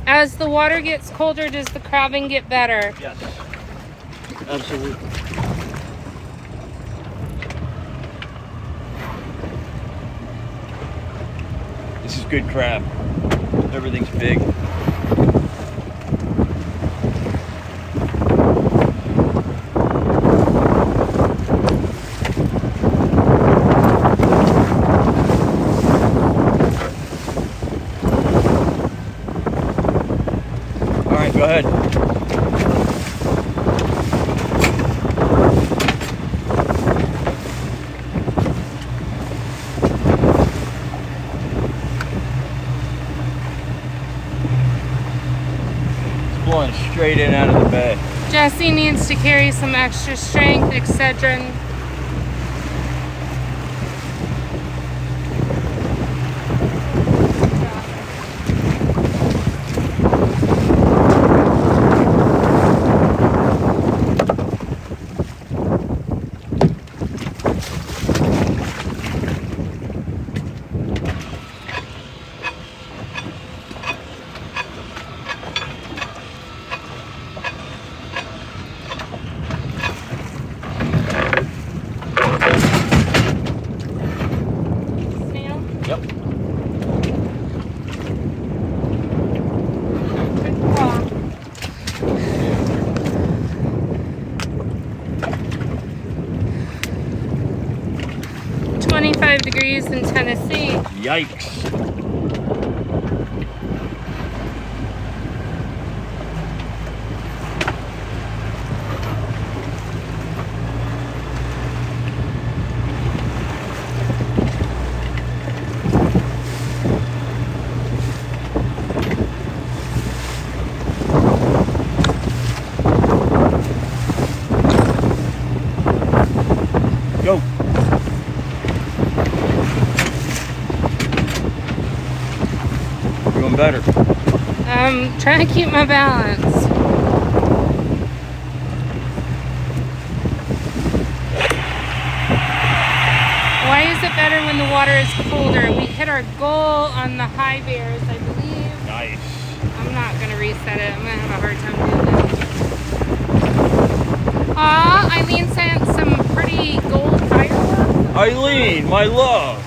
As the water gets colder, does the crabbing get better? Yes, absolutely. This is good crab. Everything's big. Go ahead. It's blowing straight in out of the bay. Jesse needs to carry some extra strength, Excedrin. Yep. Good call. 25 degrees in Tennessee. Yikes. doing better. I'm trying to keep my balance. Why is it better when the water is colder? We hit our goal on the high bears, I believe. Nice. I'm not going to reset it. I'm going to have a hard time doing that. Aw, Eileen sent some pretty gold fireworks. Eileen, my love.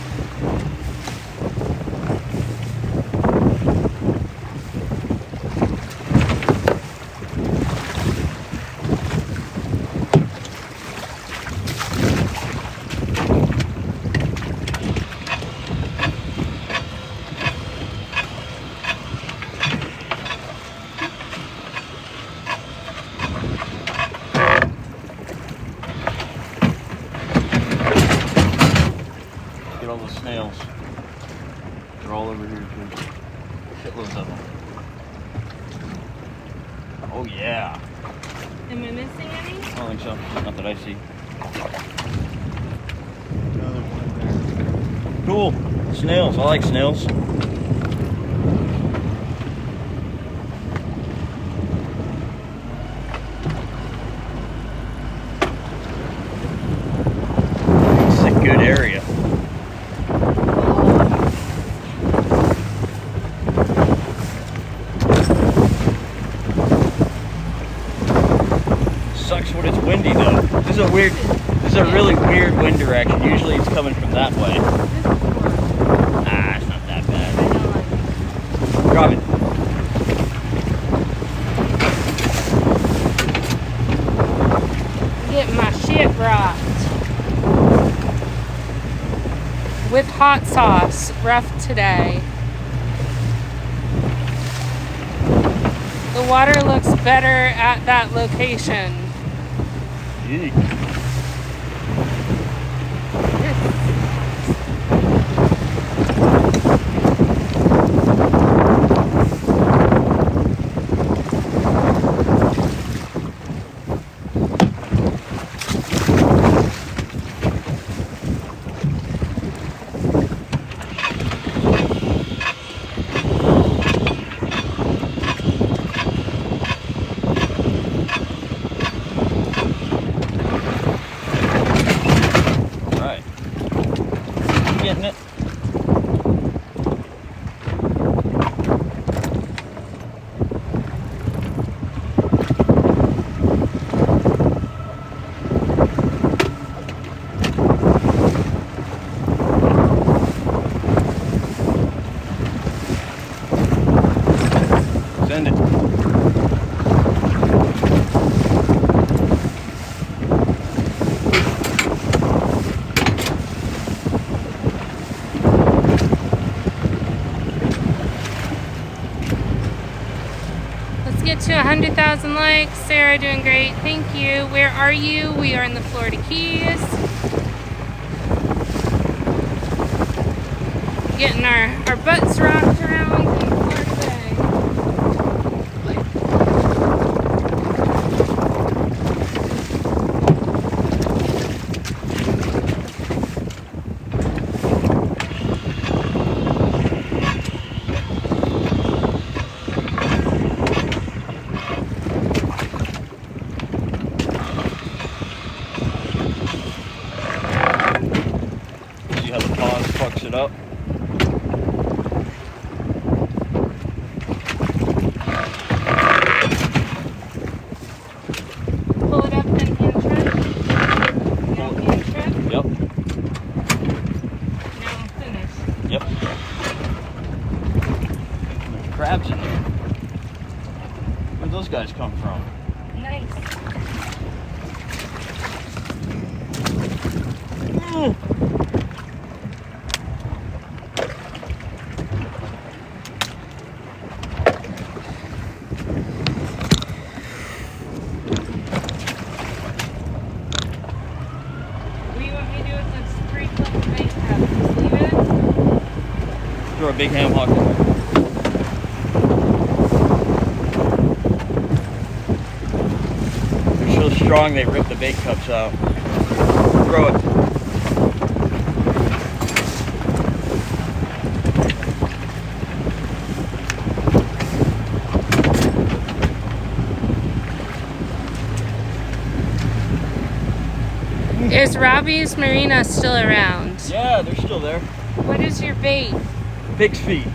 All the snails. They're all over here too. Shitloads of them. Oh yeah. Am I missing any? I don't think so. Not that I see. Cool. Snails. I like snails. It's a good area. Sucks when it's windy though. This is a really weird wind direction. Usually it's coming from that way. Ah, it's not that bad. Drop it. Get my shit rocked. With hot sauce. Rough today. The water looks better at that location. Eek. Getting it. Send it. Get to 100,000 likes. Sarah, doing great. Thank you. Where are you? We are in the Florida Keys. Getting our butts rocked around in Florida Bay. How the pause fucks it up. Pull it up and hand trip. Now hand trip. Yep. Now I'm finished. Yep. There's crabs in there. Where'd those guys come from? Nice. Mm. Throw a big ham hook in there. They're so strong they rip the bait cups out. Throw it. Is Robbie's Marina still around? Yeah, they're still there. What is your bait? Pig's feet.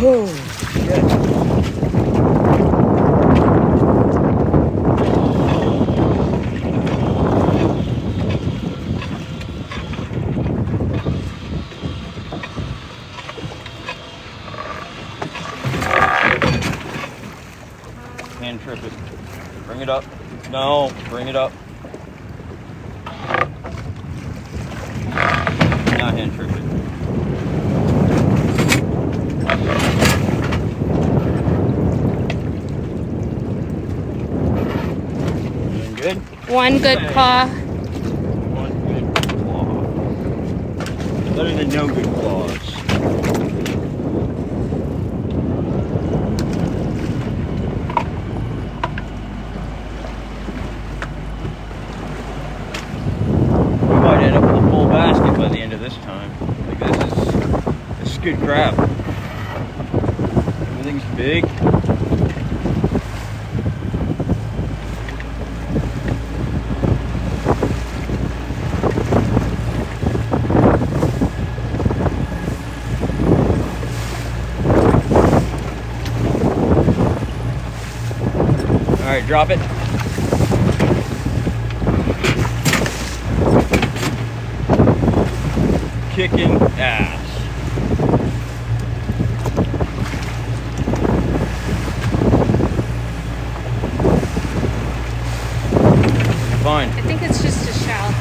Oh, shit. Hand trip it. Bring it up. No, bring it up. Now hand trip it. Doing good? One good claw. One good claw. Better than no good claws. We might end up with a full basket by the end of this time. I think this is good crap. Everything's big. All right, drop it. Kicking ass. Fine. I think it's just a shell.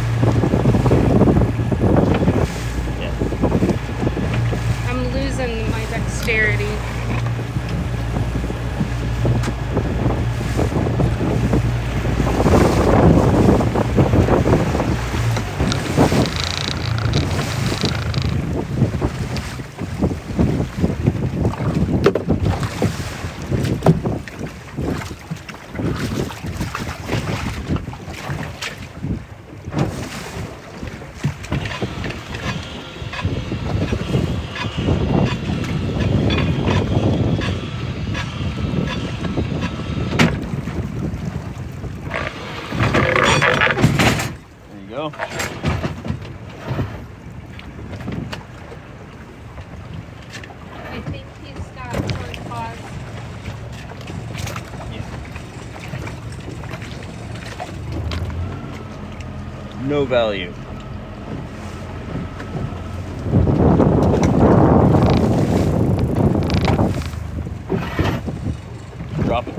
Yeah. I'm losing my dexterity. Go. I think he's got short claws. Yeah. No value. Drop it.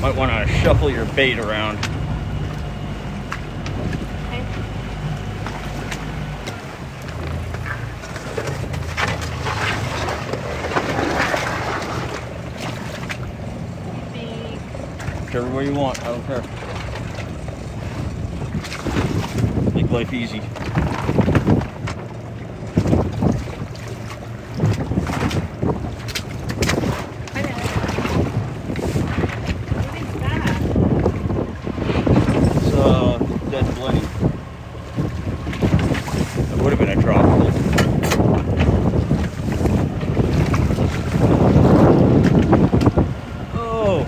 Might want to shuffle your bait around. Okay. Whichever way you want, I don't care. Make life easy. Dead blenny. It would have been a tropical. Oh.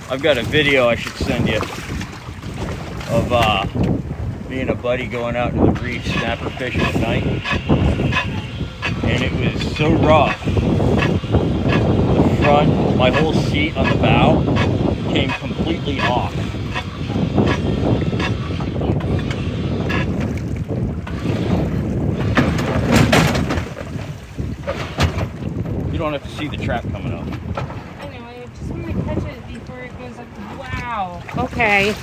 I've got a video I should send you of me and a buddy going out to the reef snapper fishing at night, and it was so rough. The front, my whole seat on the bow came completely off. You don't have to see the trap coming up. I know, I just want to catch it before it goes up. Wow. Okay.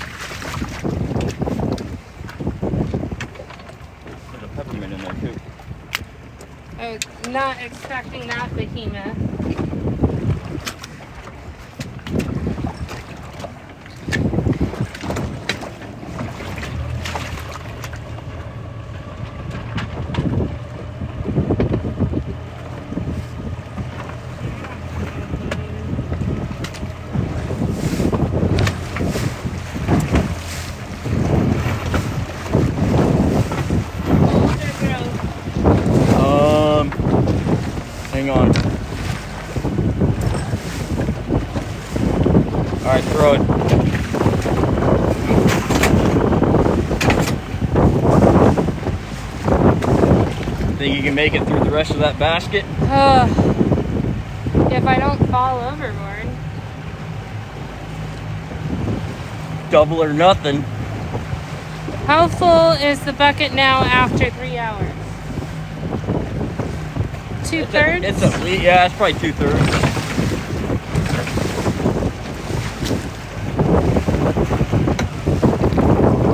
There's a peppermint in there too. Oh, not expecting that behemoth. Hang on. All right, throw it. Think you can make it through the rest of that basket? If I don't fall overboard. Double or nothing. How full is the bucket now after 3 hours? 2/3? It's at least, yeah, it's probably 2/3.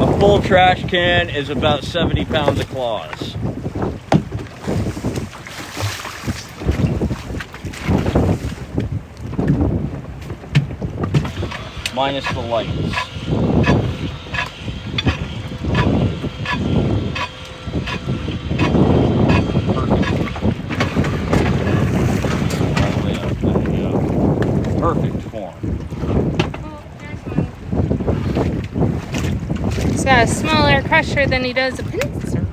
A full trash can is about 70 pounds of claws. Minus the lights. Perfect form. Oh, there's one. He's got a smaller crusher than he does a pincer.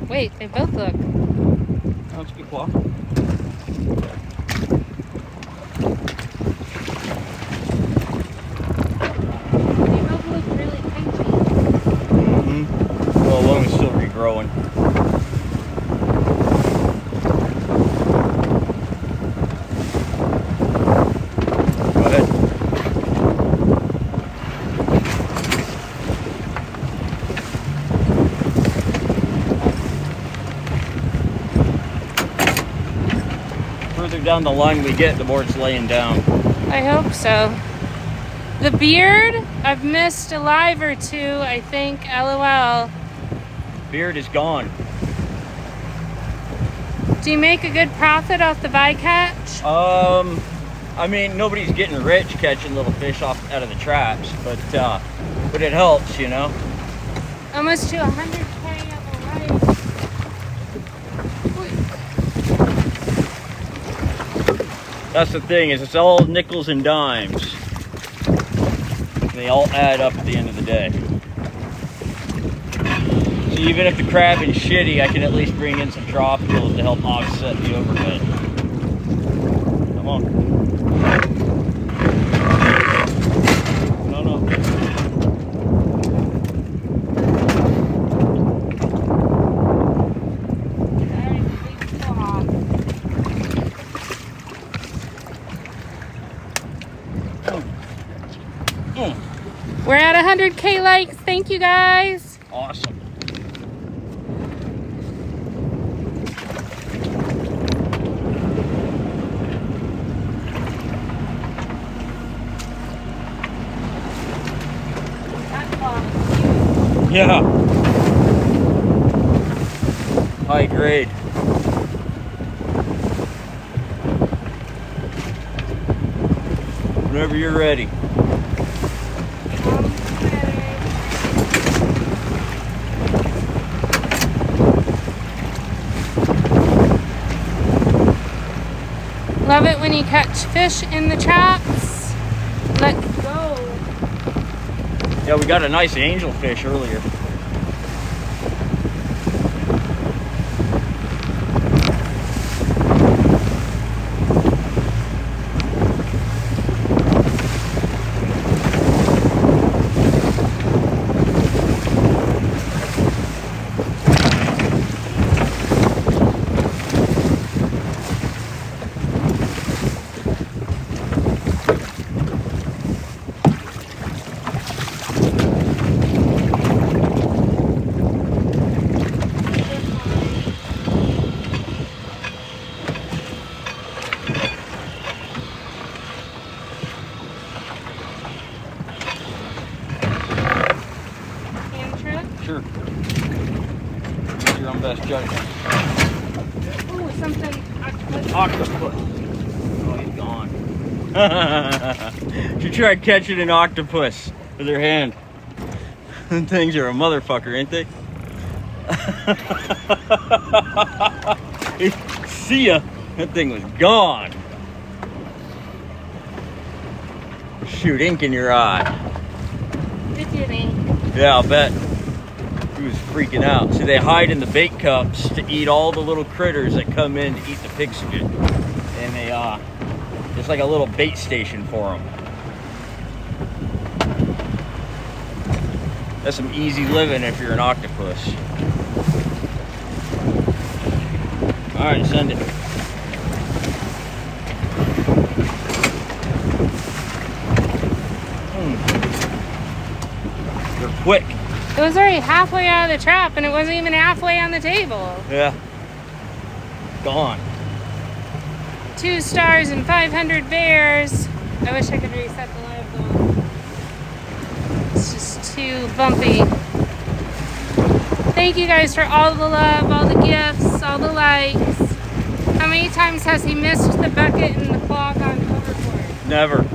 Wait, they both look. That's a good claw. They both look really pinchy. Well, one is still regrowing. Down the line we get, the more it's laying down. I hope so. The beard, I've missed a live or two, I think. LOL. Beard is gone. Do you make a good profit off the bycatch? I mean, nobody's getting rich catching little fish off out of the traps, but it helps, you know. Almost to 100K of a life. That's the thing, is it's all nickels and dimes. They all add up at the end of the day. So even if the crabbing's shitty, I can at least bring in some tropicals to help offset the overhead. Come on. No. We're at 100K likes. Thank you guys. Awesome. Yeah. High grade. Whenever you're ready. Love it when you catch fish in the traps. Let's go. Yeah, we got a nice angelfish earlier. Hand trip. Sure. Use your own best judgment. Ooh, something. Octopus. Oh, he's gone. She tried catching an octopus with her hand. Them things are a motherfucker, ain't they? See ya. That thing was gone. Shoot, ink in your eye. It did ink. Yeah, I'll bet. He was freaking out. See, they hide in the bait cups to eat all the little critters that come in to eat the pig spit. And they, it's like a little bait station for them. That's some easy living if you're an octopus. All right, send it. They're quick. It was already halfway out of the trap and it wasn't even halfway on the table. Yeah. Gone. 2 stars and 500 bears. I wish I could reset the live though. It's just too bumpy. Thank you guys for all the love, all the gifts, all the likes. How many times has he missed the bucket and the clock on overboard? Never.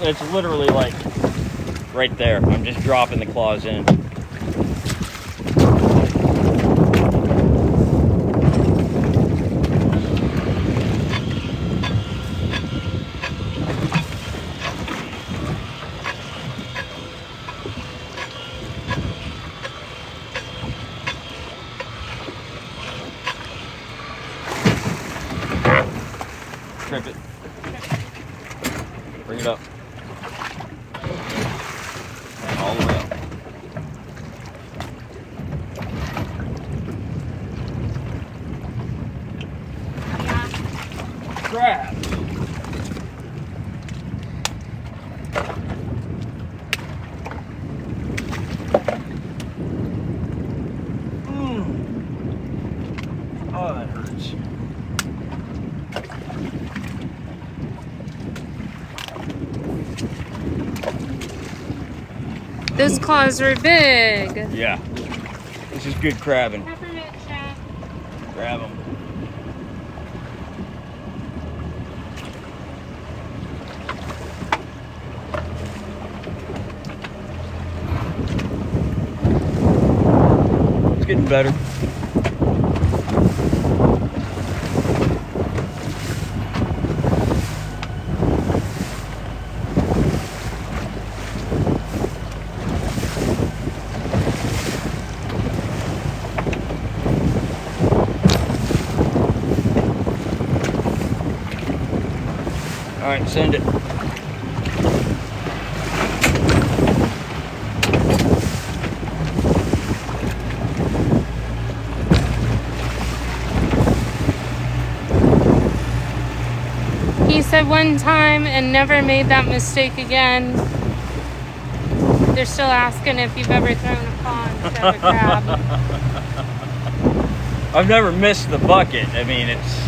It's literally like right there. I'm just dropping the claws in. Trip it. Bring it up. All the way up. Crab. Oh, that hurts. Those claws were big. Yeah. This is good crabbing. Peppermint chef. Grab them. It's getting better. All right, send it. He said one time and never made that mistake again. They're still asking if you've ever thrown a pond to have a crab. I've never missed the bucket. I mean, it's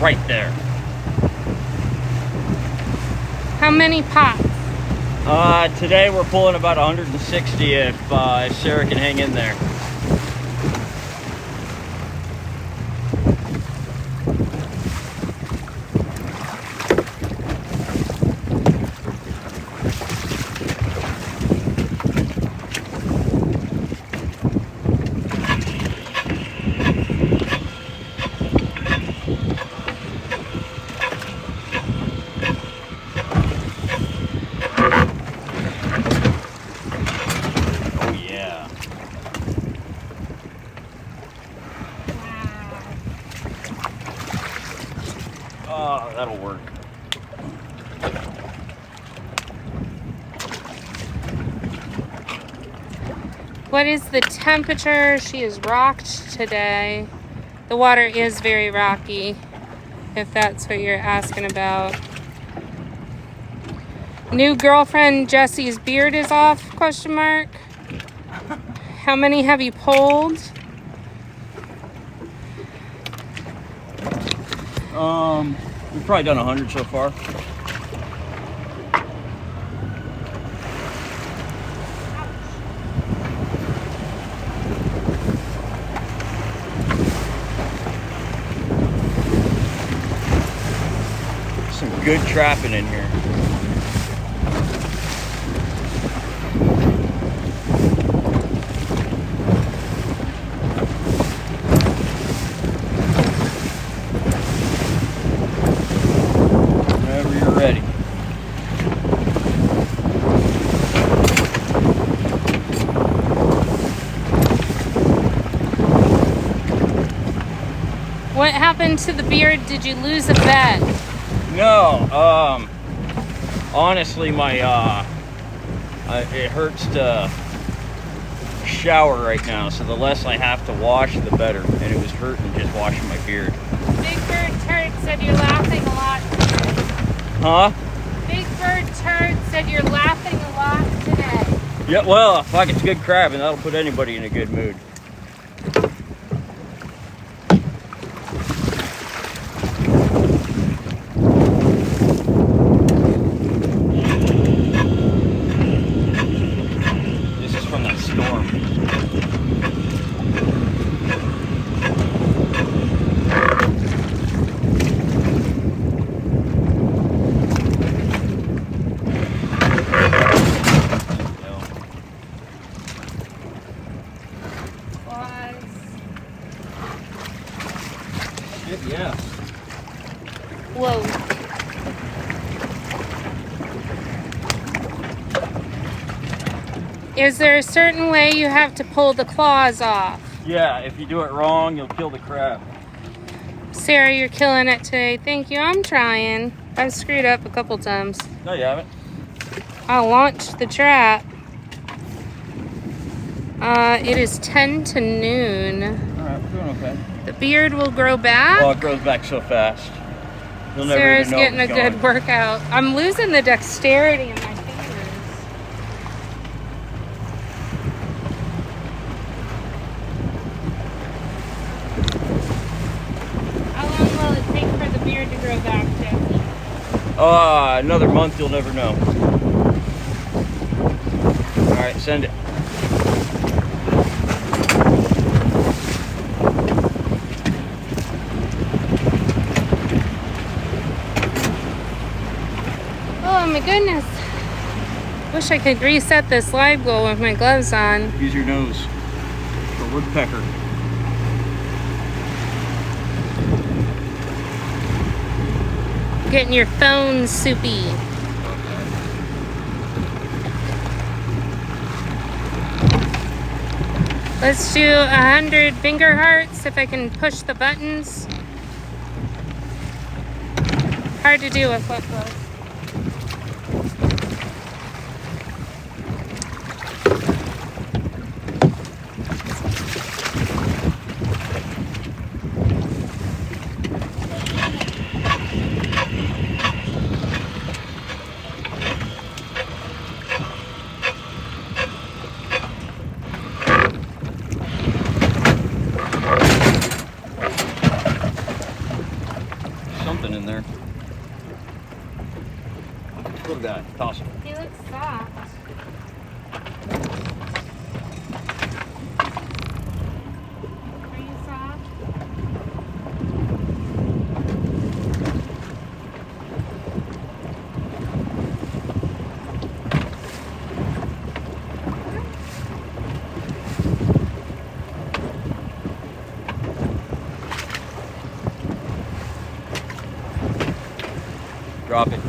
right there. How many pots? Today we're pulling about 160 if Sarah can hang in there. Oh, that'll work. What is the temperature? She is rocked today. The water is very rocky, if that's what you're asking about. New girlfriend Jesse's beard is off, question mark. How many have you pulled? We've probably done 100 so far. good trapping in here. Whenever you're ready. What happened to the beard? Did you lose a bet? No, honestly, my it hurts to shower right now, so the less I have to wash, the better. And it was hurting just washing my beard. Big Bird Turd said you're laughing a lot today. Huh? Big Bird Turd said you're laughing a lot today. Yeah, well, fuck, it's good crab, and that'll put anybody in a good mood. Yeah. Whoa. Is there a certain way you have to pull the claws off? Yeah, if you do it wrong, you'll kill the crab. Sarah, you're killing it today. Thank you. I'm trying. I've screwed up a couple times. No, you haven't. I launched the trap. It is 10 to noon. Alright, we're doing okay. The beard will grow back. Well, it grows back so fast. You'll never Sarah's even know getting a it's good gone. workout. I'm losing the dexterity in my fingers. How long will it take for the beard to grow back, Jesse? Another month, you'll never know. Alright, send it. Oh my goodness. Wish I could reset this live goal with my gloves on. Use your nose for woodpecker. Getting your phone soupy. Let's do 100 finger hearts if I can push the buttons. Hard to do with flip flops. Something in there. Little guy, toss him. He looks soft. Are you soft? Drop it.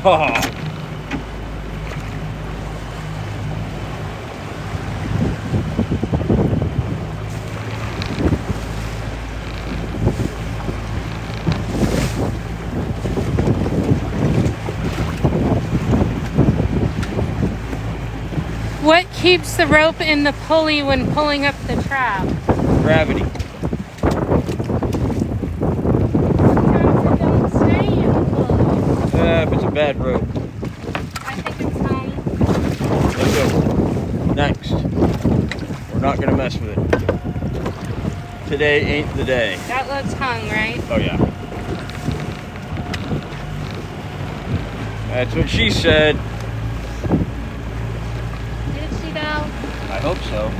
Oh. What keeps the rope in the pulley when pulling up the trap? Gravity. Don't stay in the pulley. If it's a bad rope. I think it's hung. Let's go. Next. We're not gonna mess with it. Today ain't the day. That looks hung, right? Oh yeah. That's what she said. Did she though? I hope so.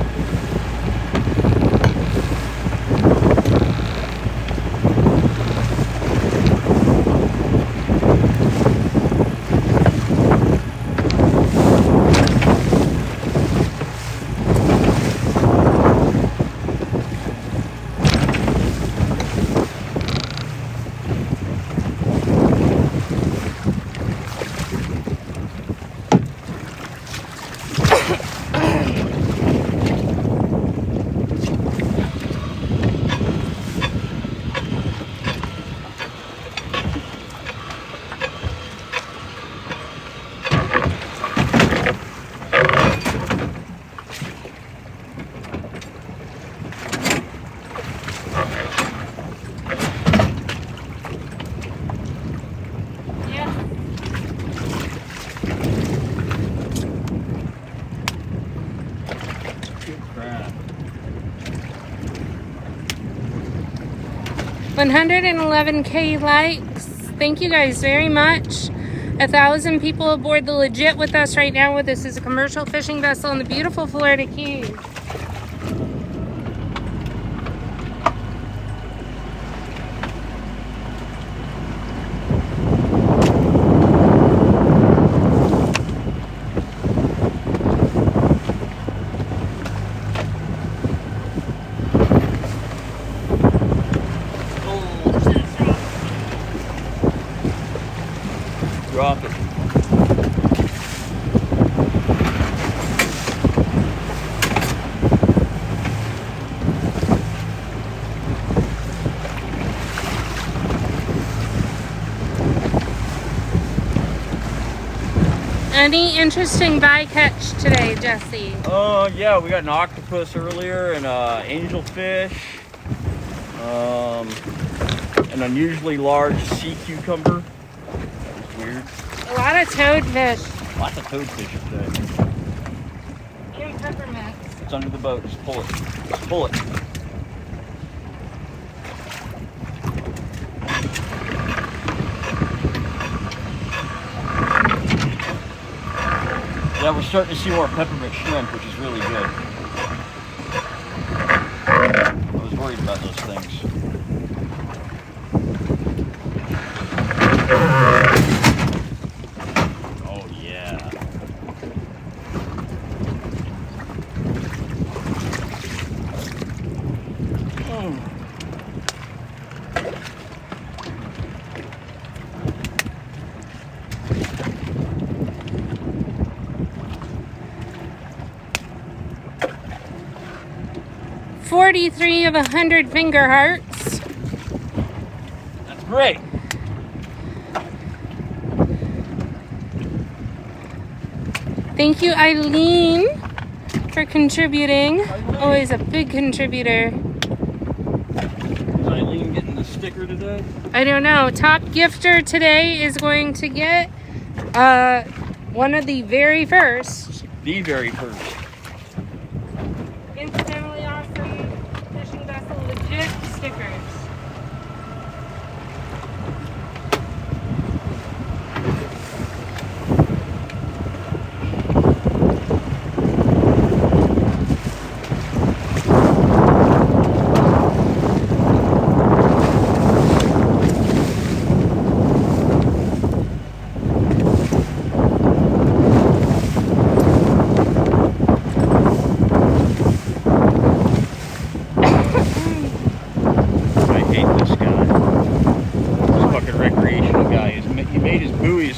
Yeah. Good crap. 111K likes. Thank you guys very much. 1,000 people aboard the Legit with us right now. This is a commercial fishing vessel in the beautiful Florida Keys. Drop it. Any interesting bycatch today, Jesse? Yeah, we got an octopus earlier and angelfish. An unusually large sea cucumber. That was weird. A lot of toadfish Lots of toadfish today. and peppermints. It's under the boat. Just pull it. Just pull it. Yeah, we're starting to see more peppermint shrimp, which is really good. I was worried about those things. Oh yeah. Oh. 43 of 100 finger hearts. That's great. Thank you, Eileen, for contributing. Always a big contributor. Is Eileen getting the sticker today? I don't know. Top gifter today is going to get one of the very first. The very first. Incidentally awesome fishing vessel legit stickers.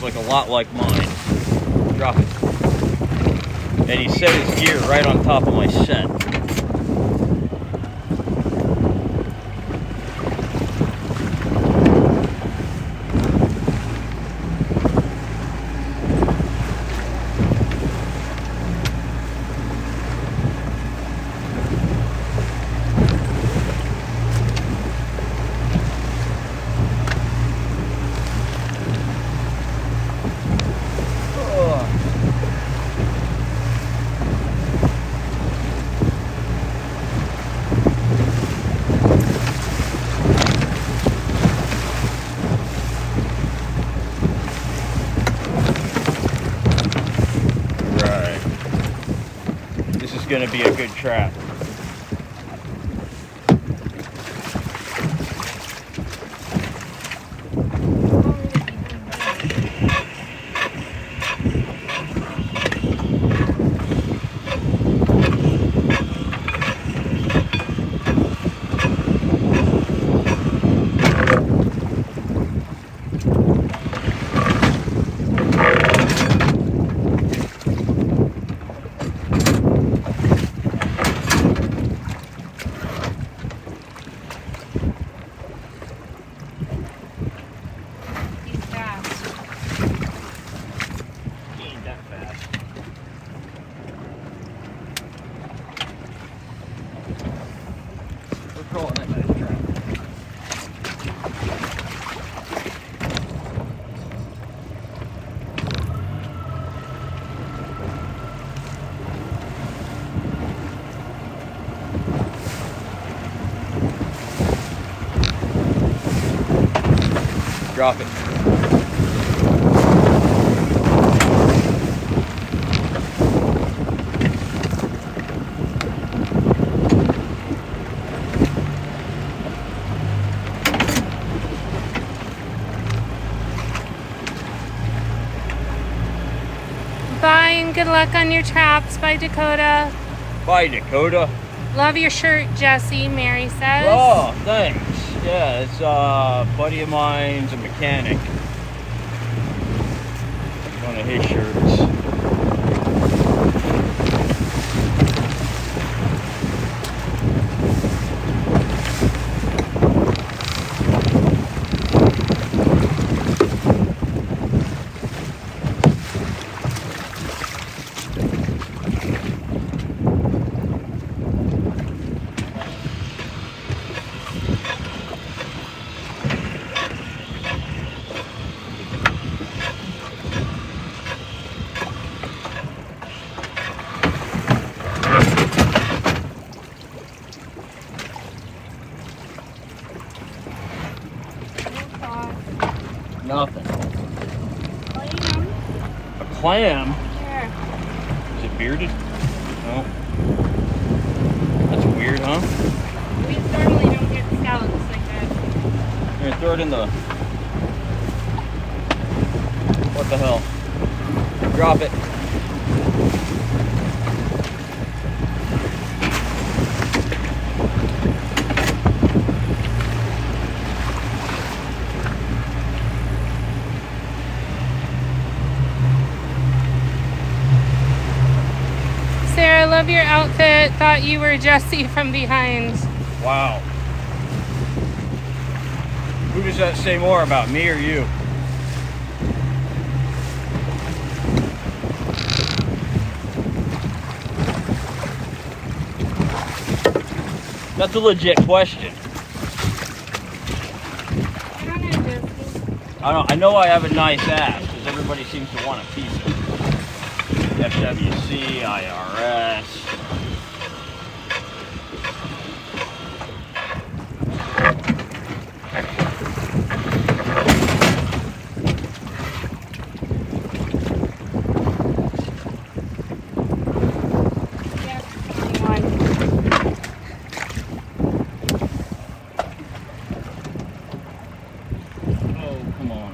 Like a lot like mine. Drop it. And he set his gear right on top of my set. is going to be a good trap. Drop it. Bye and good luck on your traps. Bye, Dakota. Bye, Dakota. Love your shirt, Jesse, Mary says. Oh, thanks. Yeah, it's a buddy of mine's a mechanic. One of his shirts. Nothing. Clam. A clam? Here. Is it bearded? No. That's weird, huh? We normally don't get scallops like that. Here, throw it in the... What the hell? Drop it. Sarah, I love your outfit. Thought you were Jesse from behind. Wow. Who does that say more about, me or you? That's a legit question. I know I have a nice ass because everybody seems to want a piece of it. FWC, IRS. Oh, come on.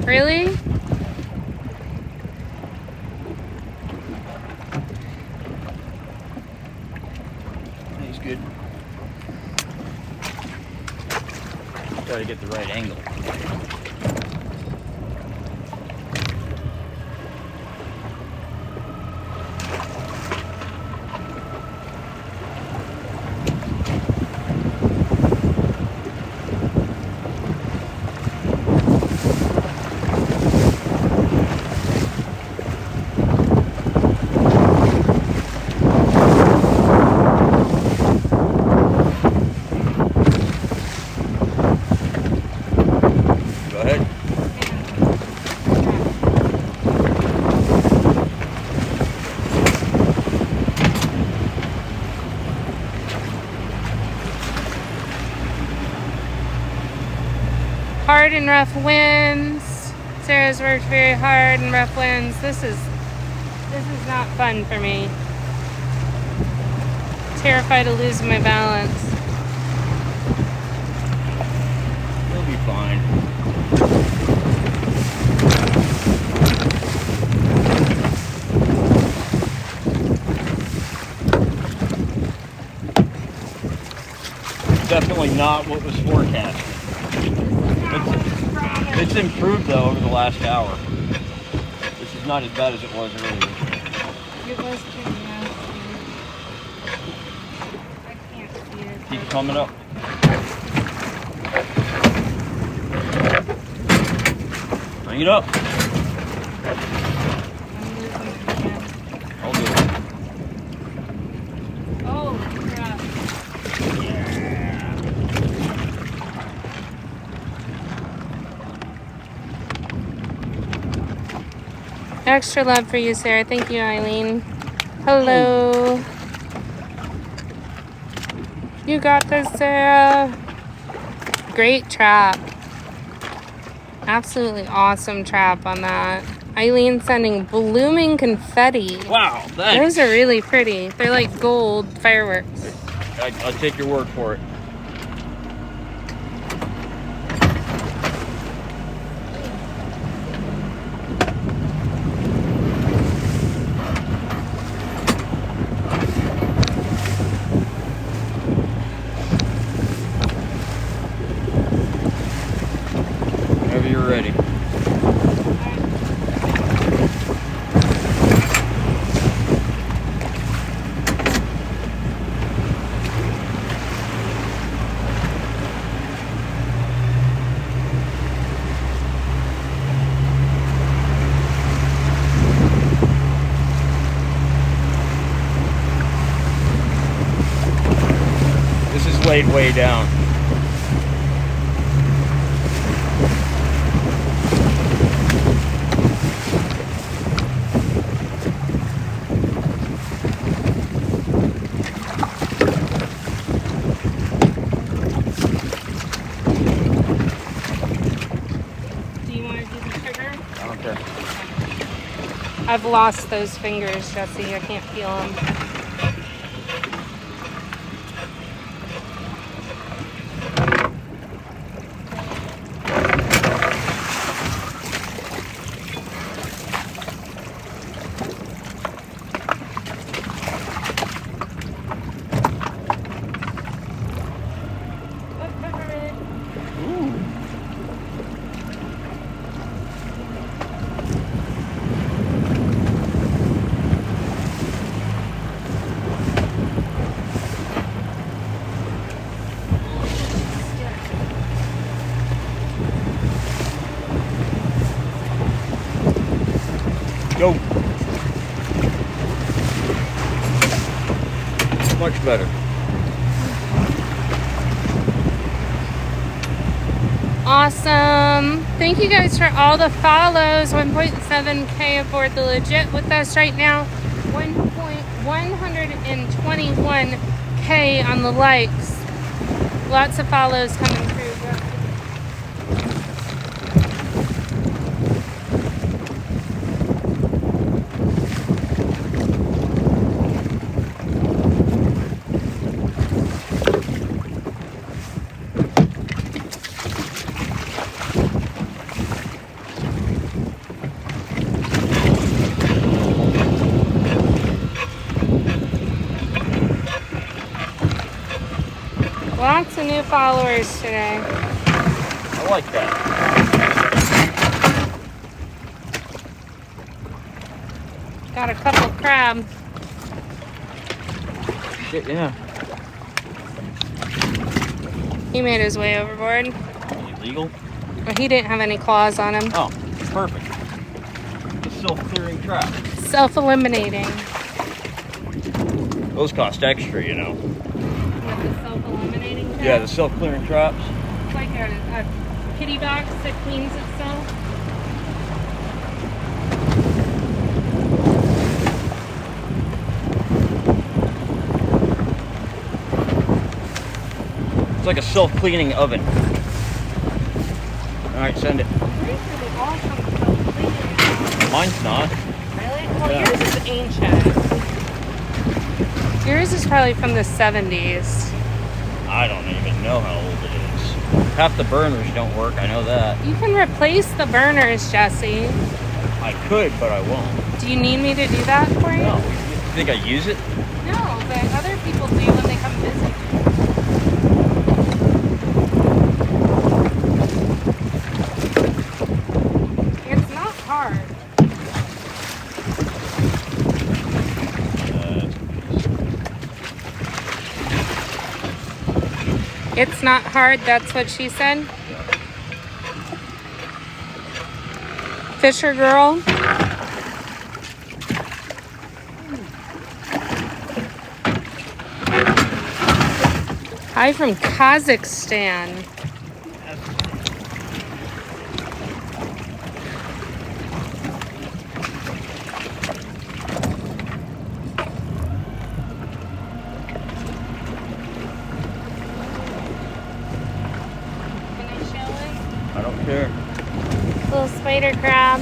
Really? He's good. Gotta get the right angle. Go ahead. Hard and rough winds. Sarah's worked very hard and rough winds. This is not fun for me. Terrified of losing my balance. You'll be fine. Definitely not what was forecasted. It's improved though over the last hour. This is not as bad as it was earlier. It was pretty nasty. I can't see it. Keep coming up. Bring it up. I'm losing it again. I'll do it. Oh, crap. Extra love for you, Sarah. Thank you, Eileen. Hello. You got this, Sarah. Great trap. Absolutely awesome trap on that. Eileen sending blooming confetti. Wow, thanks. Those are really pretty. They're like gold fireworks. I'll take your word for it. Whenever you're ready. This is laid way down. Do you want to do the trigger? I don't care. I've lost those fingers, Jesse. I can't feel them. Go. Much better. Awesome. Thank you guys for all the follows. 1.7K aboard the legit with us right now. 121K on the likes. Lots of follows coming through. Lots of new followers today. I like that. Got a couple crab. Shit, yeah. He made his way overboard. Illegal? Well, he didn't have any claws on him. Oh, perfect. The self-clearing trap. Self-eliminating. Those cost extra, you know. With the self-eliminating trap? Yeah, the self-clearing traps. It's like a kitty box that cleans itself. It's like a self-cleaning oven. All right, send it. Really awesome self-cleaning. Mine's not. Really? Well, Yeah. yours is ancient. Yours is probably from the 70s. I don't even know how old it is. Half the burners don't work, I know that. You can replace the burners, Jesse. I could, but I won't. Do you need me to do that for you? No. You think I use it? No, but other people do when they come visit. It's not hard. It's not hard, that's what she said. Fisher girl. Hi from Kazakhstan. I don't care. Little spider crab.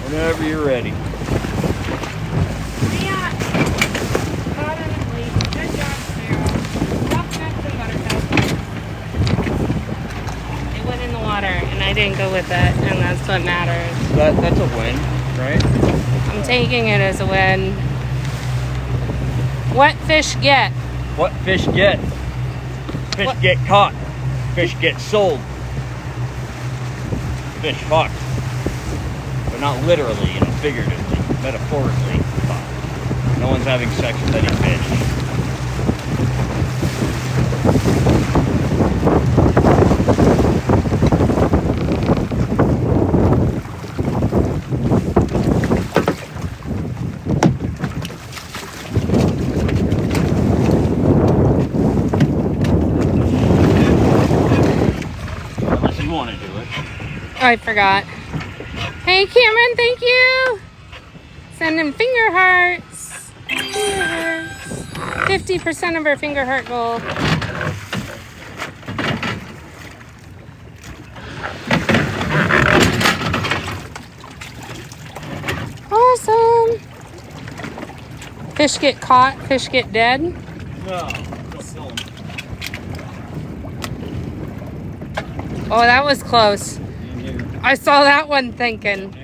Whenever you're ready. And I didn't go with it, and that's what matters. That's a win, right? I'm taking it as a win. What fish get? What fish get? Fish get caught. Fish get sold. Fish fucked. But not literally, figuratively, metaphorically fucked. No one's having sex with any fish. I forgot. Hey Cameron, thank you. Sending finger hearts. Finger hearts. 50% of our finger heart goal. Awesome. Fish get caught, fish get dead. No, don't kill them. Oh, that was close. I saw that one thinking.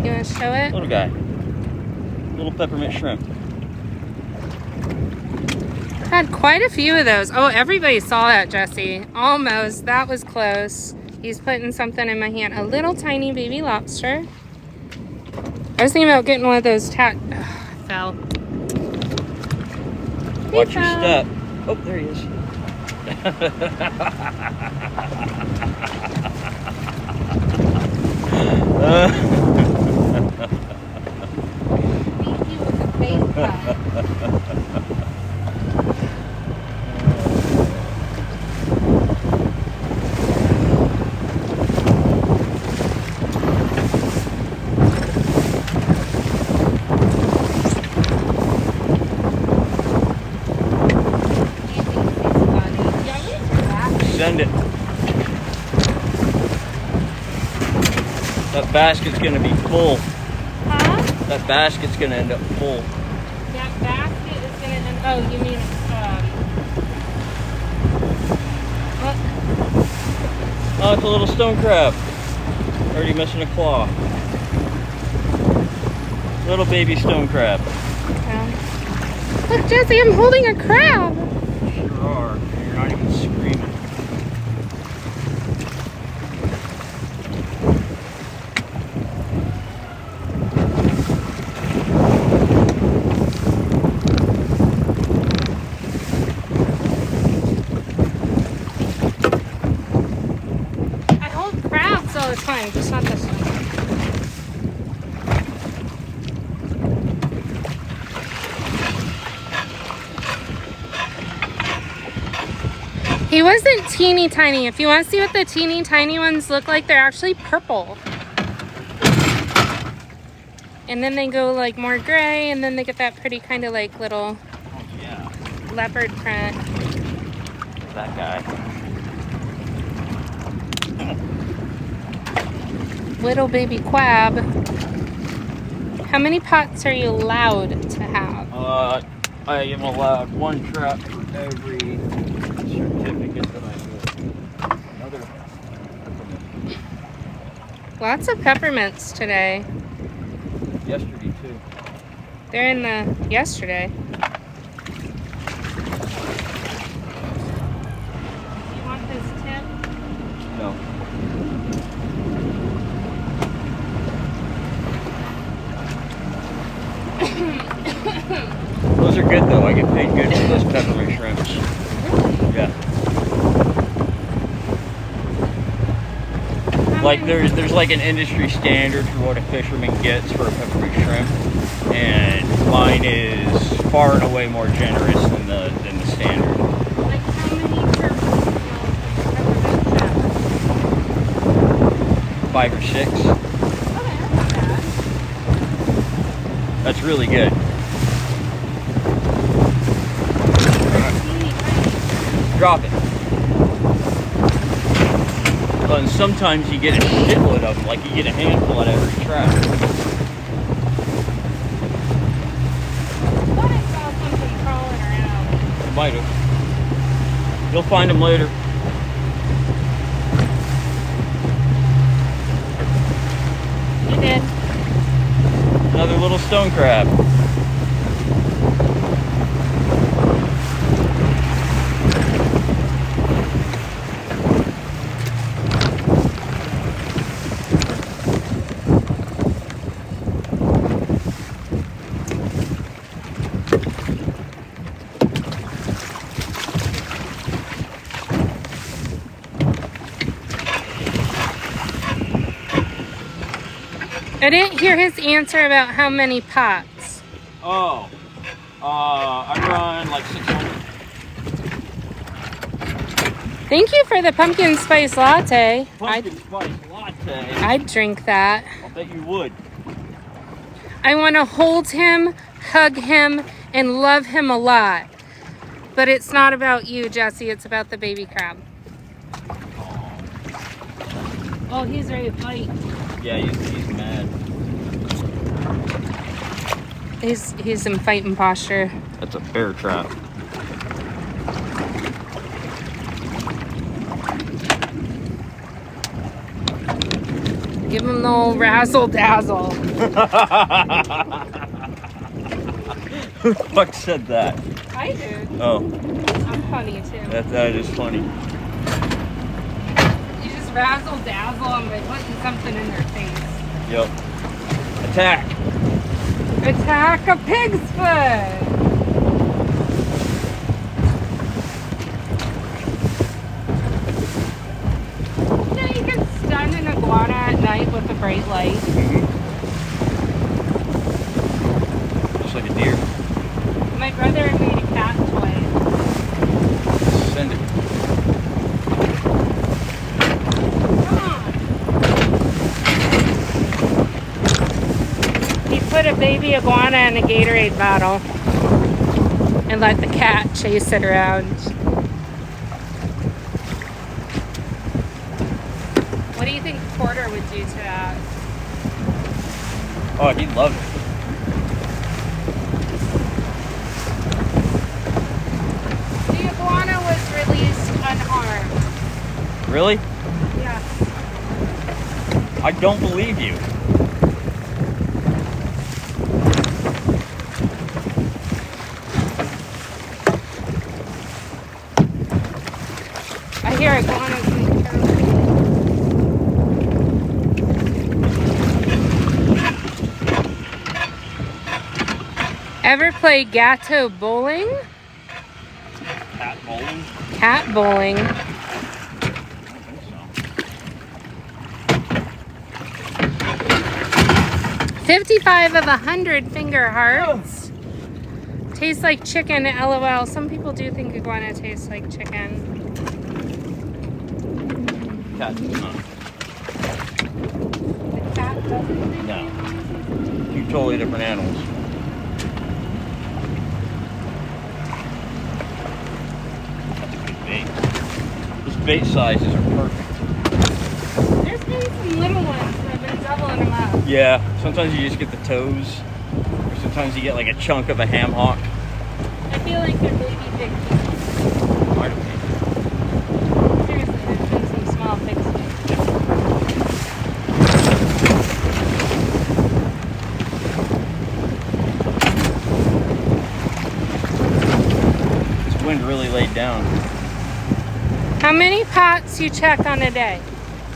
You want to show it? Little guy. Little peppermint shrimp. Had quite a few of those. Oh, everybody saw that, Jesse. Almost. That was close. He's putting something in my hand. A little tiny baby lobster. I was thinking about getting one of those fell. Watch your step. Oh, there he is. Thank you with the face cut. Send it. That basket's gonna be full. Huh? That basket's gonna end up full. That basket is gonna end. Oh, you mean what? Oh, it's a little stone crab. Already missing a claw. Little baby stone crab. Yeah. Look, Jesse, I'm holding a crab. Sure are. You're not even screaming. I hold crabs all the time, just not this one. He wasn't teeny tiny. If you want to see what the teeny tiny ones look like, they're actually purple. And then they go like more gray, and then they get that pretty kind of like little leopard print. That guy. Little baby crab. How many pots are you allowed to have? I am allowed one trap for every certificate that I get. Another peppermint. Lots of peppermints today. Yesterday too. They're in the yesterday. You want this tip? No. Those are good though. I get paid good for those peppermint shrimps. Yeah. Like there's like an industry standard for what a fisherman gets for a peppermint shrimp, and mine is far and away more generous than the standard. Like how many per peppermint shrimp? 5 or 6. Okay, that's not bad. That's really good. Drop it. Well, and sometimes you get a shitload of them, like you get a handful at every trap. I thought I saw something crawling around. You might have. You'll find them later. You did. Another little stone crab. I didn't hear his answer about how many pots. Oh, I run like 600. Thank you for the pumpkin spice latte. Pumpkin spice latte. I'd drink that. I'll bet you would. I want to hold him, hug him, and love him a lot. But it's not about you, Jesse. It's about the baby crab. Oh, he's ready to fight. Yeah, he's mad. He's in fighting posture. That's a bear trap. Give him the old razzle dazzle. Who the fuck said that? I did. Oh. I'm funny too. That is funny. You just razzle dazzle them by putting something in their face. Yep. Attack. Attack a pig's foot. You know, you can stun an iguana at night with a bright light. Just like a deer. My brother made a cat toy. Send it. He put a baby iguana in a Gatorade bottle and let the cat chase it around. What do you think Porter would do to that? Oh, he'd love it. The iguana was released unharmed. Really? Yes. I don't believe you. I hear iguanas being terrible. Ever play gato bowling? Cat bowling? Cat bowling. I don't think so. 55 of 100 finger hearts. Tastes like chicken, LOL. Some people do think iguana tastes like chicken. cat does not. The cat doesn't? No. Two totally different animals. That's a good bait. Those bait sizes are perfect. There's been some little ones that have been doubling them up. Yeah, sometimes you just get the toes, or sometimes you get like a chunk of a ham hock. I feel like they're baby big pieces. Might have been. Seriously, there's been some small pigs. This wind really laid down. How many pots you check on a day?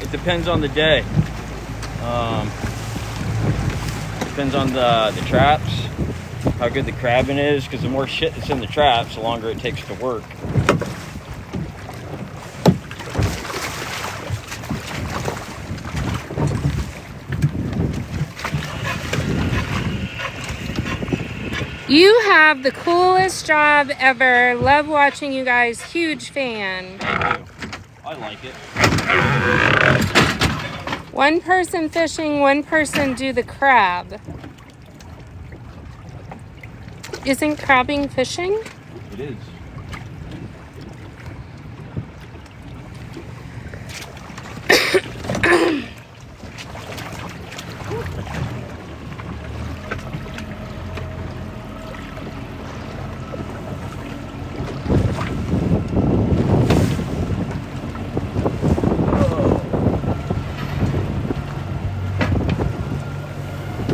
It depends on the day. Depends on the traps, how good the crabbing is, because the more shit that's in the traps, the longer it takes to work. You have the coolest job ever. Love watching you guys. Huge fan. I like it. One person fishing, one person do the crab. Isn't crabbing fishing? It is.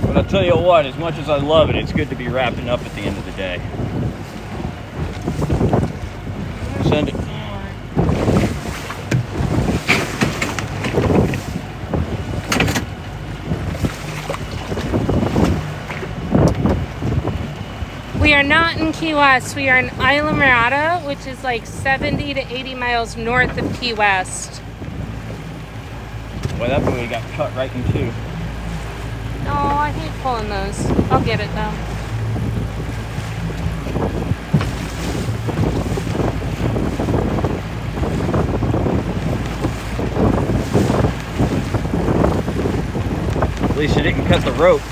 But I'll tell you what, as much as I love it, it's good to be wrapping up at the end of the day. Send it. We are not in Key West. We are in Isla Mirada, which is like 70 to 80 miles north of Key West. Boy, that buoy got cut right in two. Oh, I hate pulling those. I'll get it though. At least it didn't cut the rope.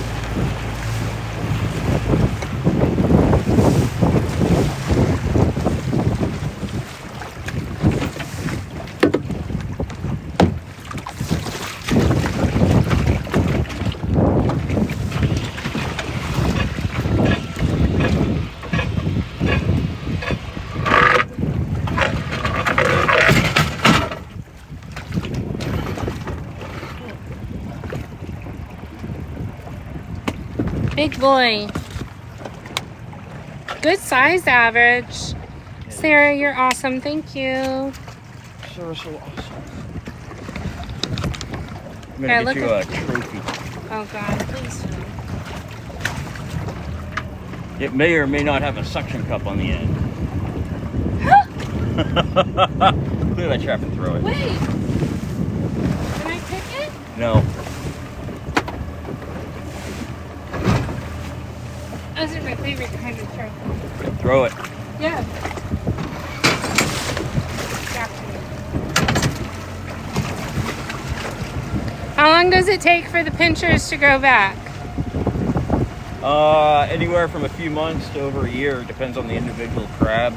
Big boy. Good size average. Sarah, you're awesome. Thank you. Sarah's so awesome. I'm Okay, gonna get look you a trophy. Oh God, please don't. It may or may not have a suction cup on the end. Look at that trap and throw it. Wait. Can I pick it? No. Those are my favorite kind of trout. Throw it. Yeah. How long does it take for the pinchers to grow back? Anywhere from a few months to over a year. It depends on the individual crab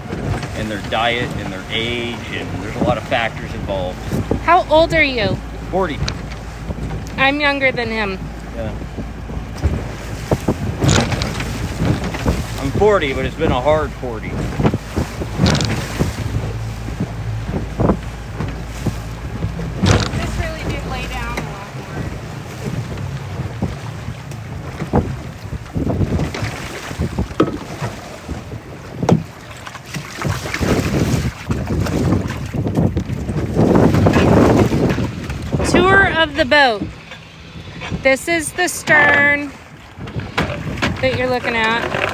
and their diet and their age, and there's a lot of factors involved. How old are you? 40. I'm younger than him. Yeah. I'm 40, but it's been a hard 40. This really did lay down a lot more. Tour of the boat. This is the stern that you're looking at.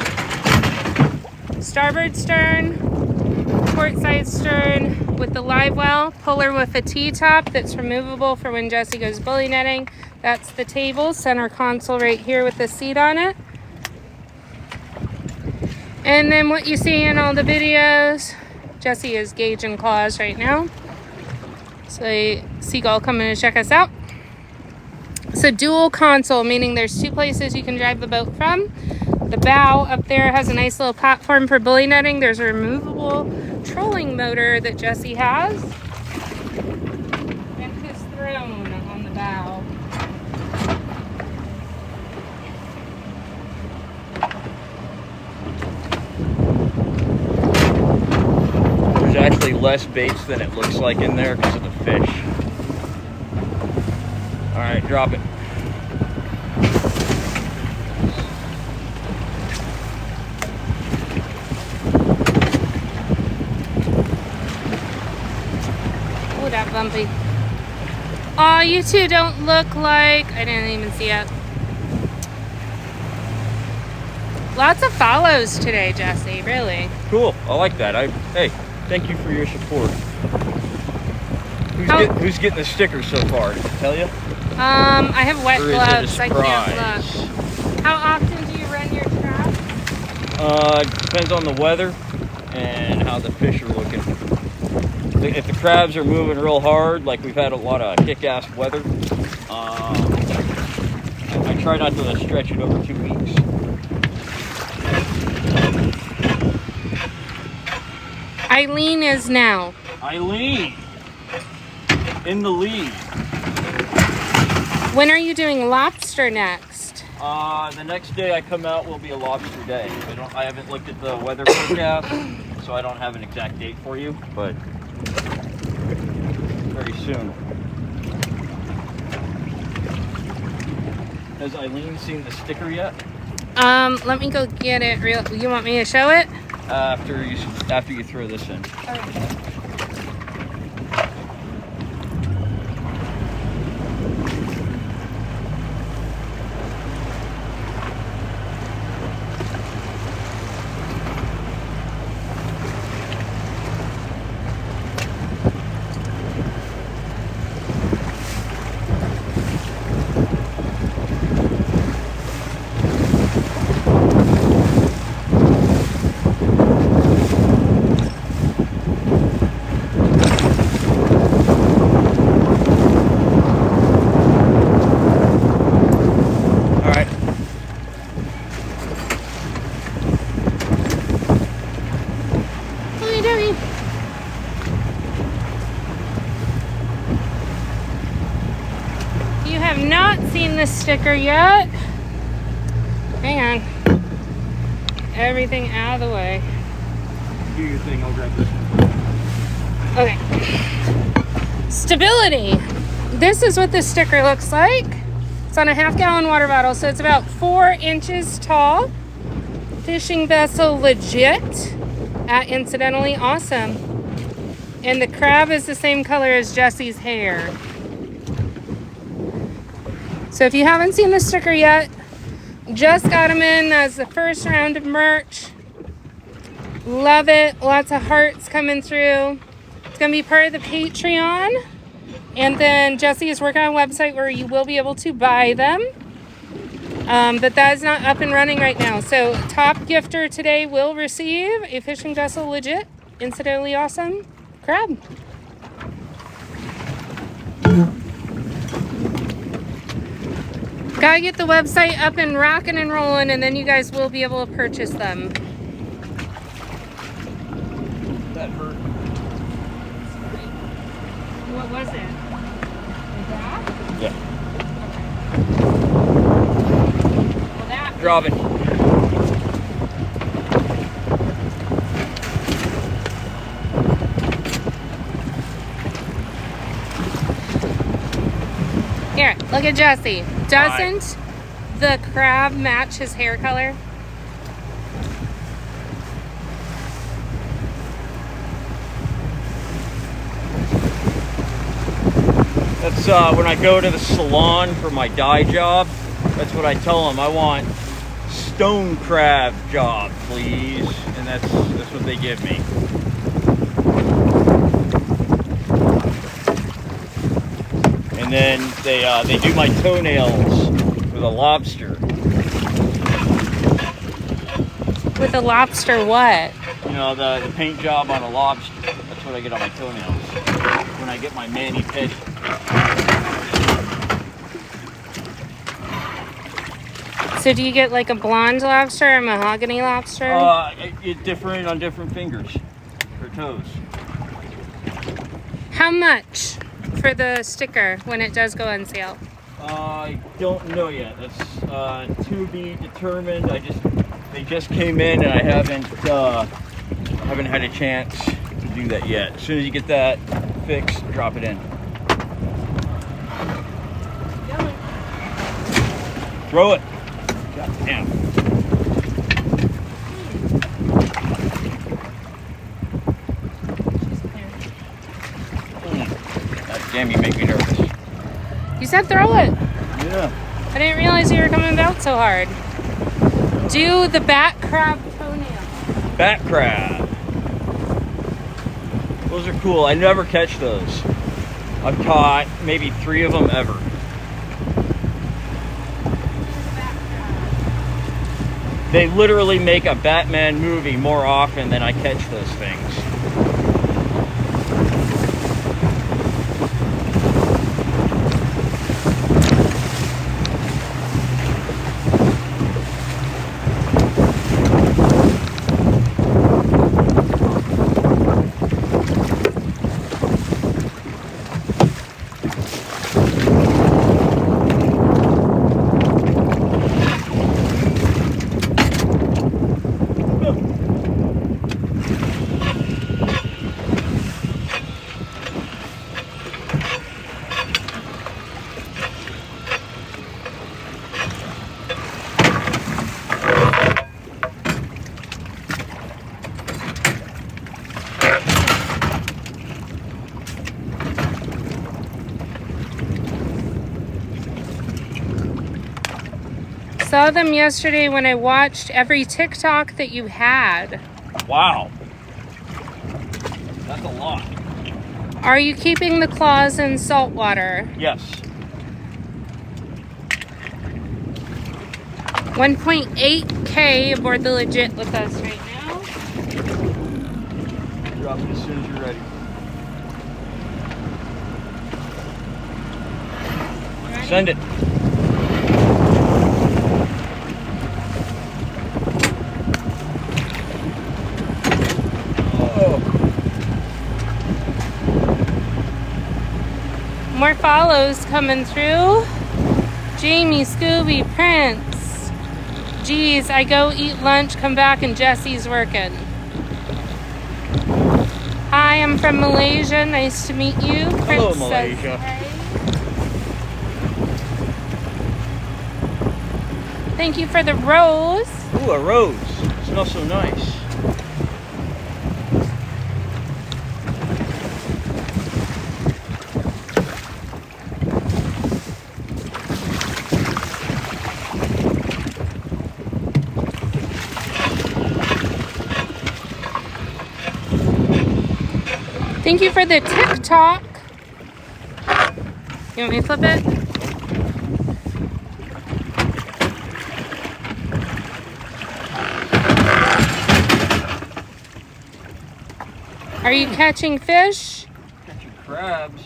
Starboard stern, port side stern with the live well, puller with a T-top that's removable for when Jesse goes bully netting. That's the table, center console right here with the seat on it. And then what you see in all the videos, Jesse is gauging claws right now. So Seagull coming to check us out. It's a dual console, meaning there's two places you can drive the boat from. The bow up there has a nice little platform for bully netting. There's a removable trolling motor that Jesse has. And his throne on the bow. There's actually less baits than it looks like in there because of the fish. All right, drop it. Oh, that bumpy. Aw, you two don't look like... I didn't even see it. Lots of follows today, Jesse, really. Cool, I like that. Hey, thank you for your support. Who's getting the sticker so far? Did it tell you? I have wet Or is it a gloves. I can't surprise? look. How often do you run your traps? Depends on the weather and how the fish are looking. If the crabs are moving real hard, like we've had a lot of kick-ass weather, I try not to stretch it over 2 weeks. Eileen is now. Eileen, in the lead. When are you doing lobster next? The next day I come out will be a lobster day. I haven't looked at the weather forecast, so I don't have an exact date for you, but very soon. Has Eileen seen the sticker yet? Let me go get it. You want me to show it? After you throw this in. Okay. Not seen this sticker yet. Hang on. Everything out of the way. Do your thing, I'll grab this one. Okay. Stability. This is what this sticker looks like. It's on a half-gallon water bottle, so it's about 4 inches tall. Fishing vessel legit at Incidentally Awesome. And the crab is the same color as Jesse's hair. So if you haven't seen the sticker yet, just got them in as the first round of merch. Love it. Lots of hearts coming through. It's going to be part of the Patreon. And then Jesse is working on a website where you will be able to buy them. But that is not up and running right now. So top gifter today will receive a fishing vessel legit, Incidentally Awesome crab. Gotta get the website up and rocking and rolling, and then you guys will be able to purchase them. That hurt. What was it? That? Yeah. Okay. Well, that. Drop it. Here, look at Jesse. Doesn't the crab match his hair color? That's when I go to the salon for my dye job, that's what I tell them. I want stone crab job, please. And that's what they give me. And then they do my toenails with a lobster. With a lobster what? You know, the paint job on a lobster. That's what I get on my toenails when I get my mani-pedi. So do you get like a blonde lobster or a mahogany lobster? It's different on different fingers or toes. How much for the sticker when it does go on sale? I don't know yet. That's to be determined. They just came in, and I haven't had a chance to do that yet. As soon as you get that fixed, drop it in. Throw it. God damn. God damn, you make me nervous. You said throw it. Yeah. I didn't realize you were coming out so hard. Do the bat crab toenail. Bat crab. Those are cool. I never catch those. I've caught maybe 3 of them ever. They literally make a Batman movie more often than I catch those things. Saw them yesterday when I watched every TikTok that you had. Wow. That's a lot. Are you keeping the claws in salt water? Yes. 1.8K aboard the Legit with us right now. Drop it as soon as you're ready. Send it. More follows coming through. Jamie, Scooby, Prince. Geez, I go eat lunch, come back, and Jesse's working. Hi, I'm from Malaysia. Nice to meet you. Hello, Prince Malaysia. says, hey. Thank you for the rose. Ooh, a rose. It smells so nice. Thank you for the TikTok. You want me to flip it? Are you catching fish? Catching crabs.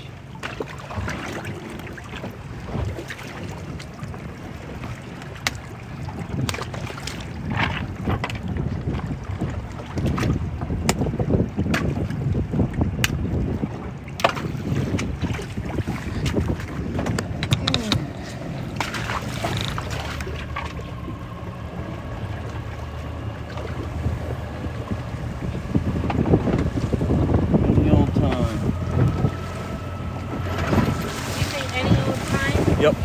Yep.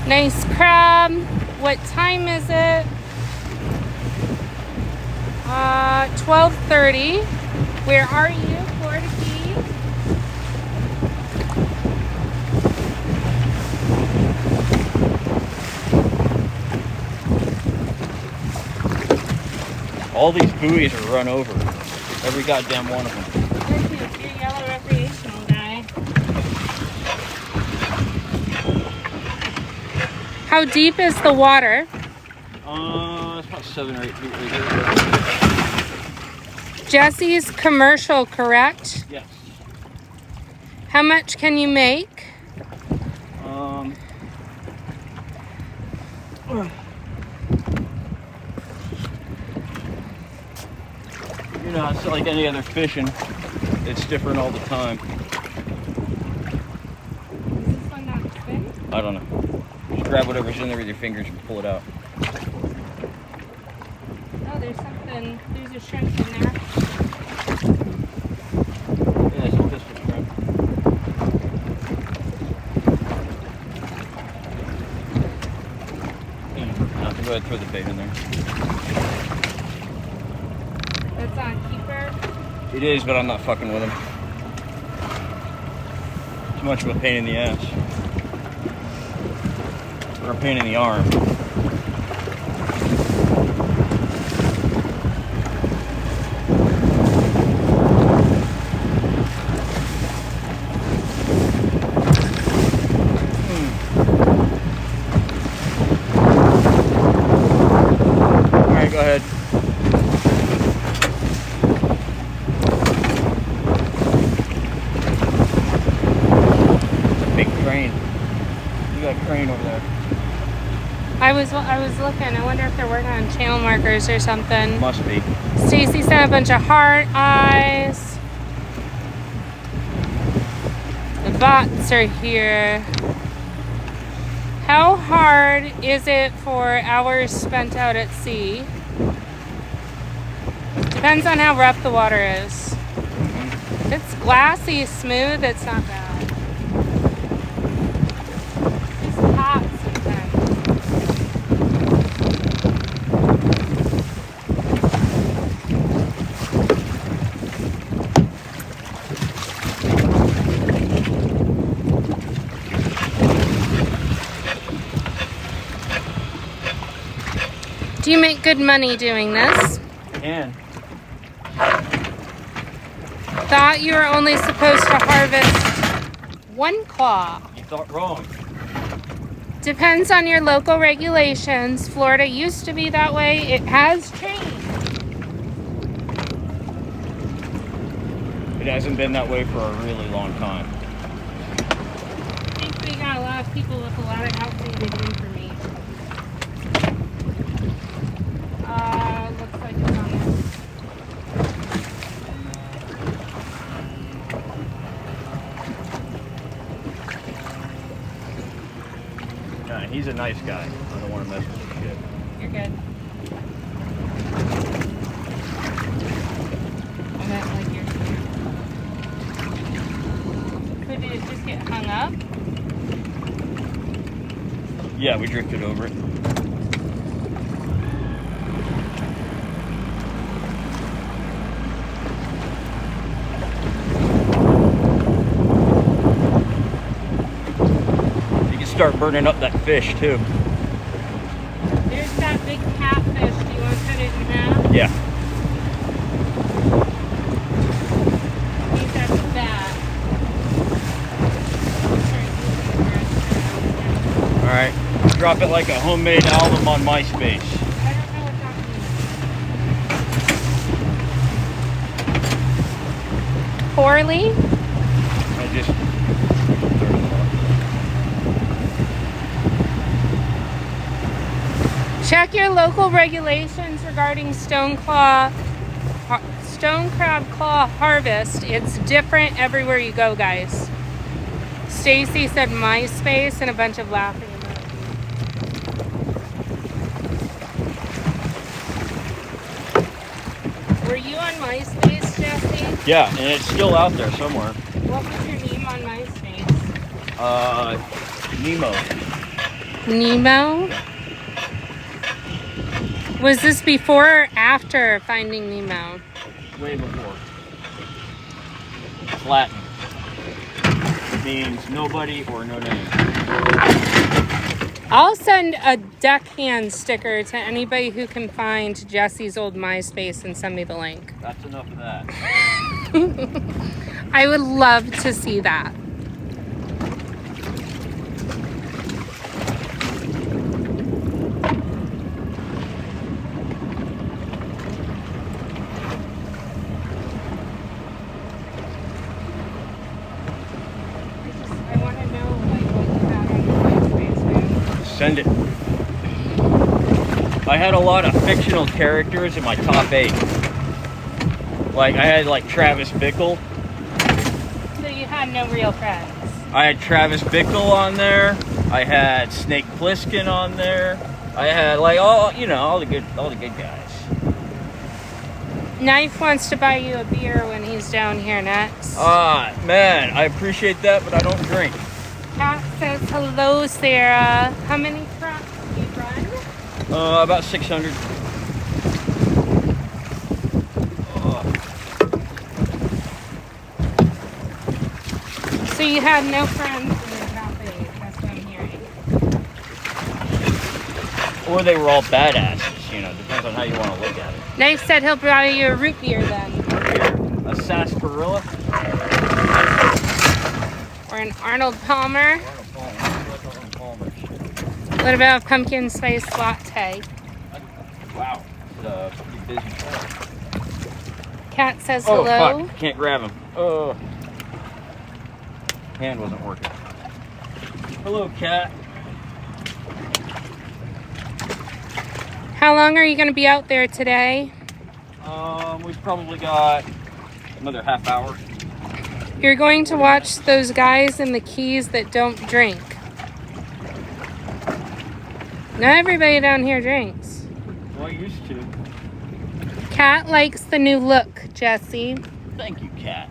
Nice crab. What time is it? 12:30. Where are you, Florida Keys? All these buoys are run over. Every goddamn one of them. You're a yellow recreational guy. How deep is the water? It's about 7 or 8 feet right here. Jesse's commercial, correct? Yes. How much can you make? You know, it's like any other fishing. It's different all the time. Is this one not spin? I don't know. Just grab whatever's in there with your fingers and pull it out. Oh, there's something. There's a shrimp in there. Yeah, it's a pistol shrimp. Now, go ahead and throw the bait in there. That's on keeper. It is, but I'm not fucking with him. Too much of a pain in the ass. Or a pain in the arm. Alright, go ahead. Big crane. You got a crane over there. I was looking. I wonder if they're working on channel markers or something. Must be. Stacy sent a bunch of heart eyes. The bots are here. How hard is it for hours spent out at sea? Depends on how rough the water is. If it's glassy, smooth, it's not bad. It's hot sometimes. Do you make good money doing this? And Thought you were only supposed to harvest one claw. you thought wrong. Depends on your local regulations. Florida used to be that way. It has changed. It hasn't been that way for a really long time. I think we got a lot of people with a lot of outdated information. Looks like it's on this. Nah, he's a nice guy. I don't want to mess with his shit. You're good. I meant like you're Could it just get hung up? Yeah, we drifted over it. You can start burning up that fish too. There's that big catfish. Do you want to cut it in half? Yeah. He's at the back. All right. Drop it like a homemade album on MySpace. I don't know what's happening. Poorly? I just Check your local regulations regarding stone crab claw harvest. It's different everywhere you go, guys. Stacy said MySpace and a bunch of laughing emojis. Were you on MySpace, Jesse? yeah, and it's still out there somewhere. What was your name on MySpace? Nemo. Nemo? Was this before or after Finding Nemo? Way before. It's Latin. It means nobody or no name. I'll send a deckhand sticker to anybody who can find Jesse's old MySpace and send me the link. That's enough of that. I would love to see that. Send it. I had a lot of fictional characters in my top 8. Like I had like Travis Bickle. So you had no real friends. I had Travis Bickle on there. I had Snake Plissken on there. I had like all the good guys. Knife wants to buy you a beer when he's down here next. Man, I appreciate that, but I don't drink. Kat says hello, Sarah. How many trucks do you run? About 600. So you had no friends in your top 8, that's what I'm hearing. Or they were all badasses, depends on how you want to look at it. Knife said he'll buy you a root beer then. A sarsaparilla? Or an Arnold Palmer. Arnold Palmer. What about a pumpkin spice latte? Wow, it's a pretty busy truck. Kat says Oh, hello. fuck, can't grab him. Oh, hand wasn't working. Hello, Kat. How long are you going to be out there today? We've probably got another half hour. You're going to watch those guys in the Keys that don't drink. Not everybody down here drinks. Well, I used to. Kat likes the new look, Jesse. Thank you, Kat.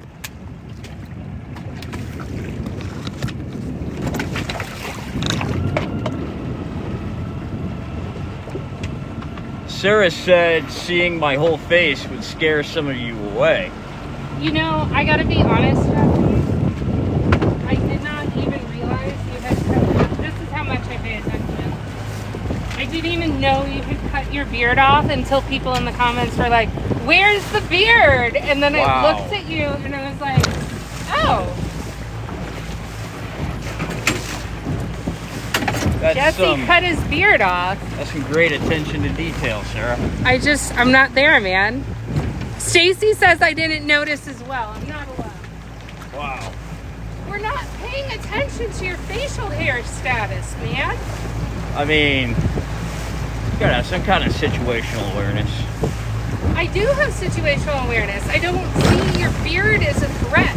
Sarah said seeing my whole face would scare some of you away. You know, I gotta be honest, Jesse. I did not even realize you had cut. This is how much I pay attention. I didn't even know you had cut your beard off until people in the comments were like, "Where's the beard?" And then Wow. I looked at you and I was like, "Oh." Jesse cut his beard off. That's some great attention to detail, Sarah. I'm not there, man. Stacy says I didn't notice as well. I'm not alone. Wow. We're not paying attention to your facial hair status, man. I mean, you gotta have some kind of situational awareness. I do have situational awareness. I don't see your beard as a threat.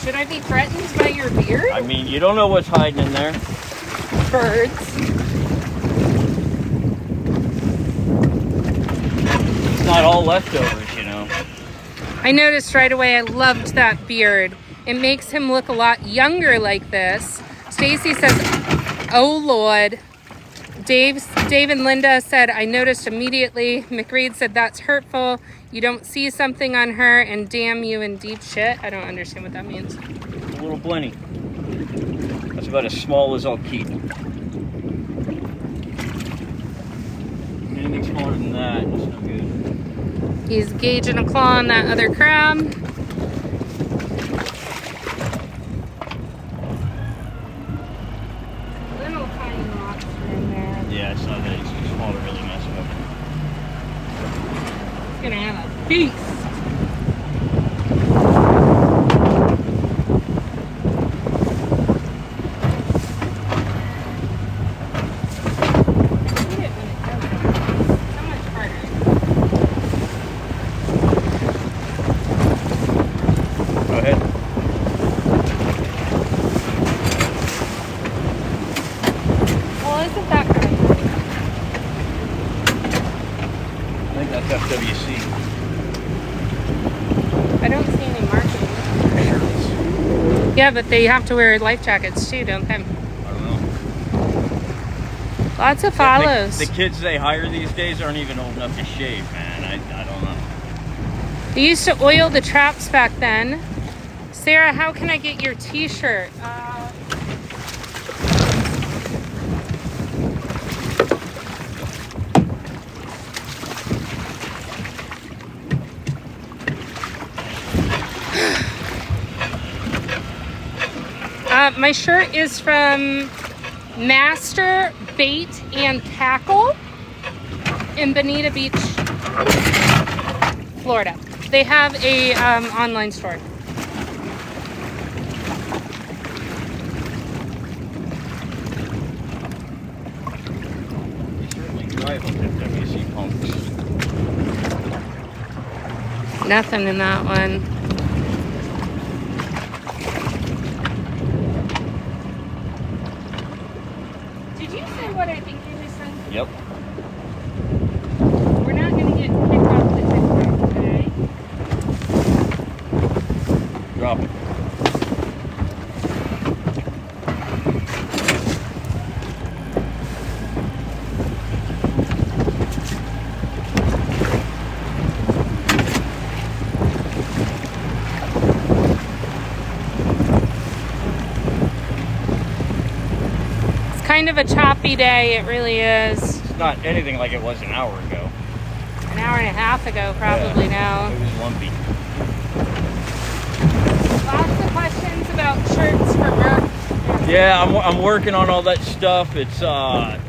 Should I be threatened by your beard? I mean, you don't know what's hiding in there. Birds. It's not all leftovers, I noticed right away I loved that beard. It makes him look a lot younger like this. Stacy says, "Oh Lord." Dave and Linda said, "I noticed immediately." McReed said, "That's hurtful. You don't see something on her and damn you in deep shit." I don't understand what that means. A little blenny. That's about as small as I'll keep. Anything smaller than that is no good. He's gauging a claw on that other crab. Little tiny lobster in there. Yeah, it's not that. It's too small to really mess with. He's gonna have a feast. Yeah, but they have to wear life jackets too, don't they? I don't know. Lots of follows. The kids they hire these days aren't even old enough to shave, man. I don't know. They used to oil the traps back then. Sarah, how can I get your t-shirt? My shirt is from Master Bait and Tackle in Bonita Beach, Florida. They have a online store. You certainly drive them FWC pumps. Nothing in that one. Did you say what I think you were saying? Yep. We're not going to get picked up the TikTok today. Drop it. Kind of a choppy day, it really is. It's not anything like it was an hour ago. An hour and a half ago, probably now. It was lumpy. Lots of questions about shirts for Merc. Yeah, I'm working on all that stuff. It's a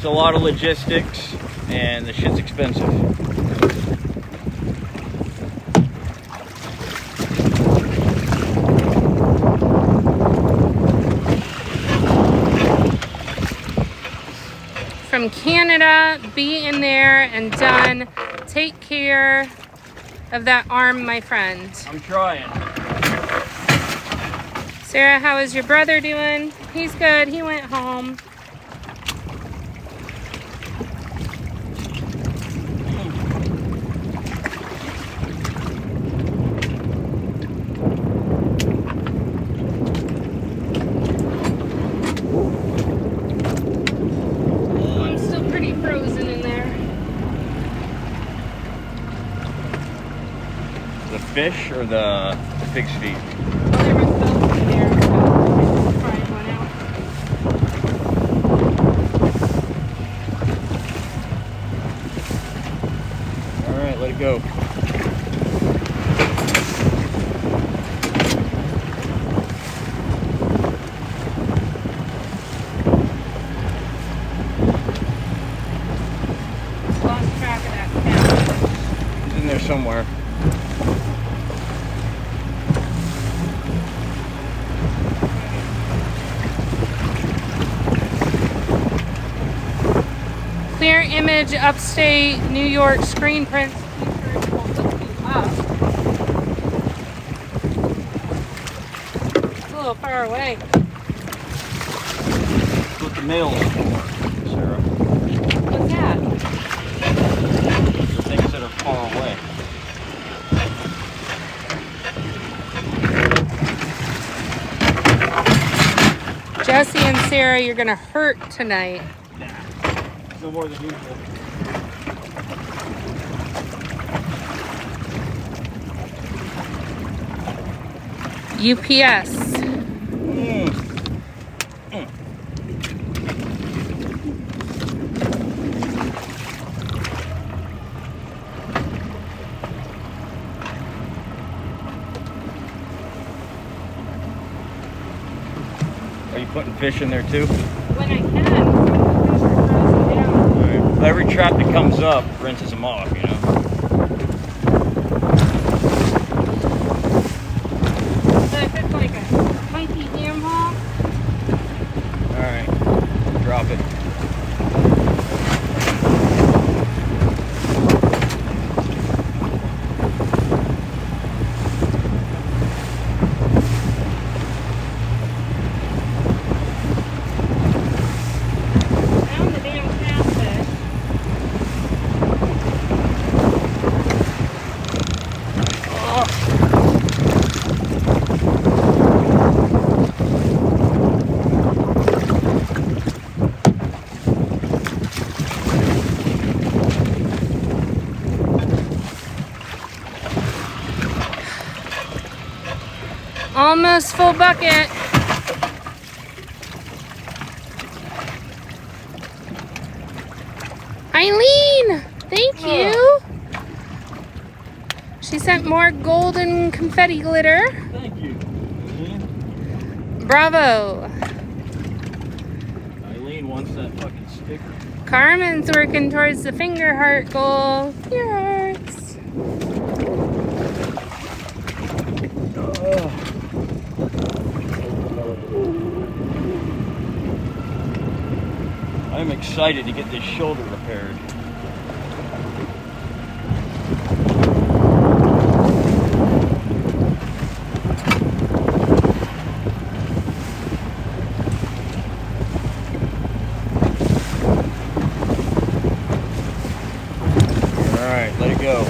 lot of logistics, and the shit's expensive. From Canada, be in there and done. Take care of that arm, my friend. I'm trying. Sarah, how is your brother doing? He's good. He went home. I'm still pretty frozen in there. The fish or the pig's feet? Well, there was both in there, so I just fried one out. All right, let it go. Lost track of that cat. It's in there somewhere. Clear Image Upstate New York screen prints t-shirts will hook you up. It's a little far away. That's what the mail's for, Sarah. What's that? The things that are far away. Jesse and Sarah, you're gonna hurt tonight. No more than usual. UPS. Are you putting fish in there too? When I can. The fish are frozen down. All right. Every trap that comes up rinses them off, you know? So if it's like a funky ham haul, All right, drop it. found the damn catfish. Almost full bucket. Eileen, thank you. She sent more golden confetti glitter. Thank you. Bravo. Eileen wants that fucking sticker. Carmen's working towards the finger heart goal. Your hearts. I'm excited to get this shoulder repaired. Alright, let it go.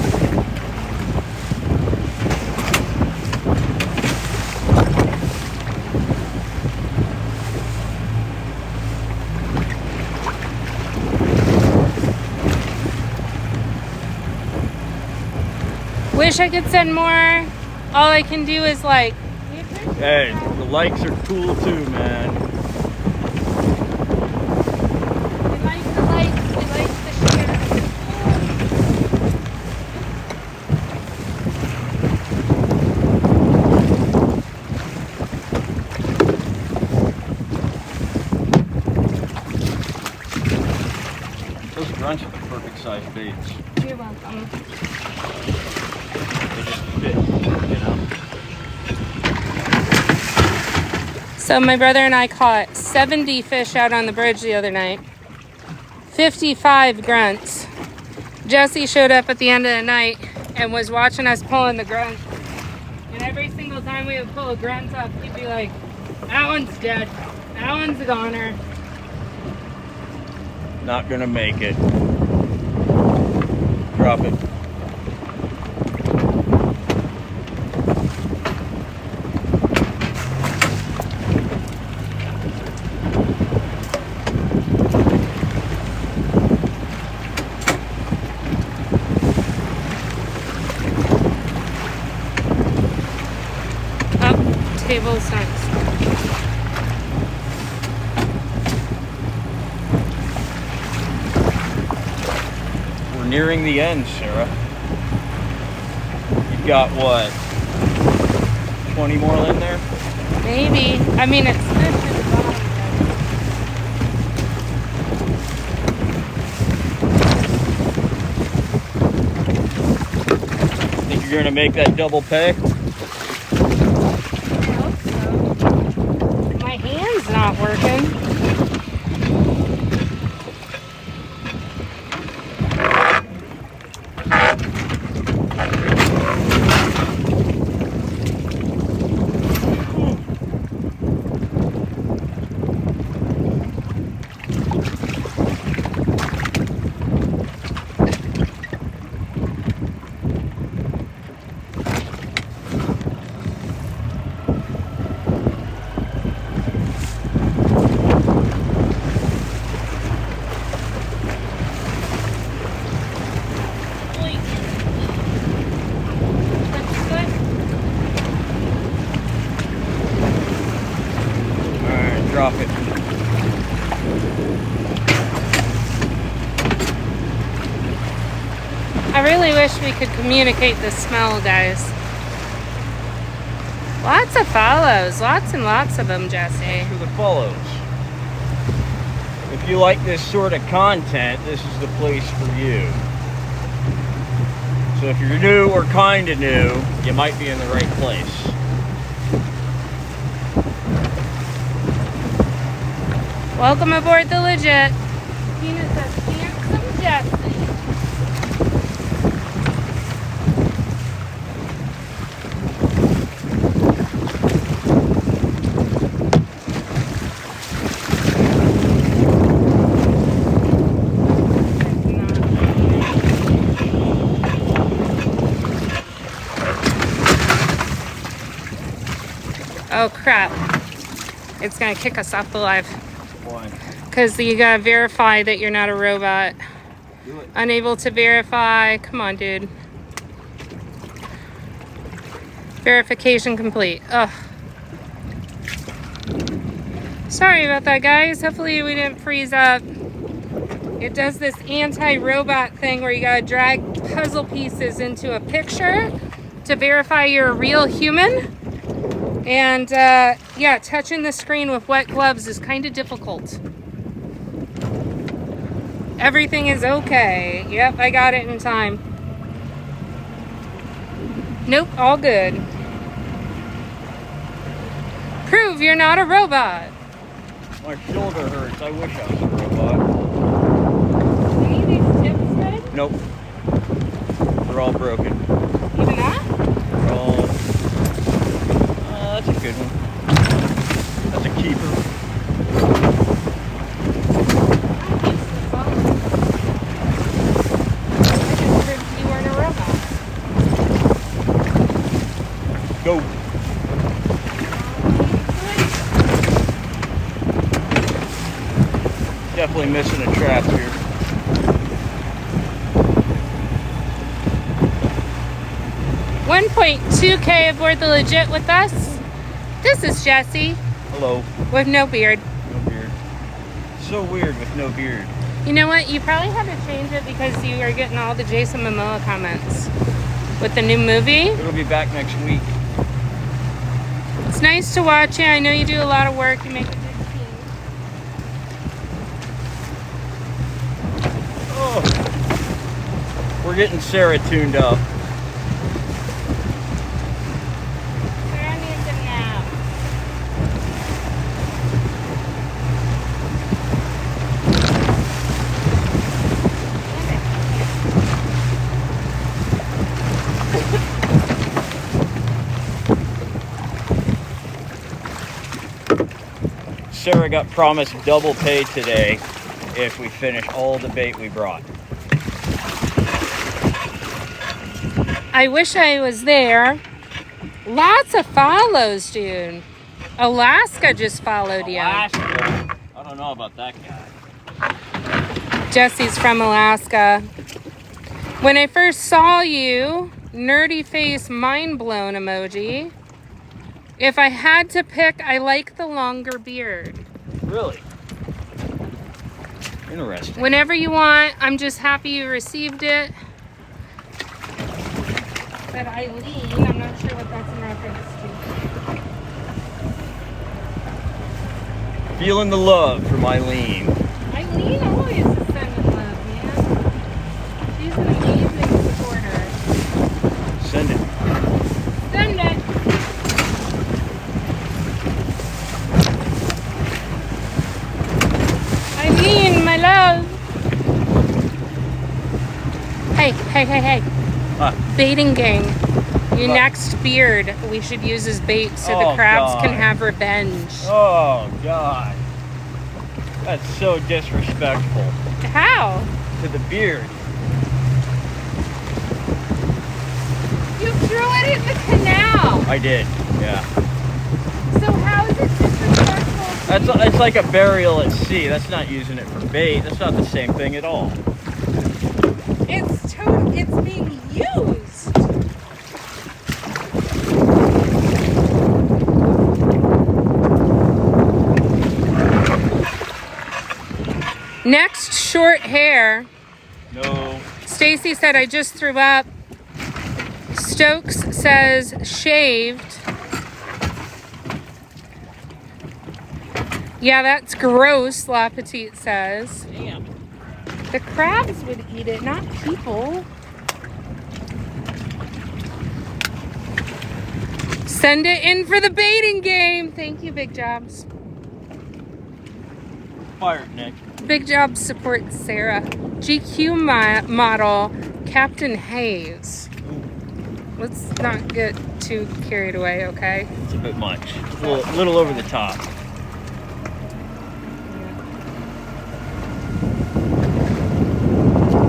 Wish I could send more. All I can do is like. Hey, the likes are cool too, man. We like the likes. We like the share. Those grunts are the perfect size baits. You're welcome. They just fit, you know? So my brother and I caught 70 fish out on the bridge the other night. 55 grunts. Jesse showed up at the end of the night and was watching us pulling the grunts. And every single time we would pull a grunt up, he'd be like, that one's dead. That one's a goner. Not gonna make it. Drop it. Table snacks. We're nearing the end, Sarah. You've got what? 20 more in there? Maybe. I mean, it's fish in the bottom. Think you're gonna make that double pay? My hand's not working. Drop it. I really wish we could communicate the smell, guys. Lots of follows. Lots and lots of them, Jesse. For the follows. If you like this sort of content, this is the place for you. So if you're new or kind of new, you might be in the right place. Welcome aboard the Legit. Tina says, handsome Jesse. Oh crap. It's gonna kick us off the live. Why? Because you gotta verify that you're not a robot. Do it. Unable to verify. Come on, dude. Verification complete. Ugh. Sorry about that, guys. Hopefully we didn't freeze up. It does this anti-robot thing where you gotta drag puzzle pieces into a picture to verify you're a real human. And yeah, touching the screen with wet gloves is kind of difficult. Everything is okay. Yep, I got it in time. Nope, all good. Prove you're not a robot. My shoulder hurts. I wish I was a robot. Any of these tips good? Nope. They're all broken. Even that? They're all... that's a good one. That's a keeper. You weren't a robot. Go. Definitely missing a trap here. $1.2K aboard the Legit with us. This is Jesse. Hello. With no beard. No beard. So weird with no beard. You know what? You probably had to change it because you are getting all the Jason Momoa comments with the new movie. It'll be back next week. It's nice to watch you. I know you do a lot of work. You make a good team. Oh. We're getting Sarah tuned up. Sarah needs a nap. Sarah got promised double pay today if we finish all the bait we brought. I wish I was there. Lots of follows, dude. Alaska just followed you. Alaska? I don't know about that guy. Jesse's from Alaska. When I first saw you, nerdy face mind blown emoji. If I had to pick, I like the longer beard. Really? Interesting. Whenever you want, I'm just happy you received it. But Eileen, I'm not sure what that's in reference to. Feeling the love from Eileen. Eileen always is sending love, man. She's an amazing supporter. Send it. Send it. Eileen, my love. Hey, hey, hey, hey. Baiting game. Your next beard we should use as bait so the crabs can have revenge. Oh, God. That's so disrespectful. How? To the beard. You threw it in the canal. I did, yeah. So how is it disrespectful? It's like a burial at sea. That's not using it for bait. That's not the same thing at all. It's being used. Next, short hair. No. Stacy said I just threw up. Stokes says shaved. Yeah, that's gross, La Petite says. Damn. The crabs would eat it, not people. Send it in for the baiting game. Thank you, Big Jobs. Fired, Nick. Big Jobs supports Sarah. GQ model, Captain Hayes. Let's not get too carried away, okay? It's a bit much. A little over the top.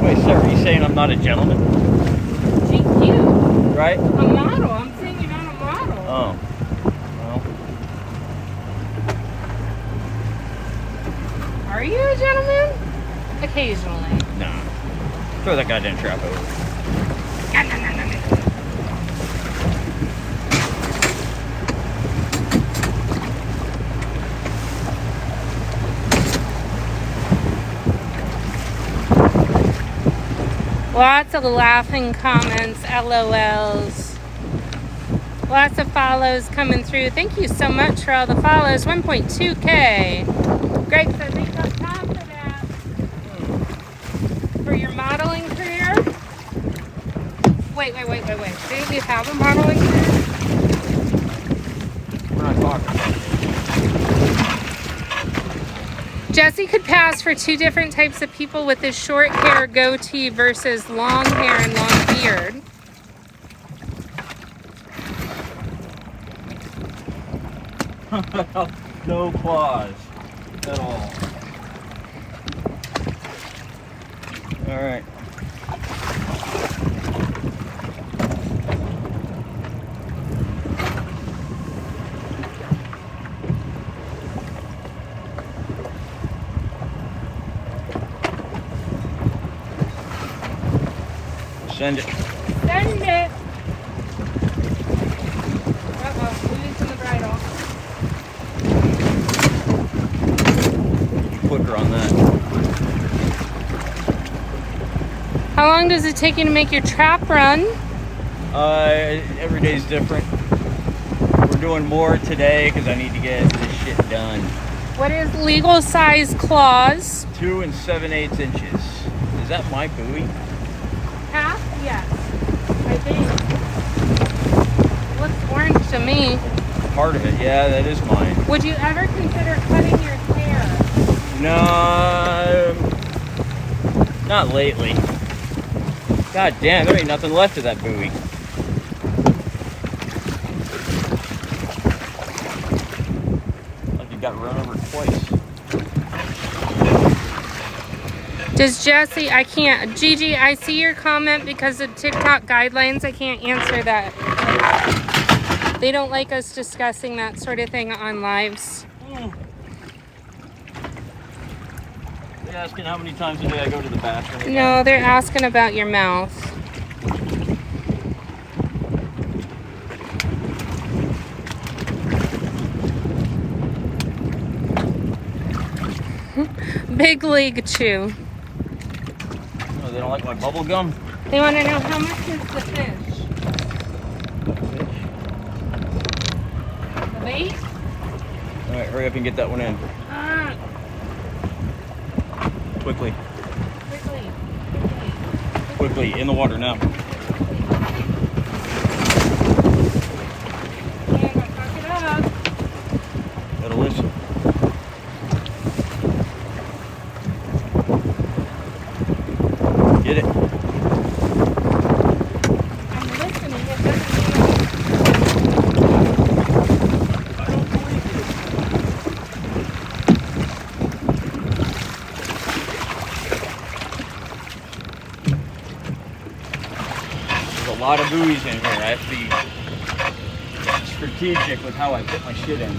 Wait, sir, are you saying I'm not a gentleman? GQ. Right? A model. I'm saying you're not a model. Oh. Well. Are you a gentleman? Occasionally. Nah. Throw that goddamn trap over. Lots of laughing comments, LOLs. Lots of follows coming through. Thank you so much for all the follows. 1.2K. Greg says ain't got time for that. For your modeling career? Wait. Didn't you have a modeling career? We're not talking. Jesse could pass for two different types of people with his short hair goatee versus long hair and long beard. No claws at all. All right. Send it. Send it. Uh-oh, losing the bridle. Quicker on that. How long does it take you to make your trap run? Every day's different. We're doing more today because I need to get this shit done. What is legal size claws? 2 7/8 inches. Is that my buoy? Half? Yes. I think. It looks orange to me. Part of it, yeah, that is mine. Would you ever consider cutting your hair? No, not lately. God damn, there ain't nothing left of that buoy. Like it got run over twice. Does Jesse, I can't. Gigi, I see your comment because of TikTok guidelines. I can't answer that. They don't like us discussing that sort of thing on lives. They're asking how many times a day I go to the bathroom. No, they're asking about your mouth. Big League Chew. Oh, they don't like my bubble gum? They want to know how much is the fish? The bait? Alright, hurry up and get that one in. Quickly. Quickly, in the water now. And I'll cock it up. Gotta listen. Get it. I'm listening. It doesn't mean I don't believe you. There's a lot of buoys in here. I have to be strategic with how I put my shit in.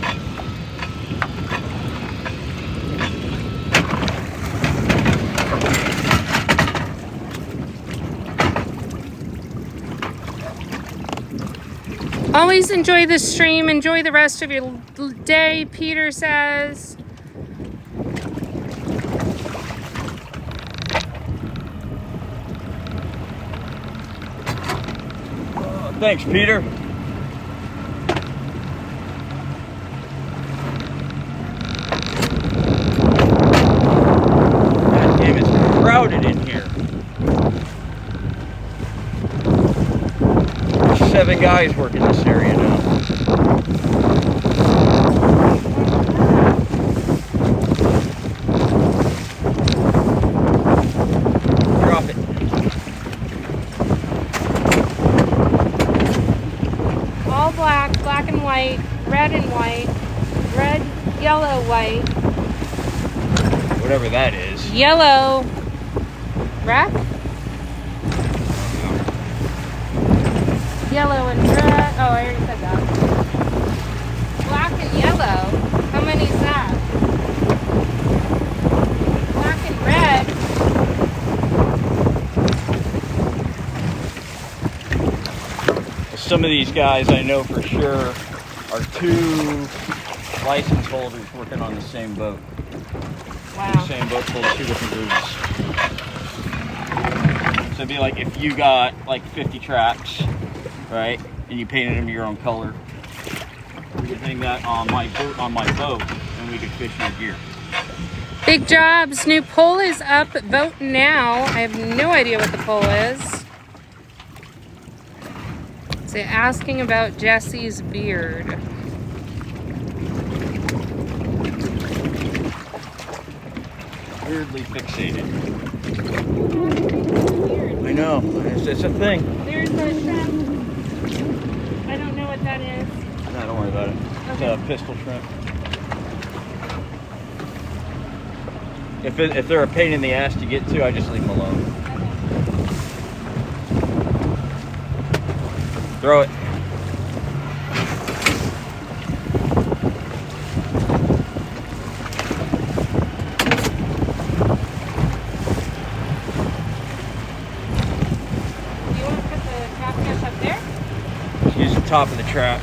Always enjoy the stream. Enjoy the rest of your day, Peter says. Thanks, Peter. God damn, it's crowded in here. There's 7 guys working this area now. Drop it. All black, black and white, red and white, red, yellow, white, Whatever that is. yellow, wrap? Yellow and red. Oh, I already said that. Black and yellow. How many is that? Black and red. Some of these guys I know for sure are 2 license holders working on the same boat. Wow. The same boat full of 2 different groups. So it'd be like if you got like 50 traps, right, and you painted them your own color, we could hang that on my boat, and we could fish your gear. Big Jobs, new poll is up. Vote now. I have no idea what the poll is. So asking about Jesse's beard. Weirdly fixated. I know, it's a thing. There's a shrimp. I don't know what that is. No, don't worry about it. Okay. It's a pistol shrimp. If they're a pain in the ass to get to, I just leave them alone. Throw it. You want to put the catfish up there? Just use the top of the trap.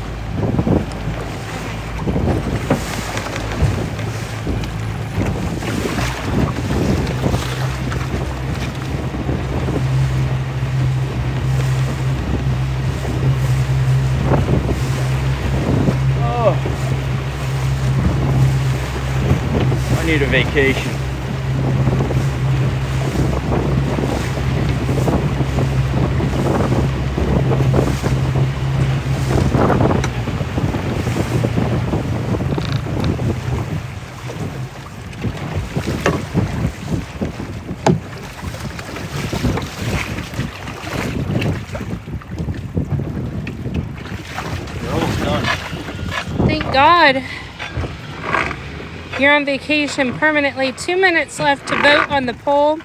I need a vacation. You're almost done. Thank God. You're on vacation permanently. 2 minutes left to vote on the poll.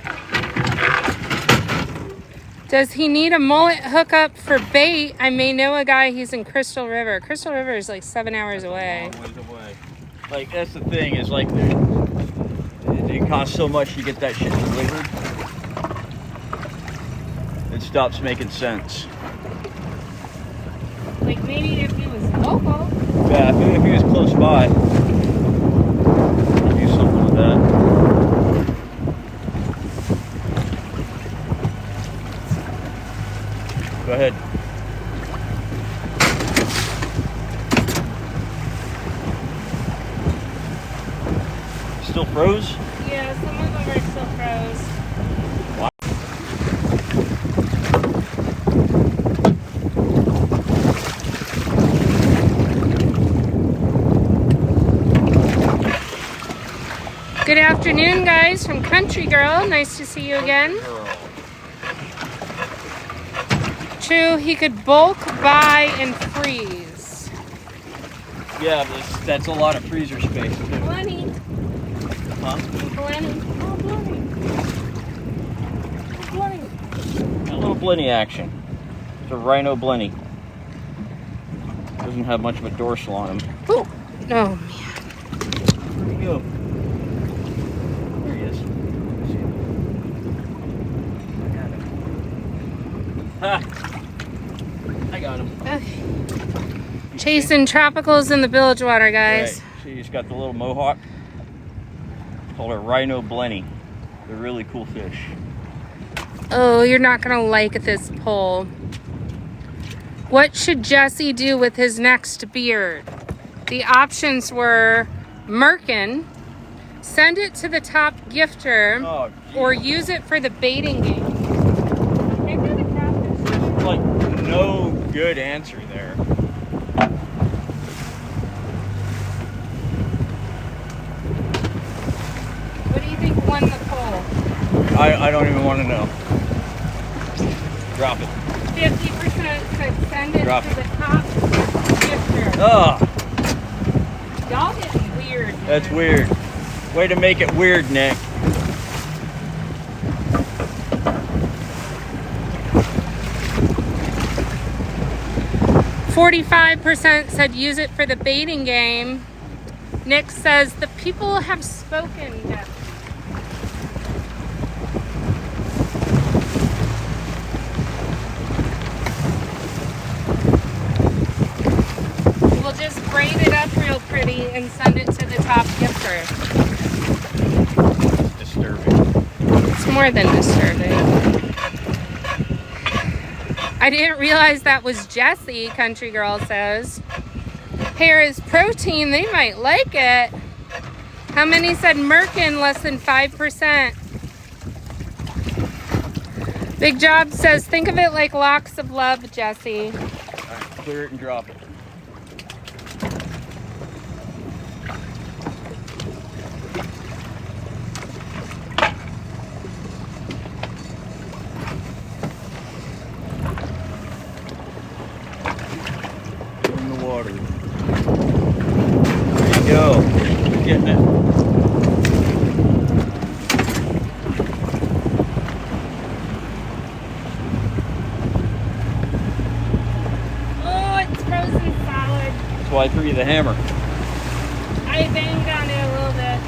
Does he need a mullet hookup for bait? I may know a guy. He's in Crystal River. Crystal River is like 7 hours away. Long ways away. Like, that's the thing, is like, it costs so much to get that shit delivered. It stops making sense. Like maybe if he was local. Yeah, if he was close by, I'd do something with that. Go ahead. Still froze? Yeah, some of them are still froze. Wow. Good afternoon, guys, from Country Girl. Nice to see you again. True, he could bulk, buy, and freeze. Yeah, that's a lot of freezer space too. Plenty. Huh? Plenty. Oh, plenty. Plenty. A little blenny action. It's a rhino blenny. Doesn't have much of a dorsal on him. Oh, man. Where'd he go? There he is. I got him. Ha! I got him. Okay. Chasing tropicals in the bilge water, guys. Right. See, he's got the little mohawk. It's called a rhino blenny. They're really cool fish. Oh, you're not going to like this poll. What should Jesse do with his next beard? The options were Merkin, send it to the top gifter, or use it for the baiting game. There's like no good answer there. What do you think won the poll? I don't even want to know. Drop it. 50% said send it Drop to it. the top gifter. Oh, Y'all getting weird. that's man. weird. Way to make it weird, Nick. %45% said use it for the baiting game. Nick says the people have spoken. Jeff. We'll just braid it up real pretty and send it to the top gifter. It's disturbing. It's more than disturbing. I didn't realize that was Jessie, Country Girl says. Hair is protein, they might like it. How many said merkin, less than 5%? Big Job says, think of it like locks of love, Jessie. All right, clear it and drop it. In the water. There you go. You're getting it. That's why I threw you the hammer. I banged on it a little bit.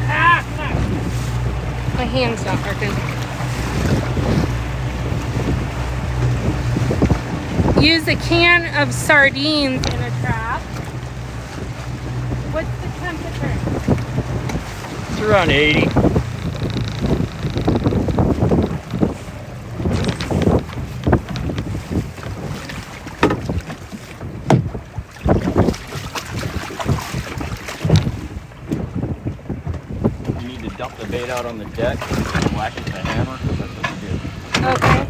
Ah, fuck. My hand's not working. Use a can of sardines in a trap. What's the temperature? It's around 80. Dump the bait out on the deck, whack it with a hammer. That's what you do. Okay.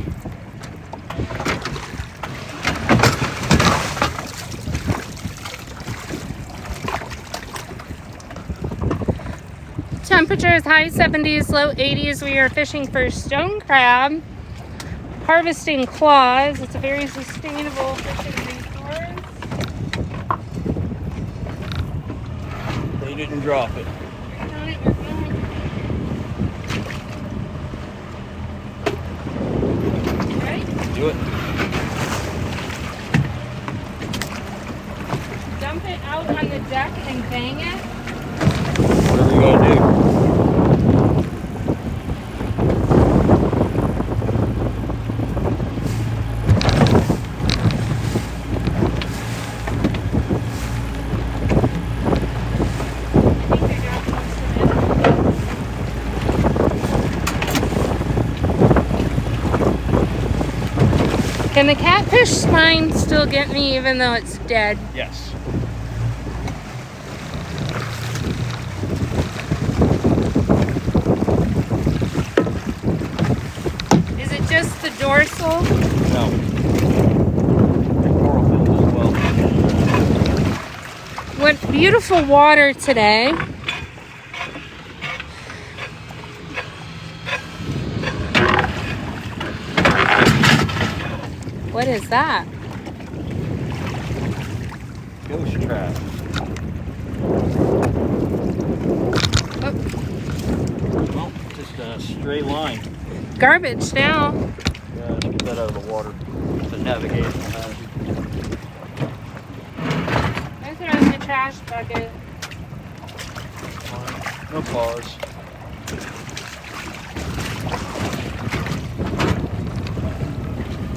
Temperatures high 70s, low 80s. We are fishing for stone crab, harvesting claws. It's a very sustainable fishing resource. They didn't drop it. Do it. Dump it out on the deck and bang it. Whatever you gotta do. Can the catfish spine still get me even though it's dead? Yes. Is it just the dorsal? No. Coral fins as well. What beautiful water today. What is that? Ghost trap. Oh. Well, just a straight line. Garbage now. Yeah, let's get that out of the water. It's a navigational hazard. I throw it in the trash bucket. No pause.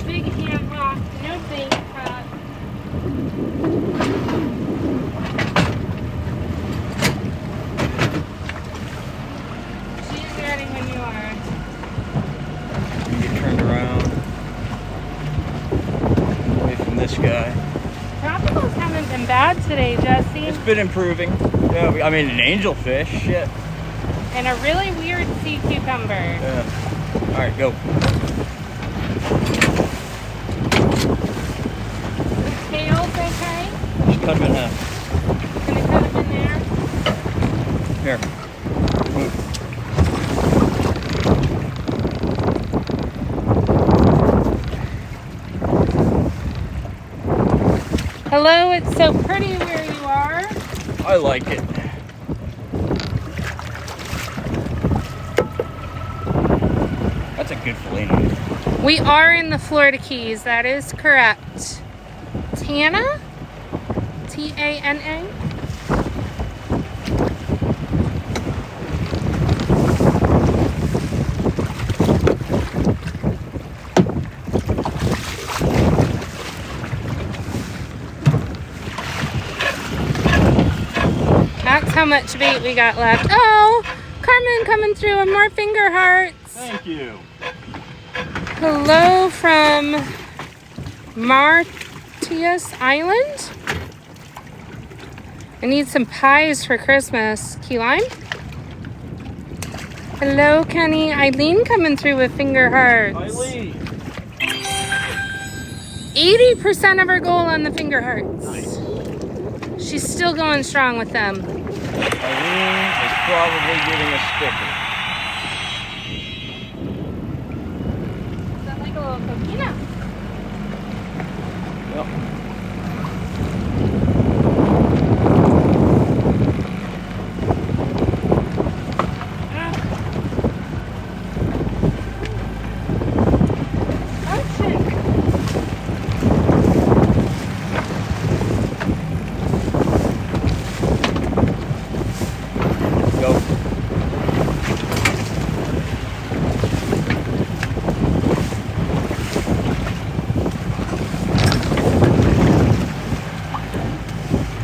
Big hand rock, no bait cut. She's ready when you are. You get turned around. Away from this guy. Tropicals haven't been bad today, Jesse. It's been improving. Yeah, I mean, an angelfish. Shit. And a really weird sea cucumber. Yeah. All right, go. The tail's okay? Just cut him in half. Gonna cut him in there. Here. Move. Hello, it's so pretty where you are. I like it. That's a good fillet knife. We are in the Florida Keys, that is correct. Tana? T-A-N-A? That's how much bait we got left. Oh, Carmen coming through and more finger hearts. Thank you. Hello from Martius Island. I need some pies for Christmas. Key lime? Hello, Kenny. Eileen coming through with finger hearts. Eileen. 80% of our goal on the finger hearts. Nice. She's still going strong with them. Eileen is probably getting a sticker. Is that like a little coquina? Yep.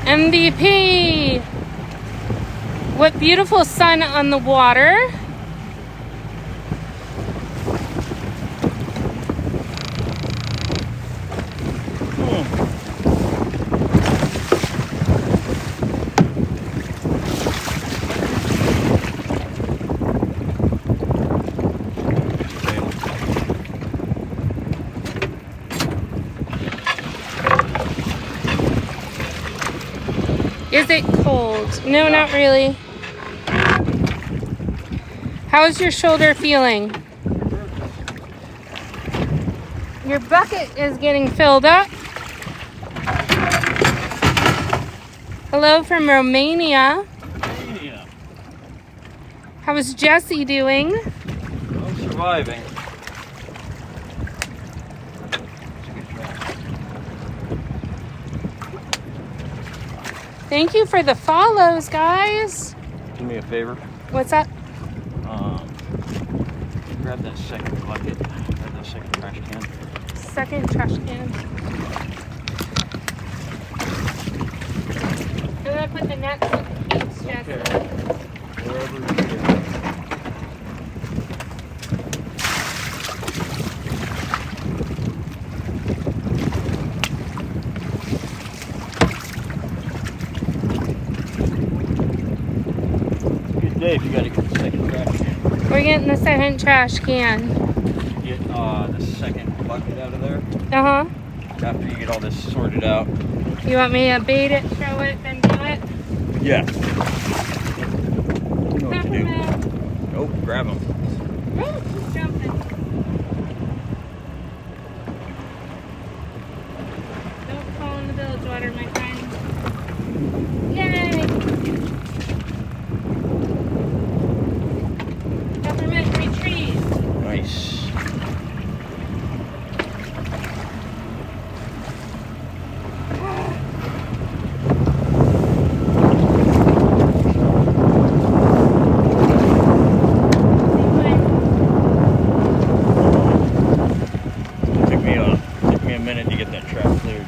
MVP! What beautiful sun on the water. Is it cold? No, not really. How's your shoulder feeling? Your bucket is getting filled up. Hello from Romania. How's Jessie doing? I'm surviving. Thank you for the follows, guys. Do me a favor. What's up? Grab that second bucket. Grab that second trash can. Second trash can. I'm gonna put the nets in the cage, Jessie. Okay. Wherever you get. If you gotta get the second trash can. We're getting the second trash can. Get the second bucket out of there Uh-huh. after you get all this sorted out. You want me to bait it, throw it, then do it? Yeah. You know what to do. Peppermint. Oh, grab them. Oh, she's jumping. Don't fall in the bilge water, my friend. Yay! Peppermint retreat. Nice. Took me a minute to get that trap cleared.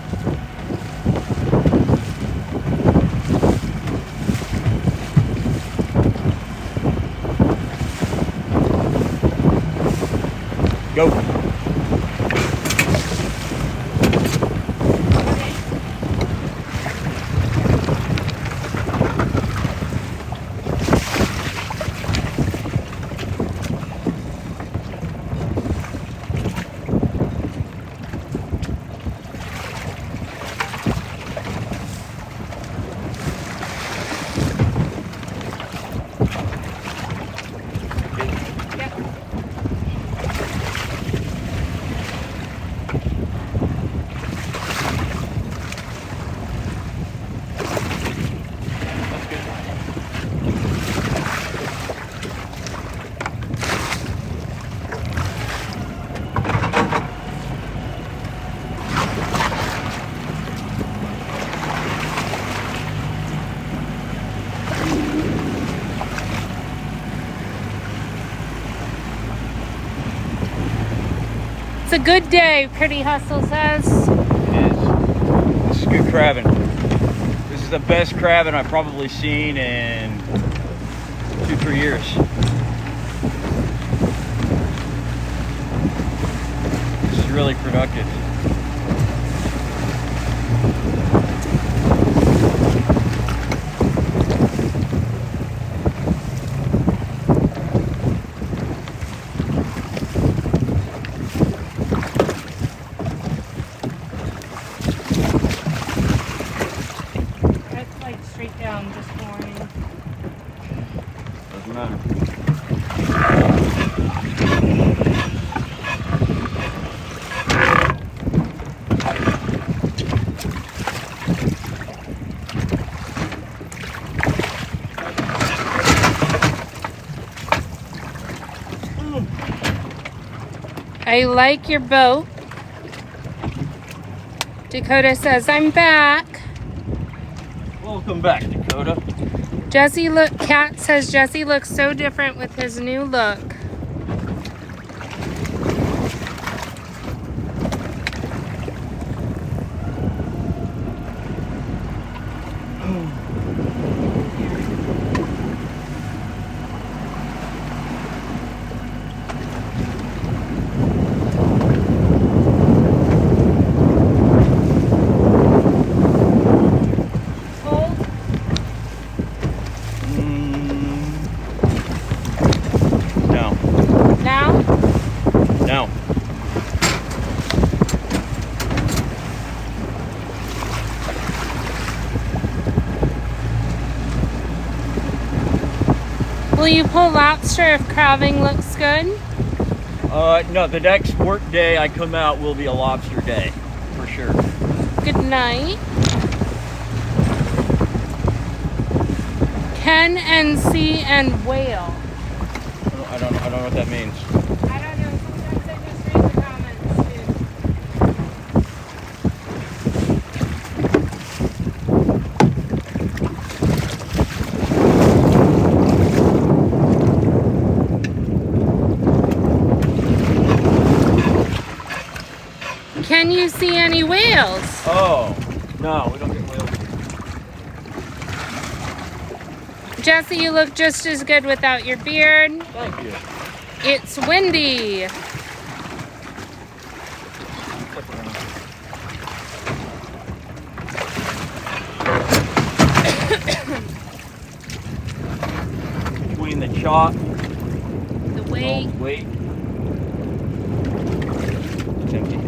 Go. It's a good day, Pretty Hustle says. It is. This is good crabbing. This is the best crabbing I've probably seen in 2-3 years. really productive. That's like straight down, just warning. Doesn't matter. I like your boat. Dakota says, I'm back. Welcome back, Dakota. Kat says Jesse looks so different with his new look. No. Will you pull lobster if crabbing looks good? No, the next work day I come out will be a lobster day, for sure. Good night. Ken and C and whale. I don't know what that means. I don't know. Sometimes I just read the comments too. Can you see any whales? Oh, no, we don't get whales. Jesse, you look just as good without your beard. Thank you. It's windy. Between the chop, The weight. weight. It's empty.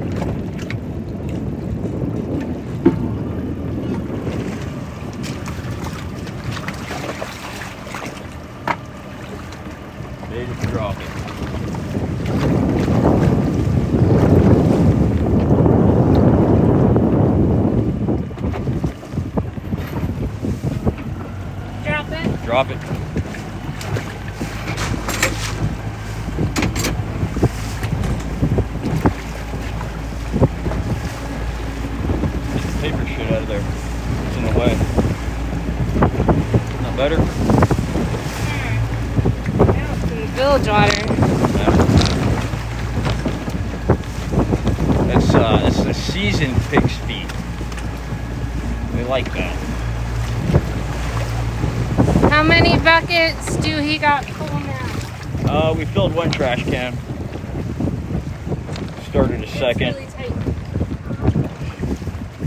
They just drop it. Drop it. Drop it. Get the paper shit out of there. It's in the way. Not better? Village water. That's a seasoned pig's feet. We like that. How many buckets do he got full now? We filled one trash can. Started a second. It's really tight.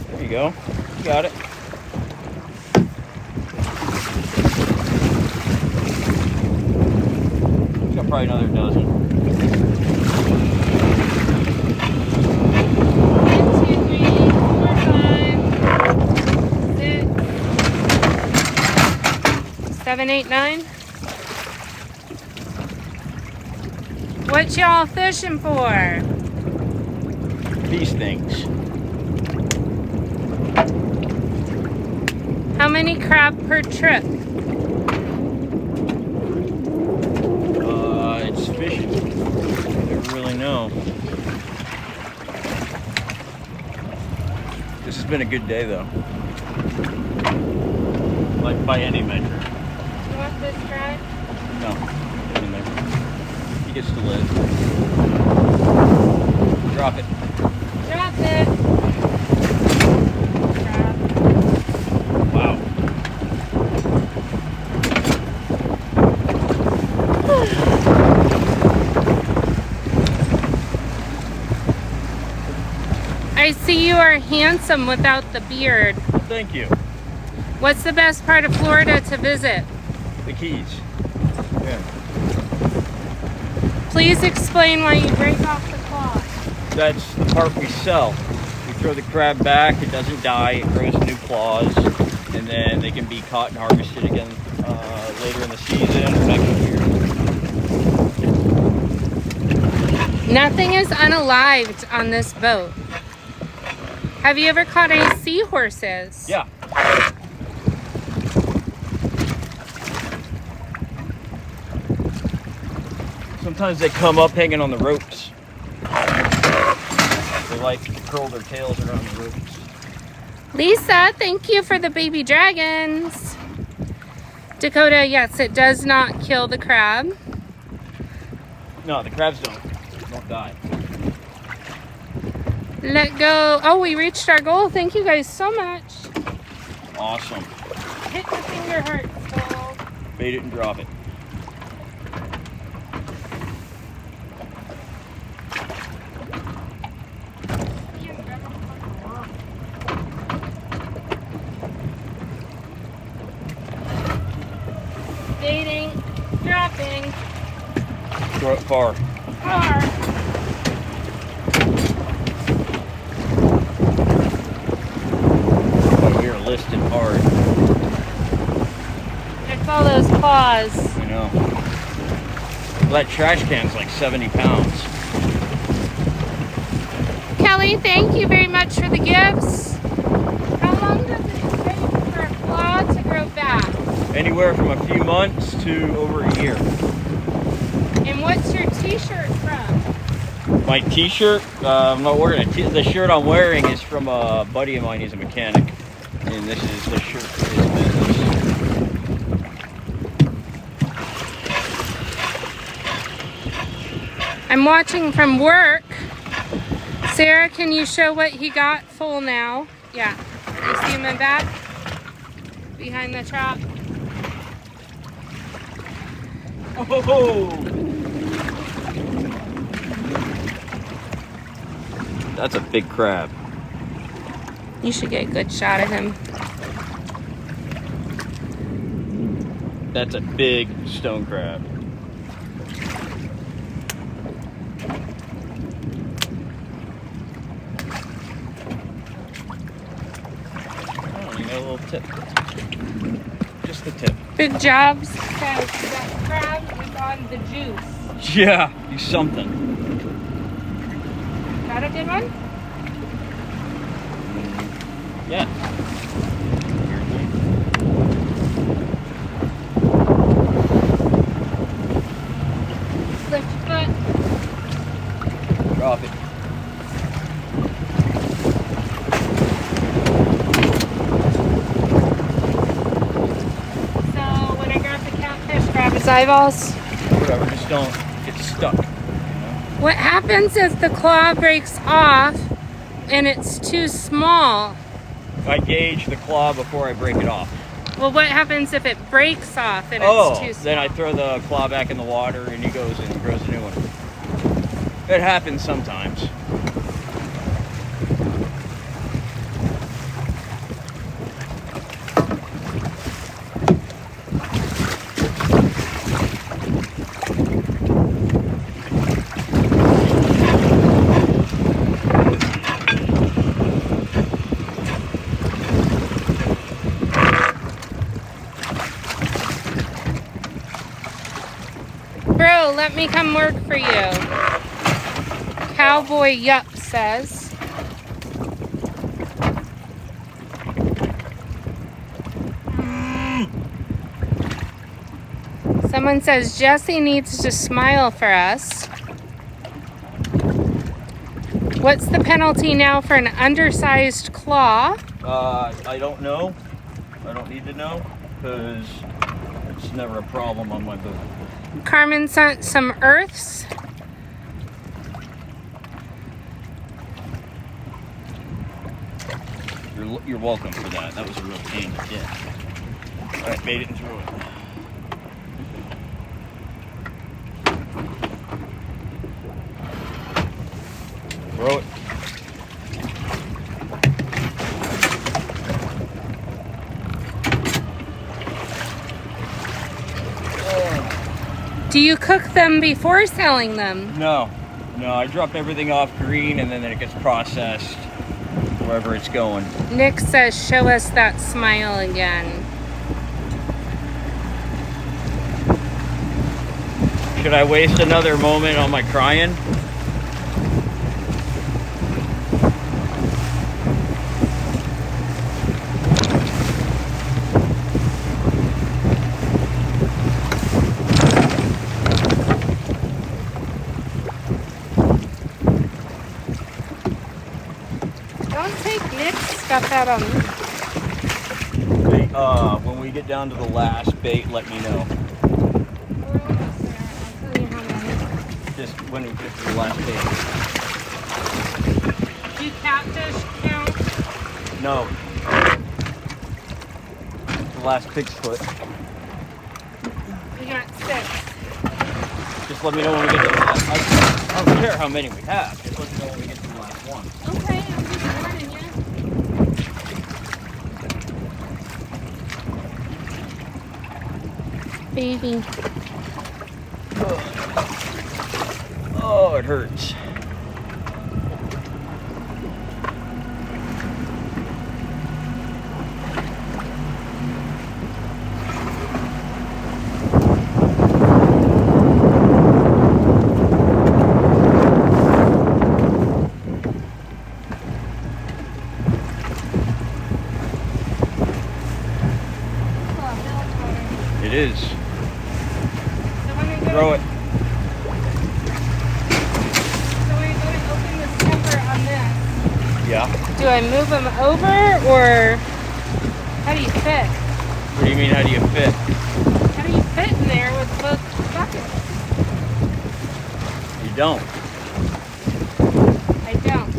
There you go. You got it. He's got probably another dozen. 1, 2, 3, 4, 5, 6, 7, 8, 9. What y'all fishing for? These things. How many crab per trip? It's fishing. I don't really know. This has been a good day though. Like by any measure. You want this dry? No. Get in there. He gets to live. Drop it. Drop it. Drop. Wow. I see you are handsome without the beard. Thank you. What's the best part of Florida to visit? The Keys. Yeah. Please explain why you break off the claw. That's the part we sell. We throw the crab back, it doesn't die, it grows new claws, and then they can be caught and harvested again later in the season or next year. Nothing is unalived on this boat. Have you ever caught any seahorses? Yeah. Sometimes they come up hanging on the ropes. They like to curl their tails around the ropes. Lisa, thank you for the baby dragons. Dakota, yes, it does not kill the crab. No, the crabs don't die. Let go. Oh, we reached our goal. Thank you guys so much. Awesome. Hit the finger heart skull. Bait it and drop it. Baiting, dropping. Throw it far. Far. Oh, we are listed hard. It's all those claws. I know. That trash can's like 70 pounds. Kelly, thank you very much for the gifts. How long does it take for a claw to grow back? Anywhere from a few months to over a year. And what's your t-shirt from? My t-shirt, I'm not wearing the shirt I'm wearing is from a buddy of mine. He's a mechanic. And this is the shirt for his business. I'm watching from work. Sarah, can you show what he got full now? Yeah. You see him in back? Behind the trap? Oh! That's a big crab. You should get a good shot of him. That's a big stone crab. Oh, you got a little tip. Just the tip. Big jobs, because that crab is on the juice. Yeah, he's something. Got a good one? Yeah. Lift your foot. Drop it. So when I grab the catfish, grab his eyeballs. Whatever, just don't get stuck. What happens if the claw breaks off and it's too small? I gauge the claw before I break it off. Well, what happens if it breaks off and it's too small? Then I throw the claw back in the water and he goes and grows a new one. It happens sometimes. Bro, let me come work for you. Cowboy Yup says. Someone says Jesse needs to smile for us. What's the penalty now for an undersized claw? I don't know. I don't need to know because it's never a problem on my boat. Carmen sent some earths. You're welcome for that. That was a real pain to get. All right, bait it and throw it. Throw it. Do you cook them before selling them? No, I drop everything off green and then it gets processed wherever it's going. Nick says, show us that smile again. Should I waste another moment on my crying? Don't take Nick's stuff out on me. When we get down to the last bait, let me know. We're almost there. I'll tell you how many. Just when we get to the last bait. Do catfish count? No. The last pig's foot. We got 6. Just let me know when we get to the last. I don't care how many we have. Just let me know when we get to the last one. Okay, I'm just warning you. Baby. Oh, it hurts. It is. So when we go Throw it. So when we go to open the snapper on this, Yeah. do I move them over or how do you fit? What do you mean, how do you fit? How do you fit in there with both buckets? You don't. I don't.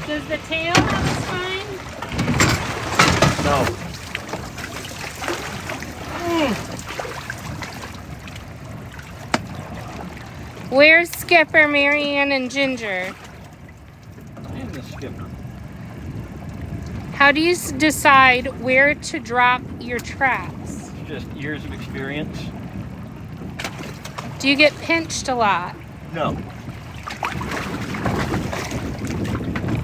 Does the tail have a spine? No. Where's Skipper, Marianne, and Ginger? And the skipper. How do you decide where to drop your traps? Just years of experience. Do you get pinched a lot? No.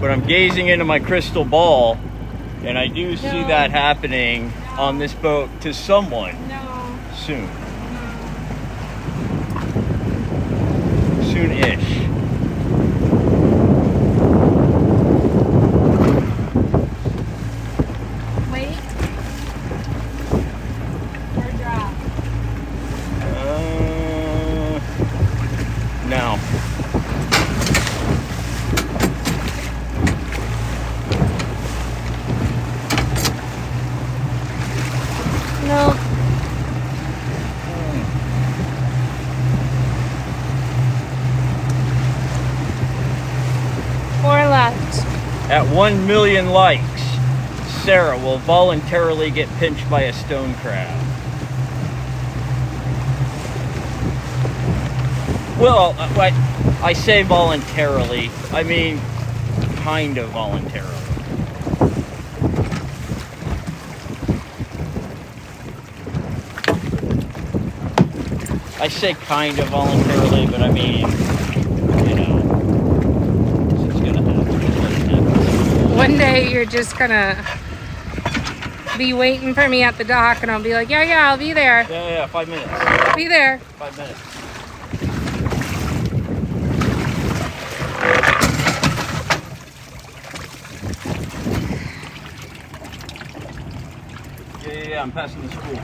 But I'm gazing into my crystal ball, and I do see No. that happening on this boat to someone No. soon. Soon-ish. Wait. Or drop. Now. No. Four left. At 1 million likes, Sarah will voluntarily get pinched by a stone crab. Well, I say voluntarily. I mean, kind of voluntarily. I say kind of voluntarily, but I mean, you know, it's gonna happen. It's gonna happen. One day you're just gonna be waiting for me at the dock and I'll be like, yeah, I'll be there. Yeah, 5 minutes. I'll be there. 5 minutes. Yeah, I'm passing the school.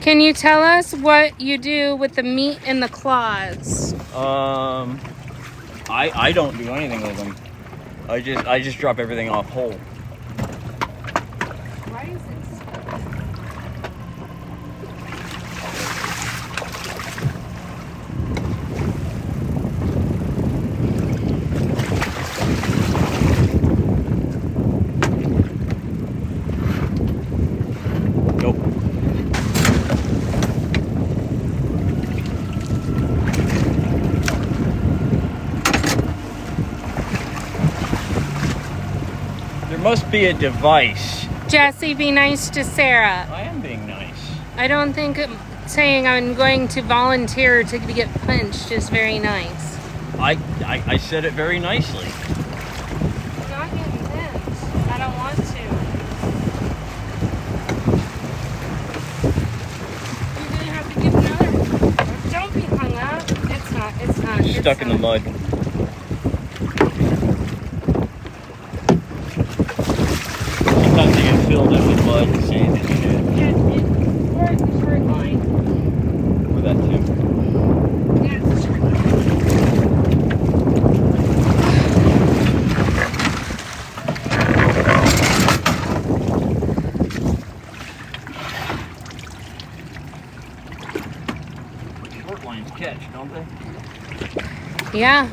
Can you tell us what you do with the meat and the claws? I don't do anything with them. I just drop everything off whole. Why is it Nope. There must be a device. Jesse, be nice to Sarah. I am being nice. I don't think saying I'm going to volunteer to get punched is very nice. I said it very nicely. I'm not getting pinched. I don't want to. You're going to have to give another. Don't be hung up. It's not. It's stuck in the mud. Sometimes they get filled in with mud and sand and shit. Yeah, or it's a short line. Or that too. Yeah, it's a short line. Short lines catch, don't they? Yeah.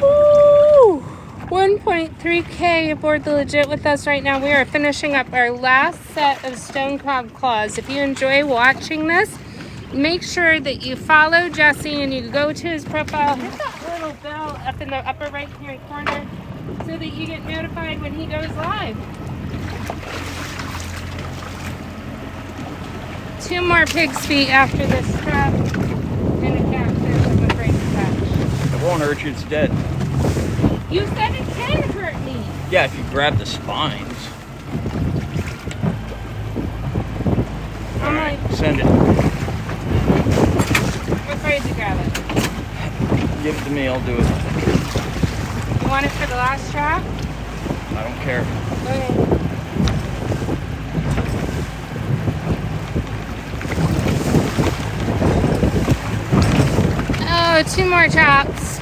Woo! 1.3K aboard the Legit with us right now. We are finishing up our last set of stone crab claws. If you enjoy watching this, make sure that you follow Jesse and you go to his profile. Hit that little bell up in the upper right hand corner so that you get notified when he goes live. 2 more pig's feet after this trap and a catfish I'm afraid to catch. It won't hurt you, it's dead. You said it can hurt me. Yeah, if you grab the spines. I'm like, Send it. I'm afraid to grab it. Give it to me, I'll do it. You want it for the last trap? I don't care. Okay. Oh, 2 more traps.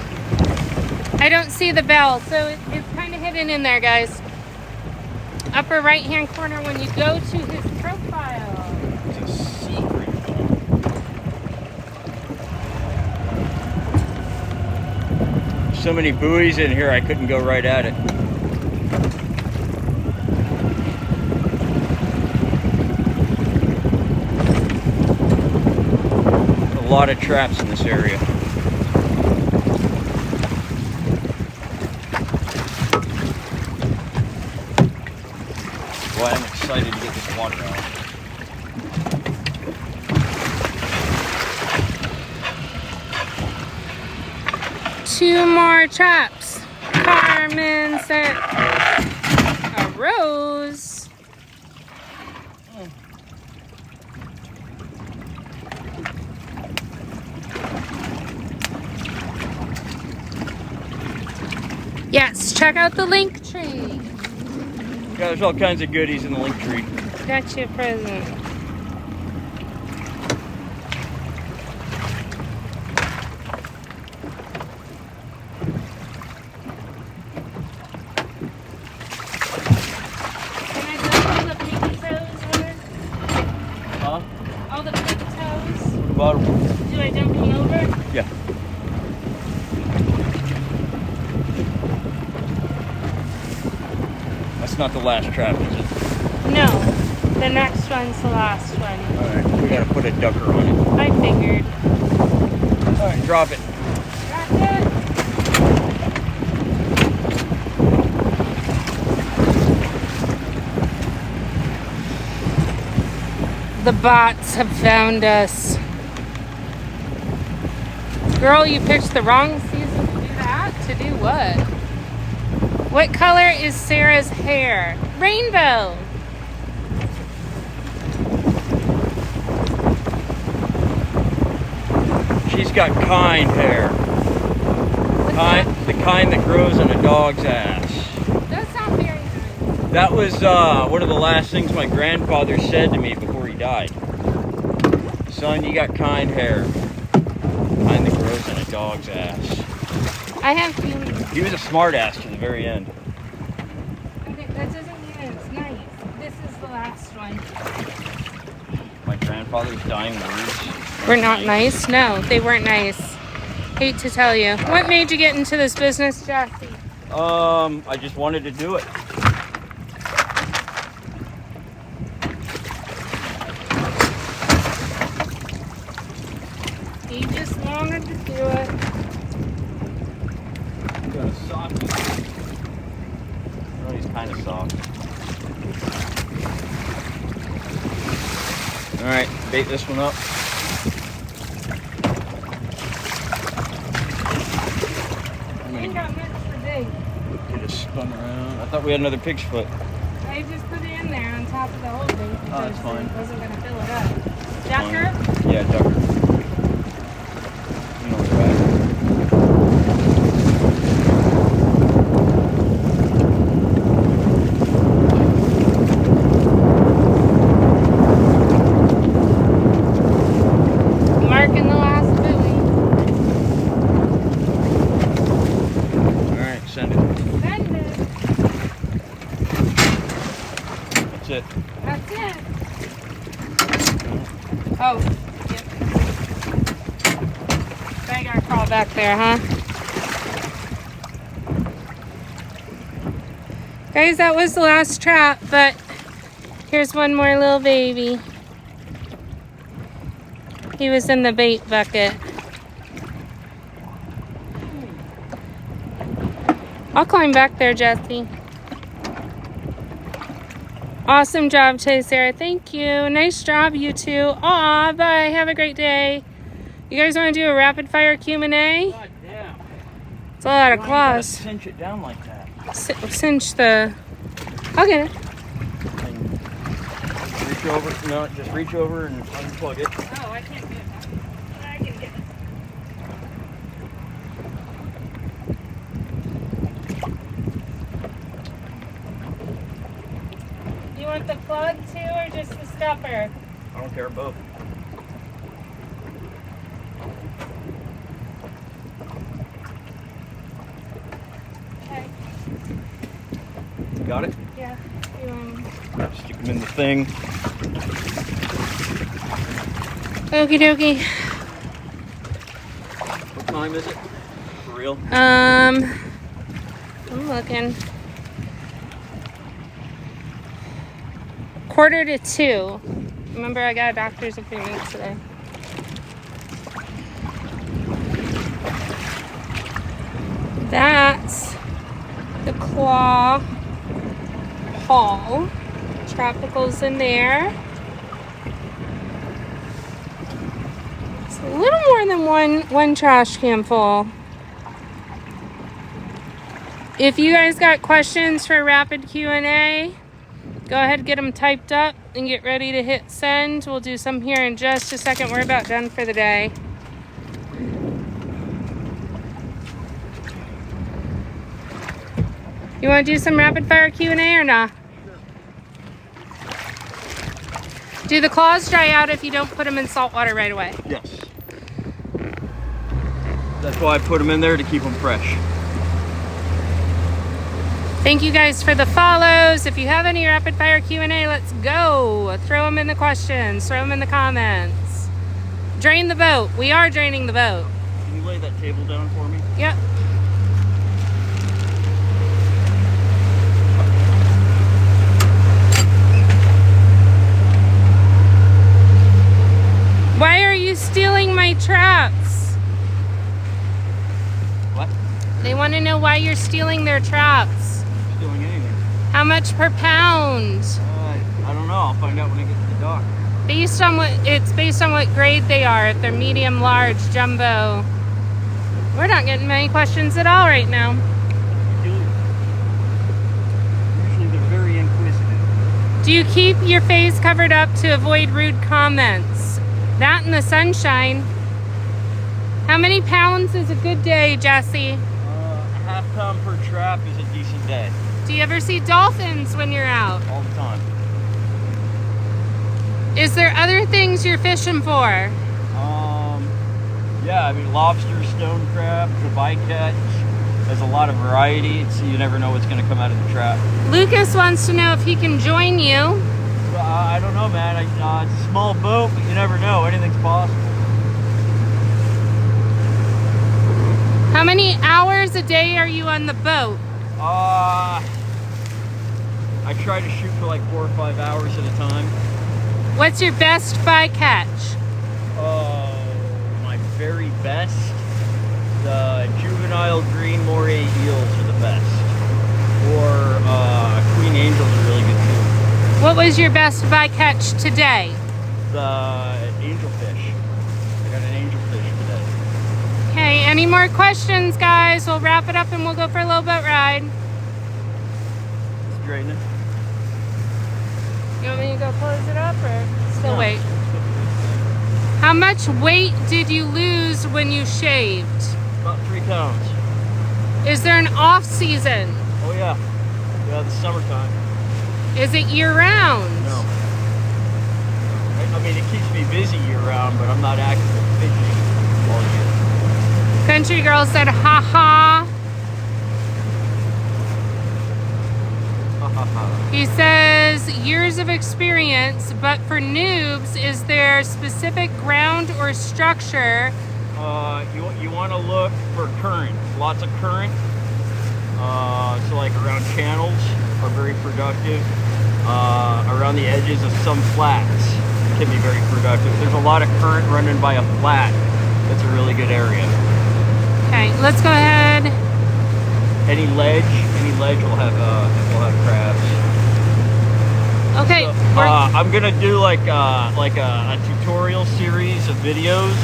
I don't see the bell, so it's kind of hidden in there, guys. Upper right hand corner when you go to his profile. It's a secret. So many buoys in here, I couldn't go right at it. A lot of traps in this area. Boy, I'm excited to get this water out. Two more traps. Carmen sent a rose. Yes, check out the link tree. Yeah, there's all kinds of goodies in the link tree. Got you a present. Can I dump all the pinky toes over? Huh? All the pinky toes? Bottom. Do I dump them over? Yeah. That's not the last trap, is it? No. The next one's the last one. Alright, we gotta put a ducker on it. I figured. Alright, drop it. Got it. The bots have found us. Girl, you picked the wrong season to do that? To do what? What color is Sarah's hair? Rainbow. She's got kind hair. The kind that grows on a dog's ass. That's not very nice. That was one of the last things my grandfather said to me before he died. Son, you got kind hair. Kind that grows on a dog's ass. I have feelings. He was a smart ass to the very end. Okay, that doesn't mean it's nice. This is the last one. My grandfather's dying words. We're not nice? No, they weren't nice. Hate to tell you. What made you get into this business, Jesse? I just wanted to do it. You just wanted to do it. soft. Oh, he's kind of soft. All right, bait this one up. You got much for bait. Get it spun around. I thought we had another pig's foot. I just put it in there on top of the whole bait because that's fine. it wasn't going to fill it up. Ducker? Yeah, ducker. You know where they're at. Marking the last buoy. Alright, send it. Send it. That's it. That's it. Oh, yep. I gotta crawl back there, huh? Guys, that was the last trap, but here's one more little baby. He was in the bait bucket. I'll climb back there, Jesse. Awesome job today, Sarah. Thank you. Nice job, you two. Aw, bye. Have a great day. You guys want to do a rapid fire Q&A? God damn. It's a lot of Why you gotta claws. cinch it down like that? Cinch the... I'll get it. And reach over. No, just reach over and unplug it. Oh, I can't do it. I can get it. You want the plug too, or just the stopper? I don't care, both. Okay. Got it? Yeah. Stick them in the thing. Okie dokie. What time is it? For real? I'm looking. 1:45. Remember, I got a doctor's appointment today. That's the claw haul. Tropicals in there. It's a little more than one trash can full. If you guys got questions for rapid Q&A, go ahead and get them typed up and get ready to hit send. We'll do some here in just a second. We're about done for the day. You want to do some rapid fire Q&A or not? Do the claws dry out if you don't put them in salt water right away? Yes. That's why I put them in there, to keep them fresh. Thank you guys for the follows. If you have any rapid fire Q&A, let's go. Throw them in the questions. Throw them in the comments. Drain the boat. We are draining the boat. Can you lay that table down for me? Yep. Why are you stealing my traps? What? They want to know why you're stealing their traps. Stealing anything? How much per pound? I don't know. I'll find out when I get to the dock. Based on what grade they are. If they're medium, large, jumbo. We're not getting many questions at all right now. Usually they're very inquisitive. Do you keep your face covered up to avoid rude comments? That in the sunshine. How many pounds is a good day, Jesse? Half pound per trap is a decent day. Do you ever see dolphins when you're out? All the time. Is there other things you're fishing for? Yeah, I mean, lobster, stone crab, the bycatch. There's a lot of variety, so you never know what's going to come out of the trap. Lucas wants to know if he can join you. I don't know, man. It's a small boat, but you never know. Anything's possible. How many hours a day are you on the boat? I try to shoot for like 4 or 5 hours at a time. What's your best bycatch? My very best, the juvenile juvenile green moray eels are the best. Or queen angels are really good too. What was your best bycatch today? The angelfish. I got an angelfish today. Okay, any more questions, guys? We'll wrap it up and we'll go for a little boat ride. It's draining. You want me to go close it up or still No. wait? How much weight did you lose when you shaved? About 3 pounds. Is there an off season? Oh yeah. Yeah, the summertime. Is it year round? No. I mean, it keeps me busy year round, but I'm not actively fishing all year. Country girl said, ha ha. He says, years of experience, but for noobs, is there specific ground or structure? You want to look for current. Lots of current. So like around channels are very productive. Around the edges of some flats can be very productive. There's a lot of current running by a flat. That's a really good area. Okay, let's go ahead. Any ledge will have crabs. Okay, So, I'm gonna do like a tutorial series of videos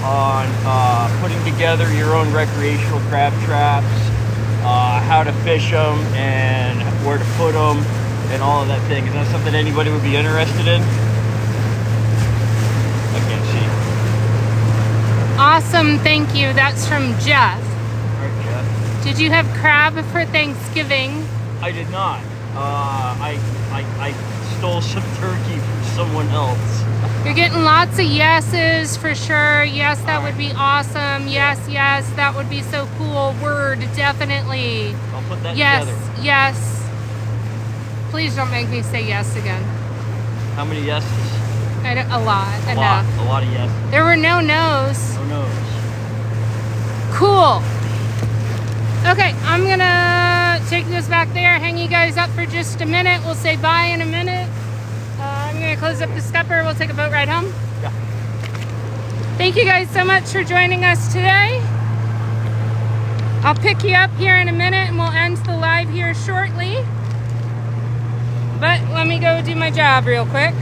on putting together your own recreational crab traps, how to fish them, and where to put them, and all of that thing. Is that something anybody would be interested in? I can't see. awesome, thank you. That's from Jeff. All right, Jeff. Did you have crab for Thanksgiving? I did not. I stole some turkey from someone else. You're getting lots of yeses for sure. Yes, that would be awesome. Yes, yes, that would be so cool. Word, definitely. I'll put that Yes, together. yes. Please don't make me say yes again. How many yeses? A lot, A enough. lot of yeses. There were no no's. No no's. Cool. Okay, I'm gonna take this back there, hang you guys up for just a minute. We'll say bye in a minute. I'm gonna close up the stepper. We'll take a boat ride home. Yeah. Thank you guys so much for joining us today. I'll pick you up here in a minute and we'll end the live here shortly. But let me go do my job real quick.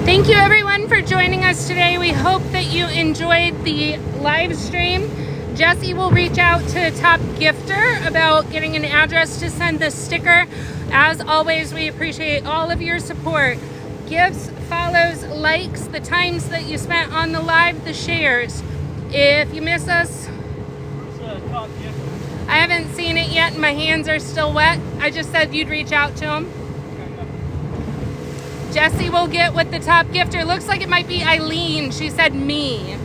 Thank you everyone for joining us today. We hope that you enjoyed the live stream. Jesse will reach out to Top Gifter about getting an address to send the sticker. As always, we appreciate all of your support. Gifts, follows, likes, the times that you spent on the live, the shares. If you miss us, I haven't seen it yet and my hands are still wet. I just said you'd reach out to him. Jesse will get with the Top Gifter. Looks like it might be Eileen. She said me.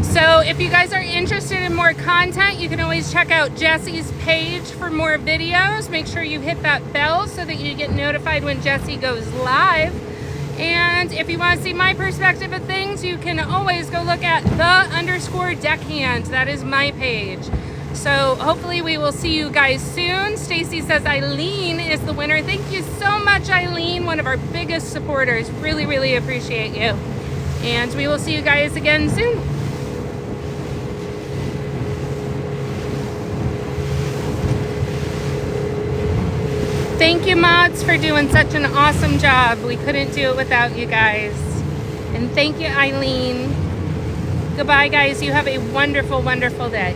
So if you guys are interested in more content, you can always check out Jesse's page for more videos. Make sure you hit that bell so that you get notified when Jesse goes live. And if you want to see my perspective of things, you can always go look at _deckhand. That is my page. So hopefully we will see you guys soon. Stacy says Eileen is the winner. Thank you so much, Eileen, one of our biggest supporters. Really, really appreciate you. And we will see you guys again soon. Thank you, mods, for doing such an awesome job. We couldn't do it without you guys. And thank you, Eileen. Goodbye, guys. You have a wonderful, wonderful day.